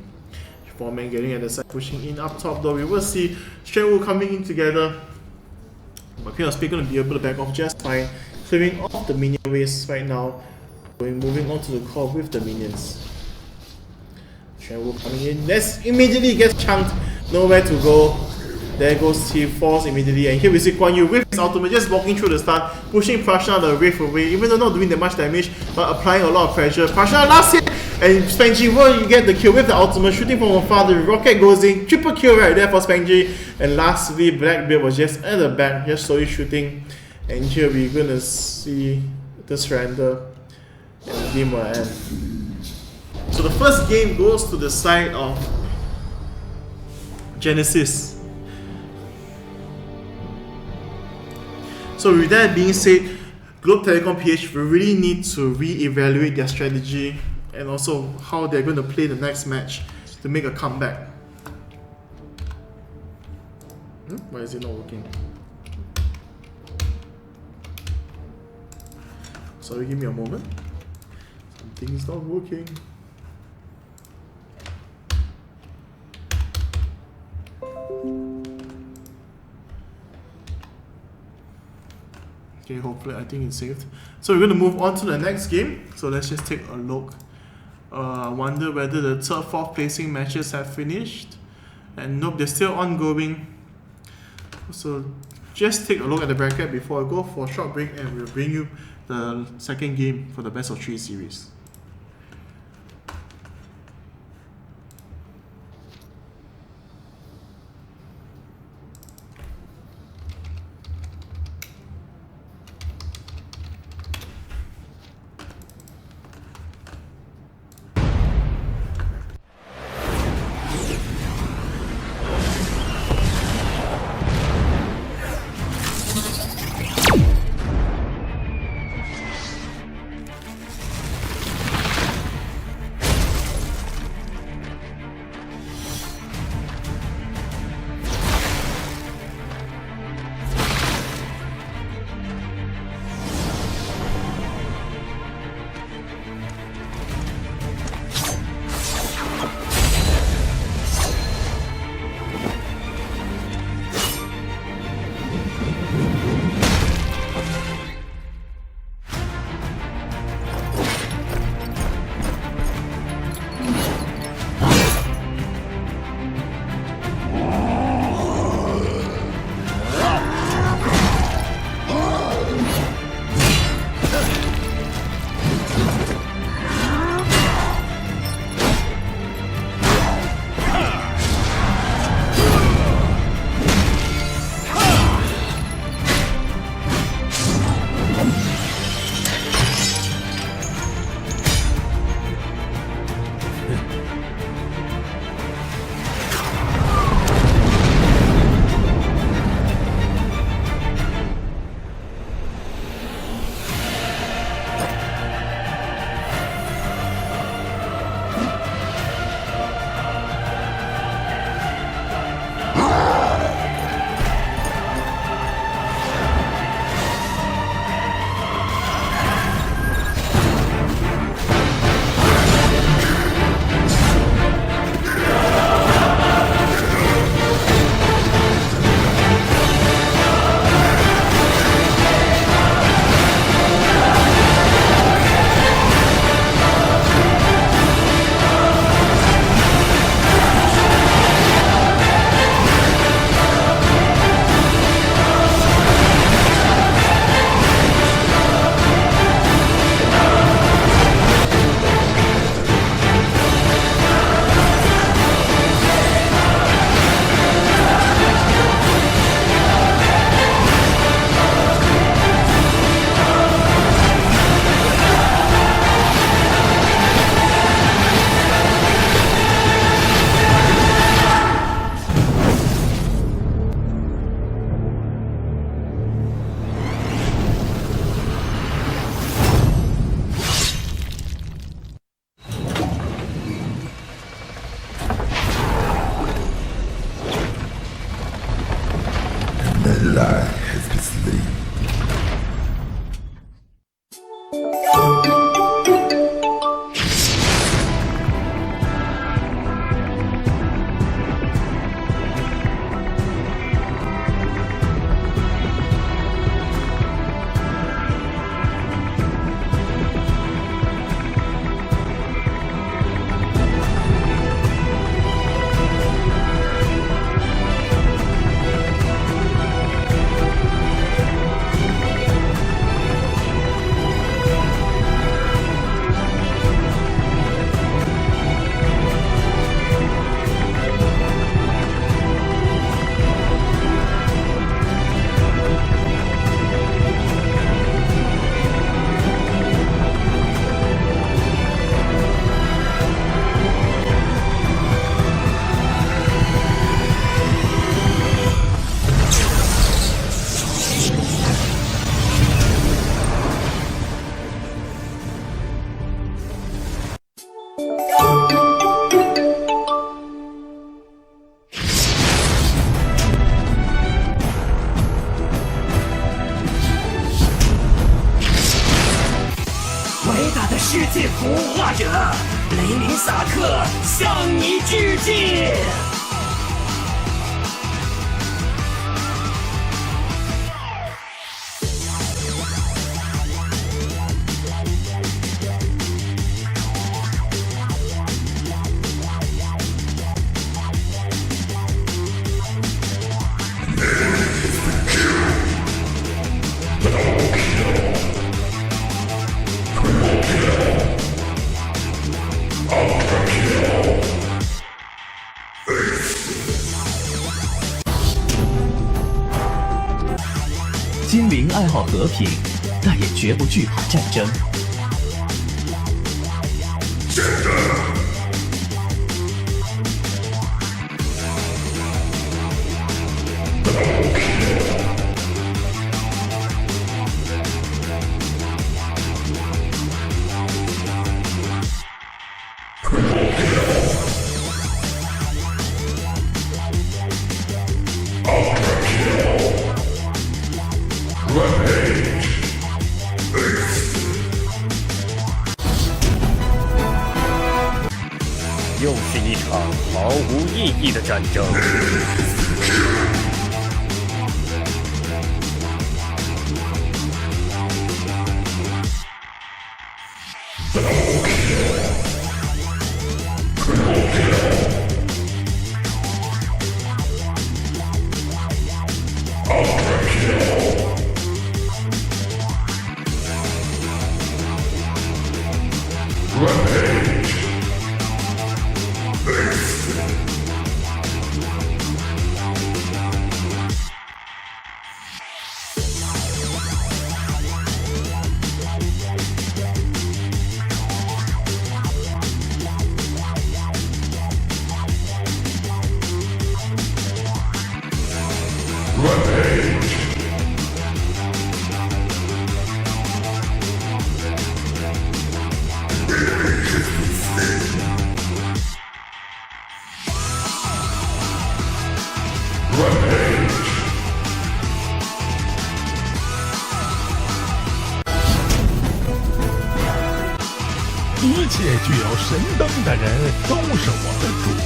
4 men getting at the side, pushing in up top though. We will see Strength coming in together. But Queen of Spirit going to be able to back off just fine, clearing off the minion waves right now. Moving on to the core with the minions. Strength coming in. Let's immediately get chunked. Nowhere to go. There goes he falls immediately, and here we see Guan Yu with his ultimate just walking through the stun, pushing Prashna the Wraith away, even though not doing that much damage, but applying a lot of pressure. Prashna last hit, and Spangy will get the kill with the ultimate, shooting from afar. The rocket goes in, triple kill right there for Spangy. And lastly, Blackbeard was just at the back, just slowly shooting. And here we're gonna see the surrender, and the game will end. So the first game goes to the side of Genesis. So with that being said, Globe Telecom PH will really need to re-evaluate their strategy and also how they're going to play the next match to make a comeback. Why is it not working? Sorry, give me a moment. Something is not working. Okay, hopefully I think it's saved. So we're going to move on to the next game. So let's just take a look. I wonder whether the third, fourth placing matches have finished. And nope, they're still ongoing. So just take a look at the bracket before I go for a short break, and we'll bring you the second game for the best of 3 series. lie has been slain. 世界孵化者雷明萨克向你致敬。精灵爱好和平，但也绝不惧怕战争。又是一场毫无意义的战争。一切具有神灯的人都是我的主人。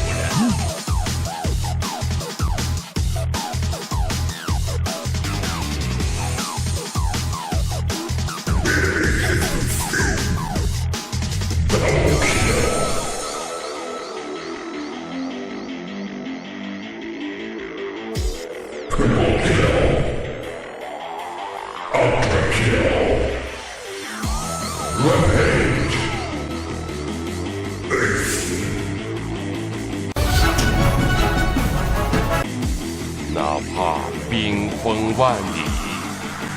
哪怕兵锋万里，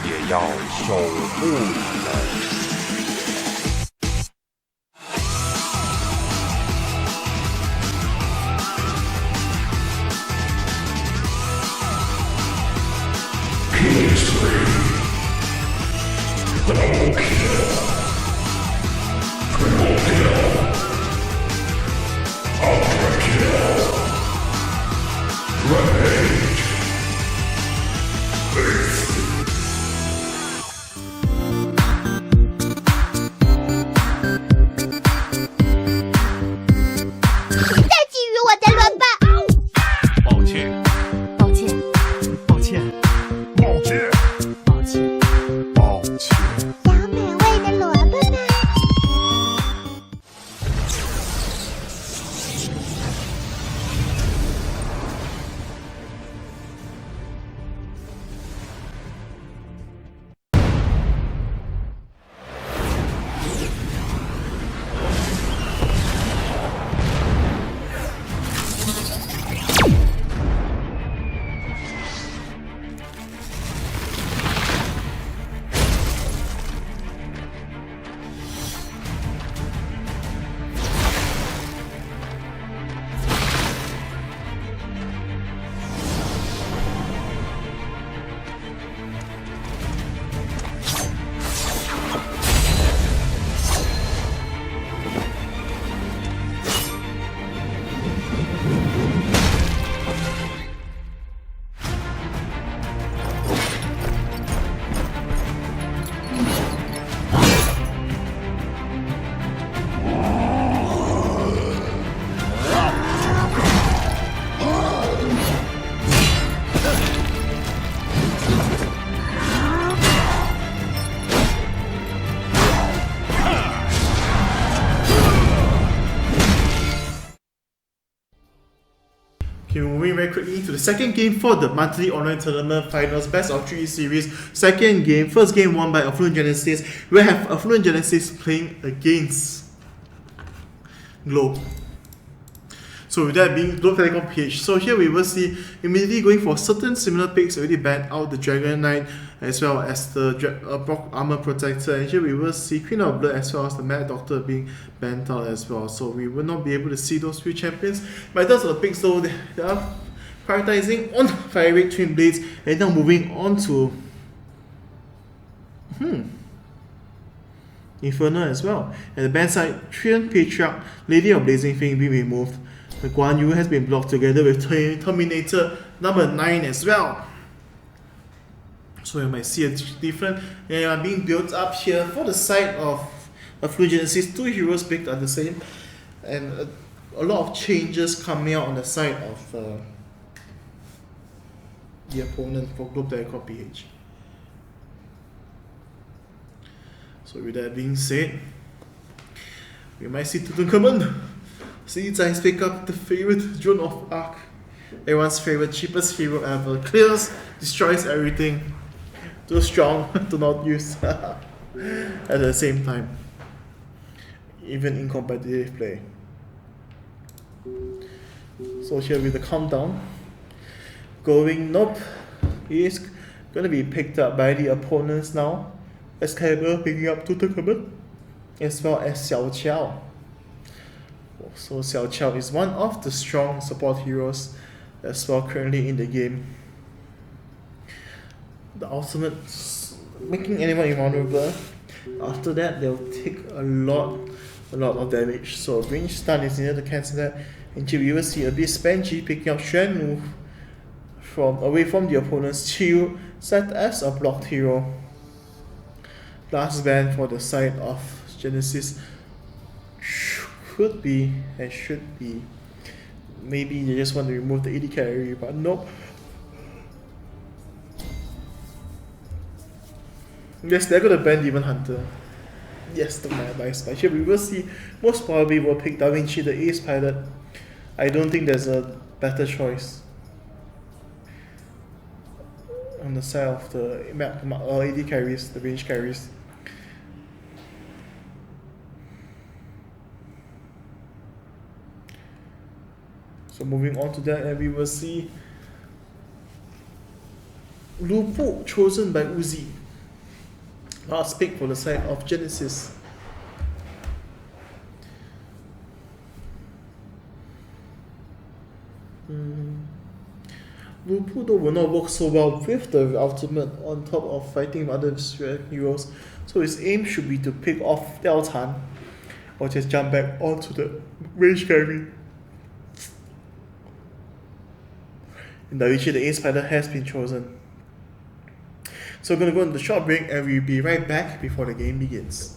也要守护你们。Rampage! Okay, moving very quickly into the second game for the monthly online tournament finals, best of 3 series. Second game, first game won by Affluent Genesis. We have Affluent Genesis playing against Globe. So with that being Globe Telecom PH. So here we will see immediately going for certain similar picks, already banned out the Dragon Knight as well as the Armor Protector, and here we will see Queen of Blood as well as the Mad Doctor being banned out as well. So we will not be able to see those few champions. But in terms of the picks though, they are prioritizing on Fire Red Twin Blades and now moving on to Inferno as well. At the band side, Trian Patriarch, Lady of Blazing Fang being removed. The Guan Yu has been blocked together with Terminator number 9 as well. So you might see a different being built up here for the side of Affluent Genesis. 2 heroes picked are the same, and a lot of changes coming out on the side of the opponent for Globe Telecom PH. So with that being said, we might see Tutankhamun. See guys pick up the favorite Joan of Arc. Everyone's favorite cheapest hero ever. Clears, destroys everything. Too strong to not use at the same time. Even in competitive play. So here with the countdown. Going nope. He is gonna be picked up by the opponents now. Calibur picking up Tutankhamun as well as Xiao Qiao. So Xiao Qiao is one of the strong support heroes as well currently in the game. The ultimate making anyone invulnerable. After that they'll take a lot of damage. So range stun is needed to cancel that. And here we will see a bit Spangy picking up Xuan Wu from away from the opponent's shield, set as a blocked hero. Last ban for the side of Genesis could be and should be. Maybe they just want to remove the AD carry, but nope. Yes, they're gonna ban Demon Hunter. Yes, took my advice. But here we will see, most probably will pick Da Vinci, the Ace Pilot. I don't think there's a better choice on the side of the AD carries, the range carries. So moving on to that, and we will see Lu Bu chosen by Uzi. Last pick for the side of Genesis. Lu Bu though will not work so well with the ultimate on top of fighting other heroes. So his aim should be to pick off Diao Tan or just jump back onto the range carry. In the the Ace Pilot has been chosen. So we're going to go into the short break and we'll be right back before the game begins.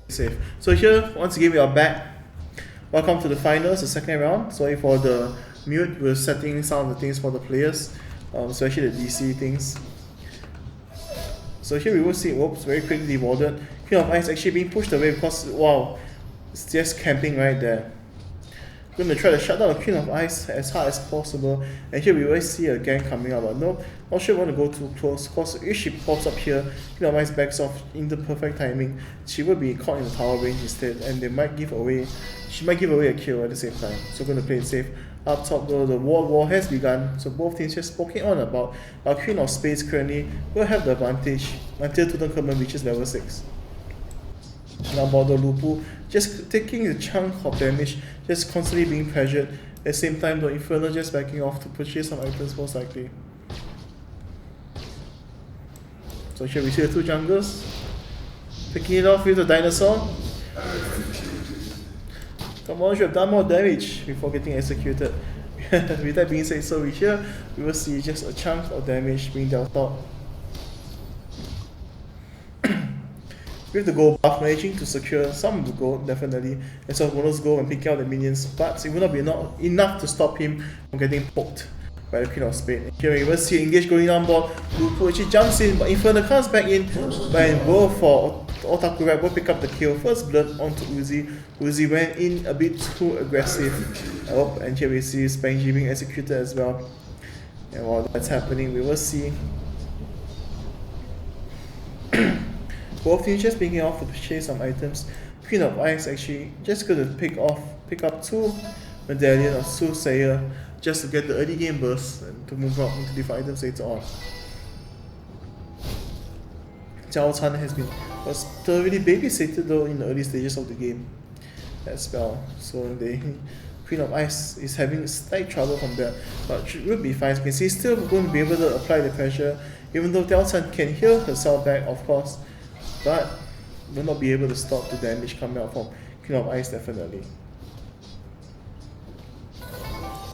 Safe. So here, once again, we are back. Welcome to the finals, the second round. Sorry for the mute. We're setting some of the things for the players, especially the DC things. So here we will see, whoops, very quickly rewarded. Queen of Ice actually being pushed away because, wow, it's just camping right there. Going to try to shut down the Queen of Ice as hard as possible. And here we always see a gang coming up, but no, not sure we want to go too close because if she pops up here, Queen of Ice backs off in the perfect timing. She will be caught in the tower range instead, and they might give away, she might give away a kill at the same time. So going to play it safe. Up top though, the war has begun, so both teams just poking on about. Our Queen of Spades currently will have the advantage until Tutankhamun reaches level 6. Now about the Lupu, just taking a chunk of damage, just constantly being pressured. At the same time, the Inferno just backing off to purchase some items most likely. So here we see the two junglers picking it off with the dinosaur. Come on, should have done more damage before getting executed. With that being said, so here we will see just a chunk of damage being dealt out. With the gold buff, managing to secure some of the gold, definitely, as well as bonus gold and picking out the minions, but it will not be enough to stop him from getting poked by the Queen of Spades. Here we will see engage going on board. Lupu actually jumps in, but Inferno comes back in, and go for Otaku Rap will pick up the kill. First blood onto Uzi. Uzi went in a bit too aggressive. Oh, and here we see Spangy being executed as well. And while that's happening, we will see both teams just picking off to purchase some items. Queen of Ice actually just gonna pick up 2 medallion or Soothsayer just to get the early game burst and to move up into different items later on. Zhao Chan was thoroughly babysitted though in the early stages of the game as well. So the Queen of Ice is having slight trouble from that, but she will be fine. You can see still going to be able to apply the pressure, even though Zhao Chan can heal herself back, of course, but will not be able to stop the damage coming out from Queen of Ice definitely.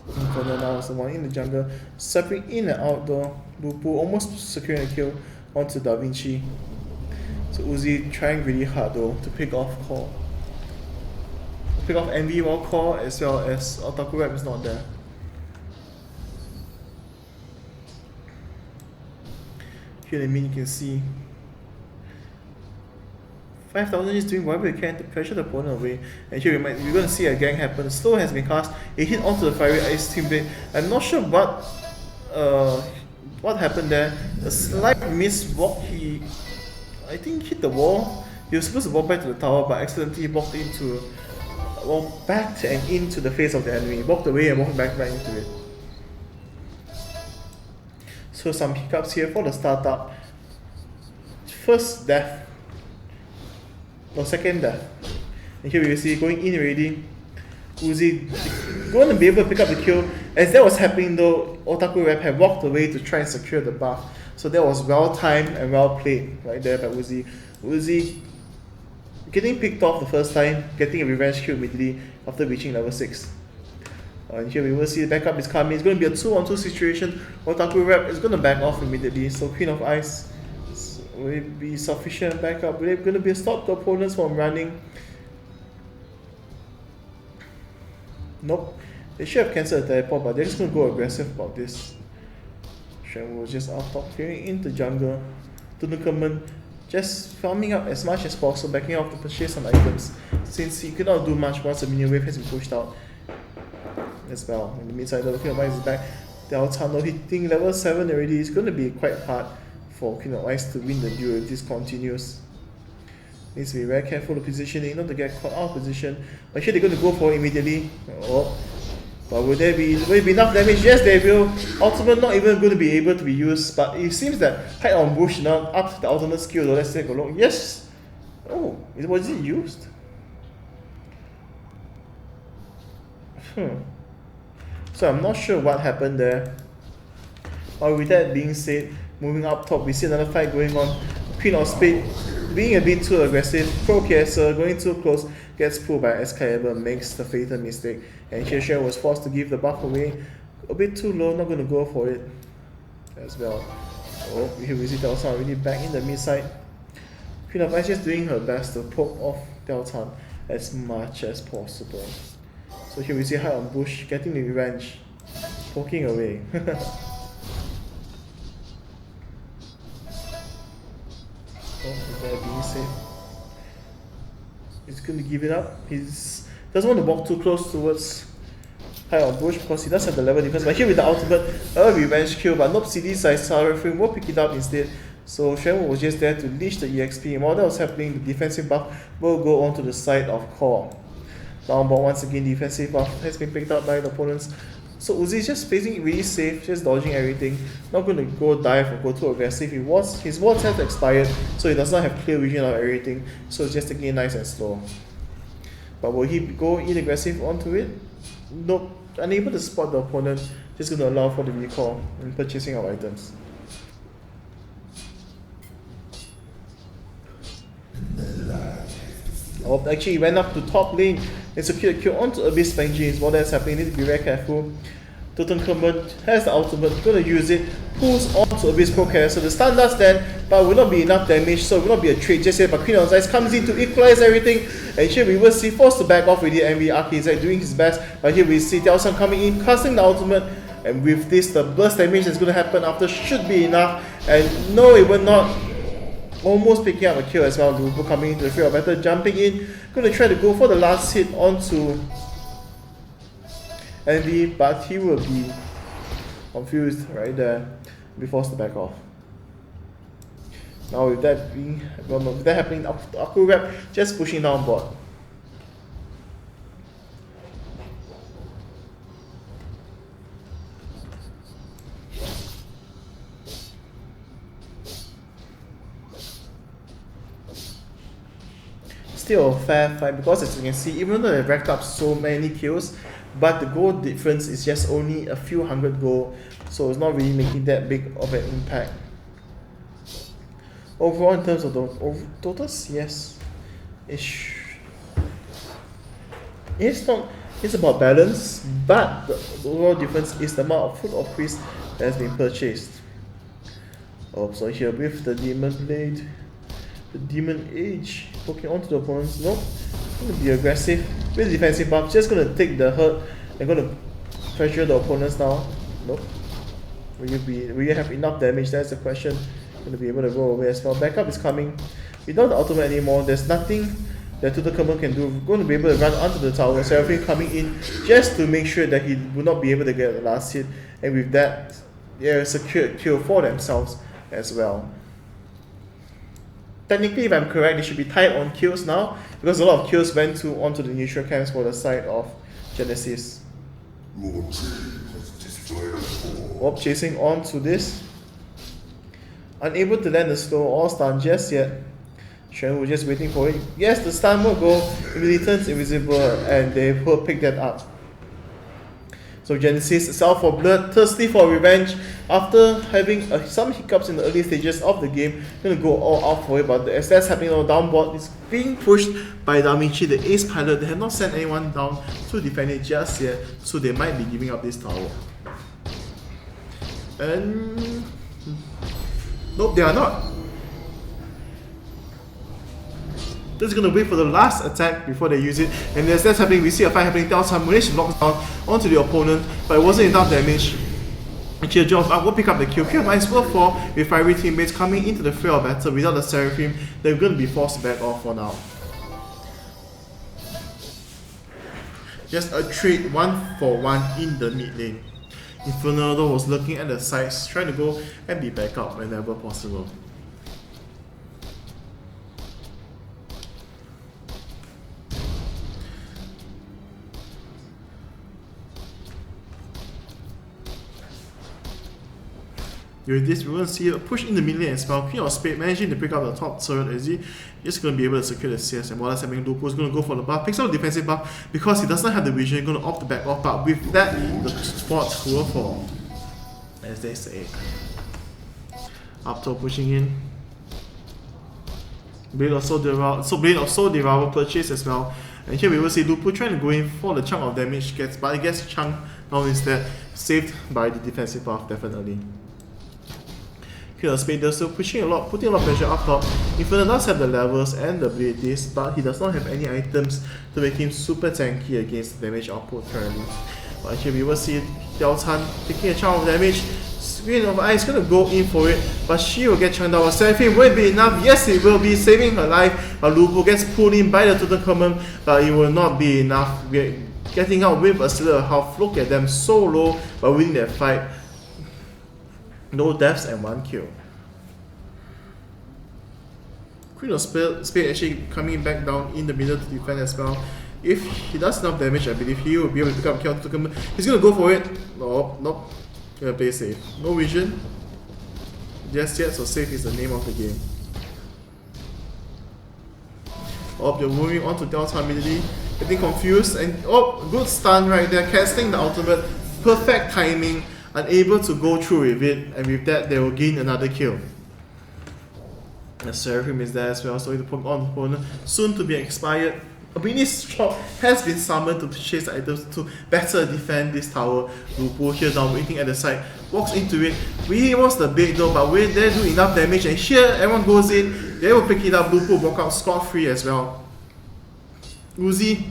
Inferno now is the one in the jungle, stepping in and out though. Lupu almost securing a kill onto Da Vinci. So Uzi trying really hard though to pick off Core. Pick off Envy while Core as well as Otaku Rap is not there. Here in the mid you can see 5000 is doing whatever it can to pressure the opponent away, and here we're going to see a gang happen. Slow has been cast, it hit onto the Fiery Ice Team Blade. I'm not sure what happened there. A slight miss walk, he I think hit the wall. He was supposed to walk back to the tower but accidentally walked back and into the face of the enemy. He walked away and walked back into it. So some hiccups here for the startup. First death. No, second death. And here we see going in already. Uzi going to be able to pick up the kill. As that was happening though, Otaku Rap had walked away to try and secure the buff. So that was well timed and well played right there by Uzi. Uzi getting picked off the first time, getting a revenge kill immediately after reaching level 6. And here we will see the backup is coming. It's going to be a 2-on-2 situation. Otaku Rap is going to back off immediately. So Queen of Ice, will it be sufficient backup? Will it going to be a stop to opponents from running? Nope. They should have cancelled the teleport, but they're just going to go aggressive about this. Shen was just out top, clearing into jungle. Tutankhamun just farming up as much as possible, backing off to purchase some items, since he cannot do much once the minion wave has been pushed out as well. In the mid side, the Queen of Ice is back. Dao Chano hitting level 7 already. It's going to be quite hard for Queen of Ice to win the duel if this continues. Needs to be very careful of positioning, not to get caught out of position. But here they're going to go for it immediately. Oh. But will it be enough damage? Yes, they will. Ultimate not even going to be able to be used, but it seems that hide on bush now up the ultimate skill though. Let's take a look. Yes! Oh, was it used? So I'm not sure what happened there. Or with that being said, moving up top, we see another fight going on. Queen of Spades being a bit too aggressive. Processor going too close, gets pulled by Calibur, makes the fatal mistake. And here Shen was forced to give the buff away. A bit too low, not going to go for it as well. Oh, here we see Delta already back in the mid side. Queen of Ice just doing her best to poke off Delta as much as possible. So here we see High on Bush getting the revenge, poking away. Being safe. He's going to give it up. He doesn't want to walk too close towards High on Bush because he does have the level defense. But here with the ultimate, a revenge kill, but nope, CD size Tower Frame will pick it up instead. So Shenwu was just there to leash the EXP. And while that was happening, the defensive buff will go on to the side of Core. Downboard once again, defensive buff has been picked up by the opponents. So Uzi is just facing really safe, just dodging everything. Not going to go dive or go too aggressive. His wards have expired, so he does not have clear vision of everything. So it's just taking it nice and slow. But will he go in aggressive onto it? Nope. Unable to spot the opponent. Just going to allow for the recall and purchasing of items. Oh, actually he went up to top lane and secured a kill onto Abyss Fangis. While that's happening, need to be very careful. Totenkirchen has the ultimate, going to use it, pulls onto Abyss Procare. So the stun does stand, but will not be enough damage, so it will not be a trade just yet. But Queen of Ice comes in to equalize everything, and here we will see forced to back off with the MV Arcade doing his best. But here we see Tiaosan coming in, casting the ultimate, and with this, the burst damage that's going to happen after should be enough. And no, it will not. Almost picking up a kill as well. Lubu coming into the field of battle, jumping in, going to try to go for the last hit onto Envy, but he will be confused right there, be forced to back off. Now with that happening, Aku Rep just pushing down bot. Still a fair fight because as you can see, even though they've racked up so many kills, but the gold difference is just only a few hundred gold, so it's not really making that big of an impact. Overall, in terms of the totals, yes, it's about balance, but the overall difference is the amount of Foot of Priest that has been purchased. Oh, so here with the Demon Blade, the Demon Age poking onto the opponents. Nope. Going to be aggressive with defensive buff. Just going to take the hurt and going to pressure the opponents now. Nope. Will you have enough damage? That's the question. Going to be able to go away as well. Backup is coming. Without the ultimate anymore, there's nothing that Totenkirchen can do. Going to be able to run onto the tower. Seraphim coming in just to make sure that he will not be able to get the last hit. And with that, they're a secured kill for themselves as well. Technically, if I'm correct, they should be tied on kills now because a lot of kills went onto the neutral camps for the side of Genesis. Orb chasing on to this. Unable to land the slow or stun just yet. Shenwu just waiting for it. Yes, the stun will go, immediately turns invisible, and they will pick that up. So Genesis is out for blood, thirsty for revenge. After having some hiccups in the early stages of the game, going to go all out for it. But as that's happening on the downboard, it's being pushed by Damichi, the ace pilot. They have not sent anyone down to defend it just yet, so they might be giving up this tower. And nope, they are not. Just gonna wait for the last attack before they use it, and as that's happening, we see a fight happening. Tiaosan managed to lock down onto the opponent, but it wasn't enough damage. And here Jones will pick up the kill. Here might as well fall with fiery teammates coming into the field of battle without the Seraphim. They're gonna be forced back off for now. Just a trade 1-for-1 in the mid lane. Infernado was looking at the sides, trying to go and be back up whenever possible. With this, we're going to see a push in the middle lane as well. Queen of Spades managing to pick up the top turret as he is going to be able to secure the CS. And while that's happening, Lupo is going to go for the buff. Picks up the defensive buff because he does not have the vision. He's going to opt to back off. But with that, the spot will fall. As they say. Up top pushing in. Blade of Soul Devour purchase as well. And here we will see Lupo trying to go in for the chunk of damage, but it gets chunked down instead, saved by the defensive buff definitely. Here Spade does still putting a lot of pressure up top. Inferno does have the levels and the abilities, but he does not have any items to make him super tanky against the damage output currently. But here we will see Diao Chan taking a chunk of damage. Queen of Ice is going to go in for it, but she will get chunked out. Seraphim will be enough. Yes, it will be saving her life, but Lupo gets pulled in by the Tutankhamun, but it will not be enough. Getting out with a sliver of health. Look at them so low, but winning that fight. No deaths and 1 kill. Queen of Spades actually coming back down in the middle to defend as well. If he does enough damage, I believe he will be able to pick up kill Tutankhamun. He's going to go for it. Nope. Gonna play safe. No vision just yet, so safe is the name of the game. You're moving on to Delta immediately, getting confused, and good stun right there, casting the ultimate, perfect timing, unable to go through with it, and with that they will gain another kill. The Seraphim is there as well, so the opponent soon to be expired. A mini shop has been summoned to chase items to better defend this tower. Lupo here down waiting at the side, walks into it. He was the bait though, but when they do enough damage, and here everyone goes in, they will pick it up. Lupo walk out scot-free as well. Uzi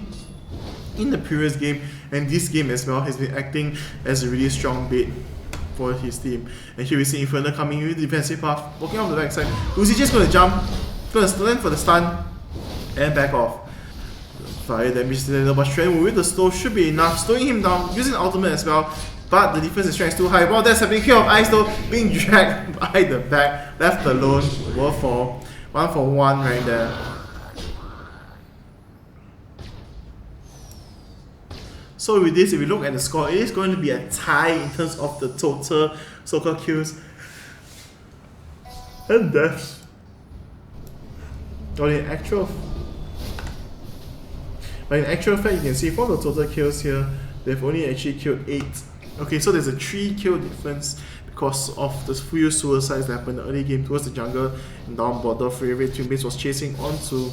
in the previous game and this game as well has been acting as a really strong bait for his team. And here we see Inferno coming in with the defensive path, walking off the backside. Uzi just going to jump, going to land for the stun and back off. Fire damage to but Strand with the slow should be enough, slowing him down, using the ultimate as well, but the defense is strength is too high. While that's happening, King of Ice though being dragged by the back, left alone, will fall. 1 for 1 right there. So with this, if we look at the score, it is going to be a tie in terms of the total so-called kills and deaths. Or in actual fact, you can see from the total kills here, they've only actually killed 8. Okay, so there's a 3 kill difference because of the few suicides that happened in the early game towards the jungle and down border. Free Twin Base was chasing onto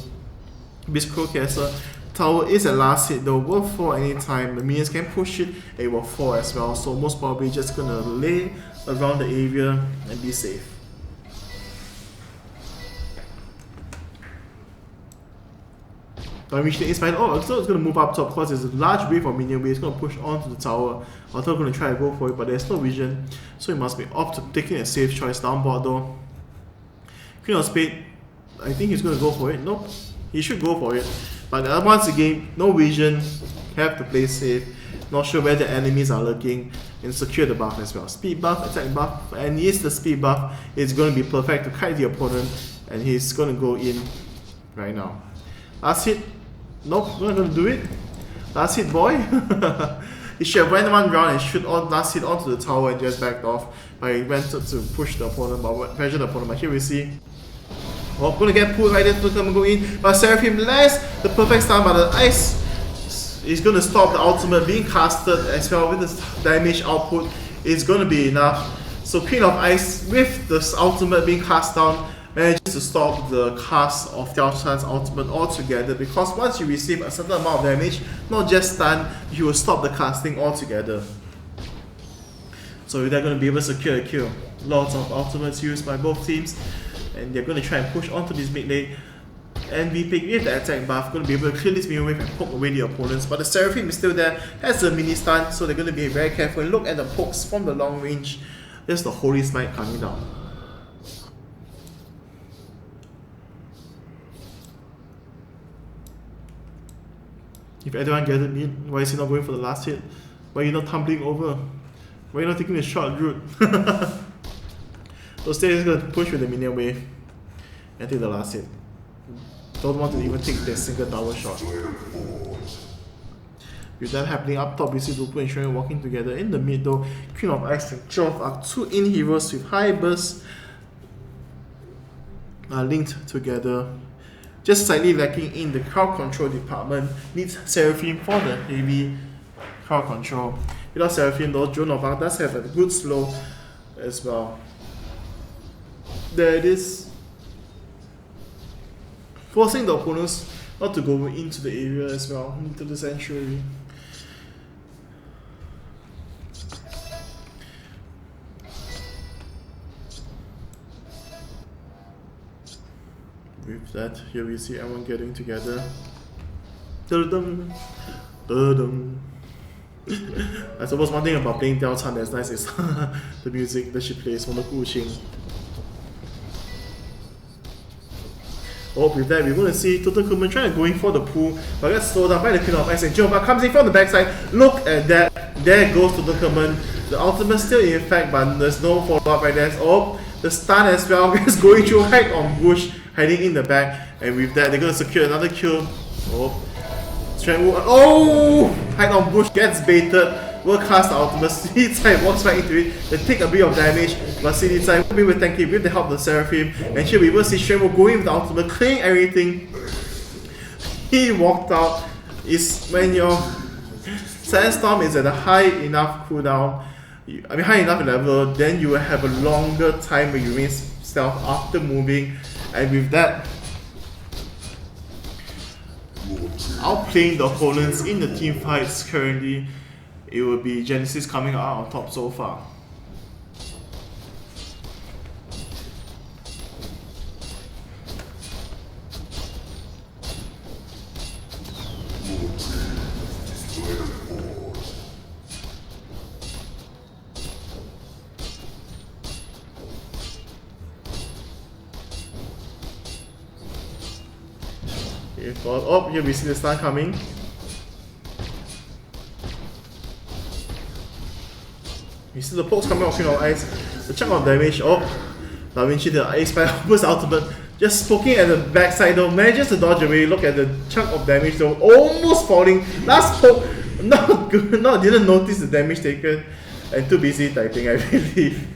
Biscrow Castle. Tower is at last hit though, will fall anytime. The minions can push it, it will fall as well. So most probably just gonna lay around the area and be safe. Reach the inside. So it's going to move up top because there's a large wave of minion wave. It's going to push onto the tower. Although going to try to go for it, but there's no vision, so he must be taking a safe choice down board though. Queen of Spades, I think he's going to go for it. Nope, he should go for it. But once again, no vision, have to play safe. Not sure where the enemies are lurking, and secure the buff as well. Speed buff, attack buff, and yes, the speed buff is going to be perfect to kite the opponent, and he's going to go in right now. Last hit. Nope, not gonna do it. Last hit, boy. He should have went 1 round and shoot last hit onto the tower and just backed off. But he went to push the opponent, but pressure the opponent. But here we see. Gonna get pulled right there to come and go in. But Seraphim lands the perfect stun, but the ice is gonna stop the ultimate being casted as well with the damage output. It's gonna be enough. So Queen of Ice with the ultimate being cast down manages to stop the cast of Diao Chan's ultimate altogether, because once you receive a certain amount of damage, not just stun, you will stop the casting altogether. So they're going to be able to secure a kill. Lots of ultimates used by both teams, and they're going to try and push onto this mid lane. And we pick with the attack buff, going to be able to clear this minion wave and poke away the opponents. But the Seraphim is still there, has a mini stun, so they're going to be very careful and look at the pokes from the long range. There's the Holy Smite coming down. If everyone gathered me, why is he not going for the last hit? Why are you not tumbling over? Why are you not taking the short route? So Stay is going to push with the minion wave and take the last hit. Don't want to even take the single tower shot. With that happening up top, we see Lupu and Shuren walking together. In the mid though, Queen of Ice and 12 are two in heroes with high burst linked together. Just slightly lacking in the crowd control department. Needs Seraphim for the heavy crowd control. Without Seraphim though, Joan of Arc does have a good slow as well. There it is. Forcing the opponents not to go into the area as well, into the sanctuary. With that, here we see everyone getting together. Da-dum, da-dum. I suppose one thing about playing Diao Chan that's nice is the music that she plays from the Guqing. Oh, with that, we're going to see Total Kuman trying to go in for the pool, but gets slowed down by the Queen of Ice, and Jova comes in from the backside. Look at that. There goes Total Kuman. The ultimate still in effect, but there's no follow-up right there. Oh, the stun as well. Just going through hide on Bush, hiding in the back, and with that, they're going to secure another kill. Oh, oh! Hide on Bush gets baited. Will cast the ultimate. Sidicai walks right into it. They take a bit of damage, but Sidicai will be with tanky with the help of the Seraphim. And here we will see Shen will go in with the ultimate, clearing everything. He walked out. Is when your Sandstorm is at a high enough cooldown, high enough level, then you will have a longer time where you remain stealth after moving. And with that, outplaying the opponents in the team fights currently, it will be Genesis coming out on top so far. Okay, oh, here we see the stun coming. We see the pokes coming off Queen of Ice, the chunk of damage. Oh, Da Vinci, the Ace by almost ultimate, just poking at the backside though, manages to dodge away. Look at the chunk of damage though, almost falling. Last poke, not good, didn't notice the damage taken, and too busy typing, I believe.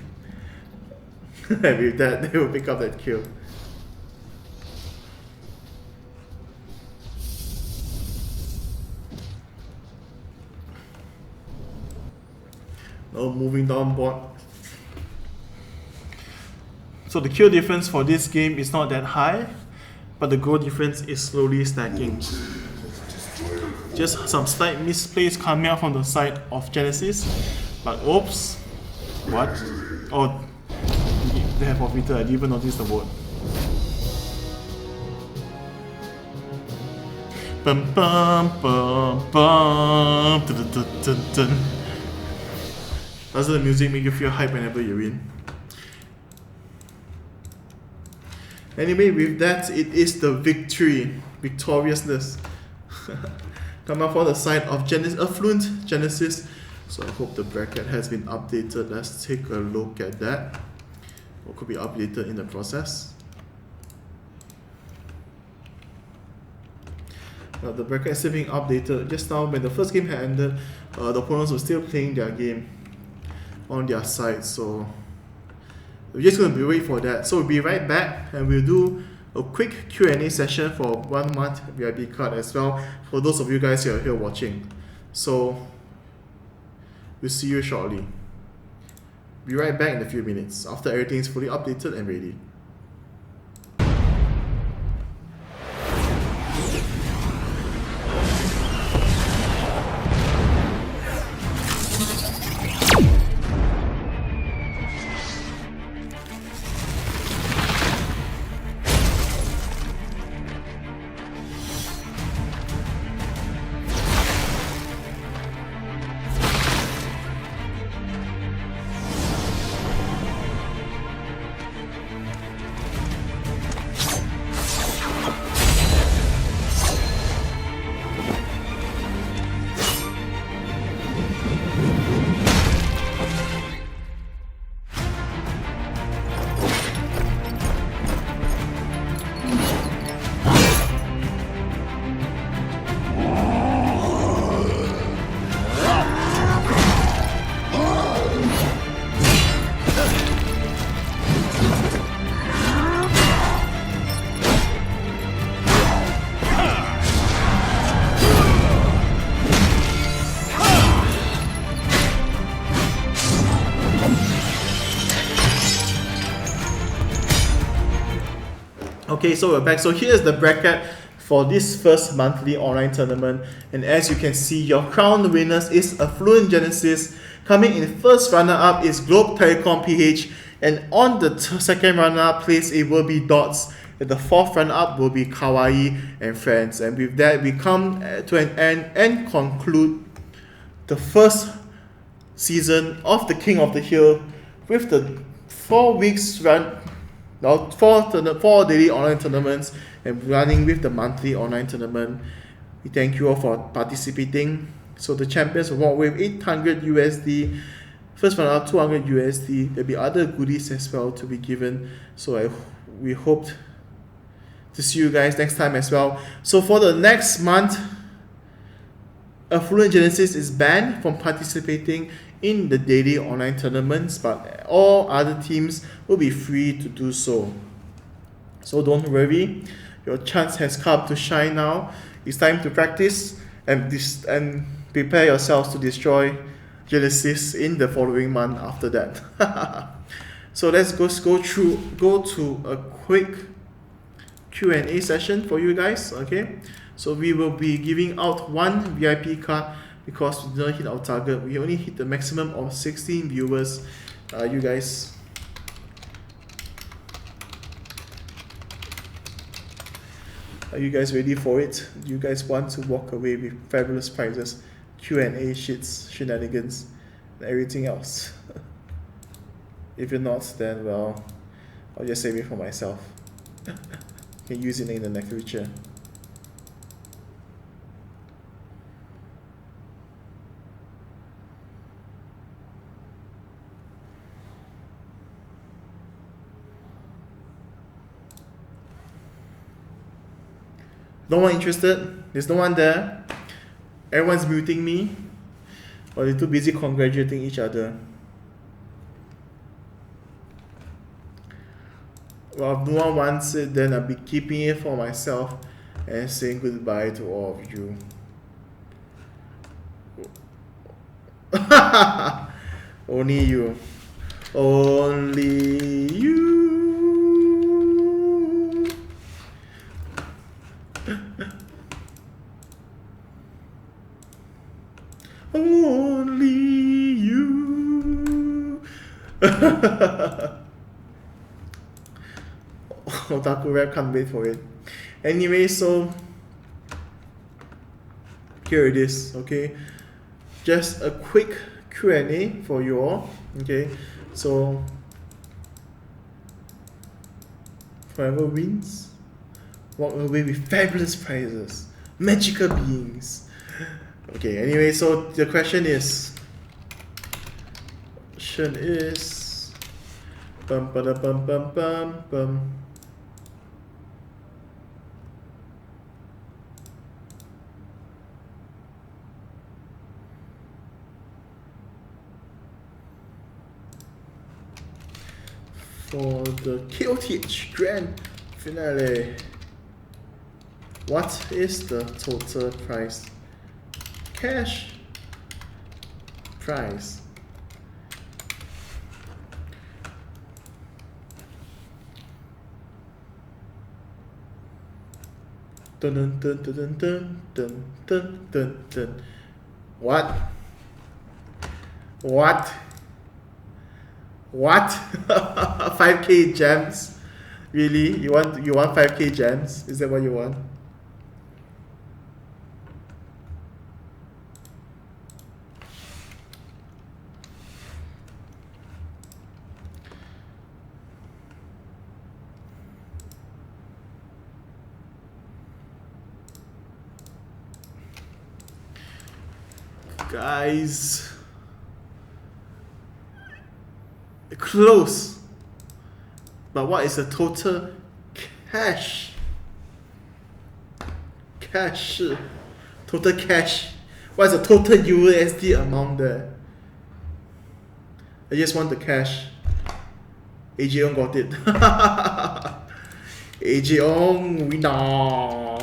And with that, they will pick up that kill. Now moving down board. So the kill difference for this game is not that high, but the goal difference is slowly stacking. Just some slight misplays coming out from the side of Genesis, but oops, what? Oh, they have forfeited. I didn't even notice the vote. Bum bum bum bum. Dun, dun, dun, dun. Doesn't the music make you feel hype whenever you win? Anyway, with that, it is the victoriousness. Come up for the side of Affluent Genesis. So I hope the bracket has been updated. Let's take a look at that. What could be updated in the process? Now the bracket is still being updated. Just now, when the first game had ended, the opponents were still playing their game on their side, so we're just going to wait for that. So we'll be right back and we'll do a quick Q&A session for 1 month VIP card as well for those of you guys who are here watching. So we'll see you shortly. Be right back in a few minutes after everything is fully updated and ready. Okay, so we're back. So here's the bracket for this first monthly online tournament, and as you can see, your crowned winners is Affluent Genesis. Coming in first runner-up is Globe Telecom PH, and on the second runner-up place it will be Dots, and the fourth runner-up will be Kawaii and Friends. And with that, we come to an end and conclude the first season of the King of the Hill with the 4 weeks run. Now, four daily online tournaments and running with the monthly online tournament. We thank you all for participating. So the champions will walk with 800 USD. First runner up 200 USD. There'll be other goodies as well to be given. So we hope to see you guys next time as well. So for the next month, Affluent Genesis is banned from participating in the daily online tournaments, but all other teams will be free to do so. So don't worry, your chance has come to shine now. It's time to practice and prepare yourselves to destroy Genesis in the following month after that. So let's go to a quick Q&A session for you guys. Okay, so we will be giving out one VIP card because we didn't hit our target. We only hit the maximum of 16 viewers. You guys, are you guys ready for it? Do you guys want to walk away with fabulous prizes, Q&A shenanigans, and everything else? If you're not, then well, I'll just save it for myself. Can use it in the next future. No one interested? There's no one there? Everyone's muting me? Or they're too busy congratulating each other? Well, if no one wants it, then I'll be keeping it for myself and saying goodbye to all of you. Only you. Only you. Only you. Otaku rap, can't wait for it. Anyway, so here it is. Okay, just a quick Q&A for you all. Okay, so whoever wins walk away with fabulous prizes, magical beings. Okay, anyway, so the question is bum ba da bum bum bum bum. For the KOTH Grand Finale, what is the total price? Cash prize. Dun dun dun dun dun dun dun dun dun. What? What? What? 5k gems? Really? You want 5k gems? Is that what you want? Guys, close. But what is the total cash? Total cash. What is the total USD amount there? I just want the cash. AJ Ong got it. AJ Ong, winner.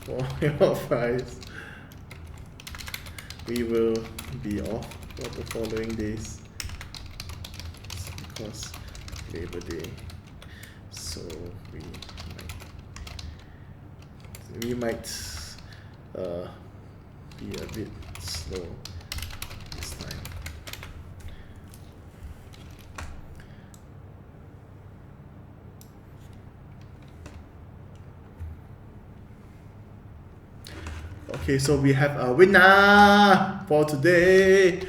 for your price. We will be off for the following days because Labor Day, so we might be a bit slow this time. Okay, so we have a winner for today.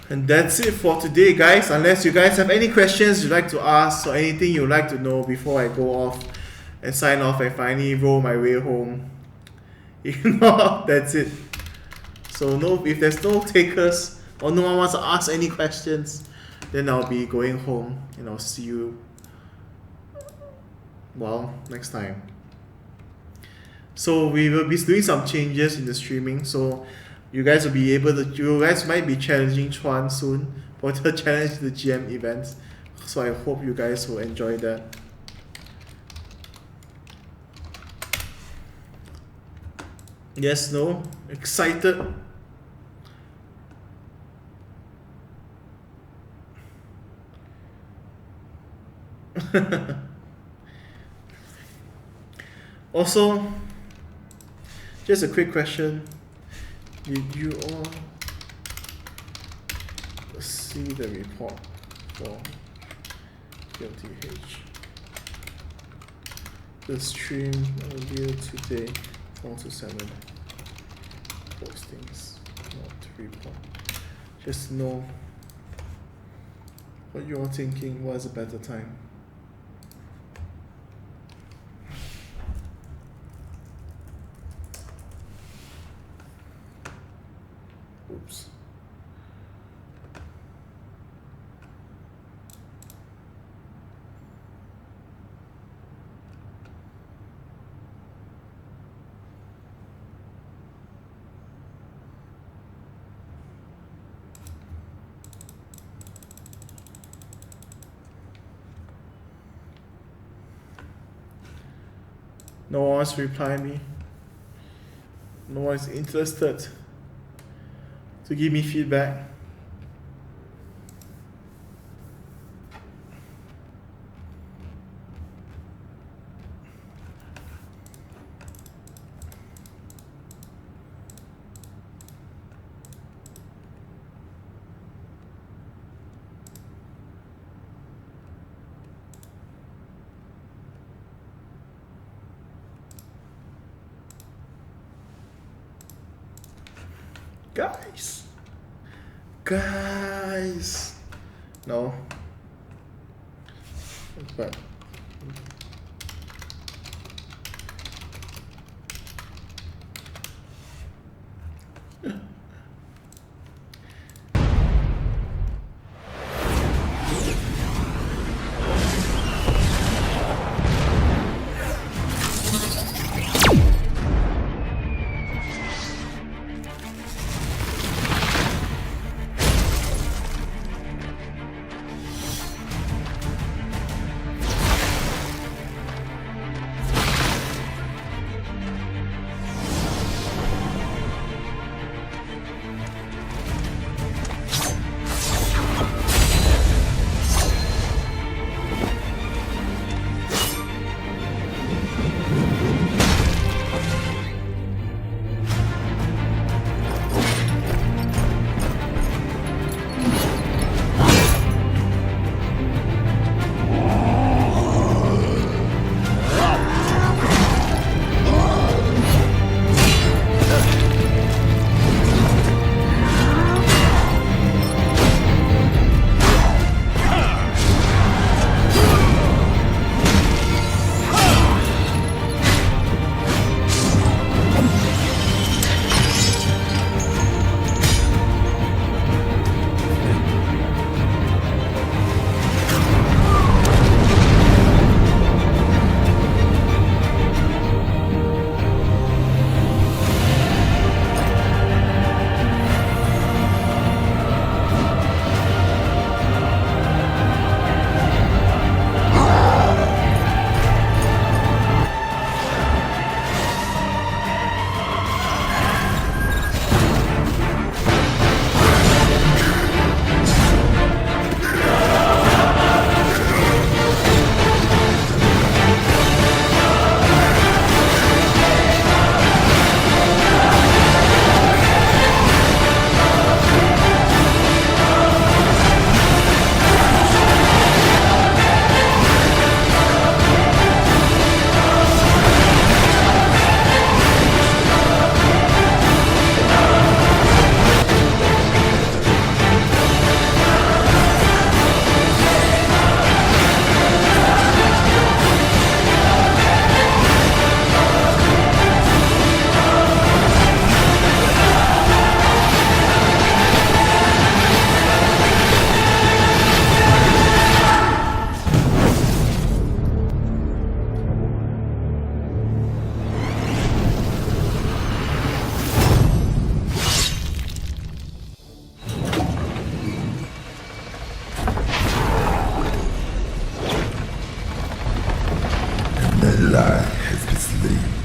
And that's it for today, guys. Unless you guys have any questions you'd like to ask or anything you'd like to know before I go off and sign off and finally roll my way home. If not, that's it. So no, if there's no takers or no one wants to ask any questions, then I'll be going home and I'll see you, well, next time. So we will be doing some changes in the streaming, so you guys will be able to, you guys might be challenging Chuan soon for the challenge the GM events. So I hope you guys will enjoy that. Yes, no, excited. Also, just a quick question. Did you all see the report for GameTH? The stream earlier today, 4 to 7 postings, not report. Just know what you're thinking was a better time. Oops. No one's replying me. No one's interested to give me feedback. Guys, no, but lie has been slain.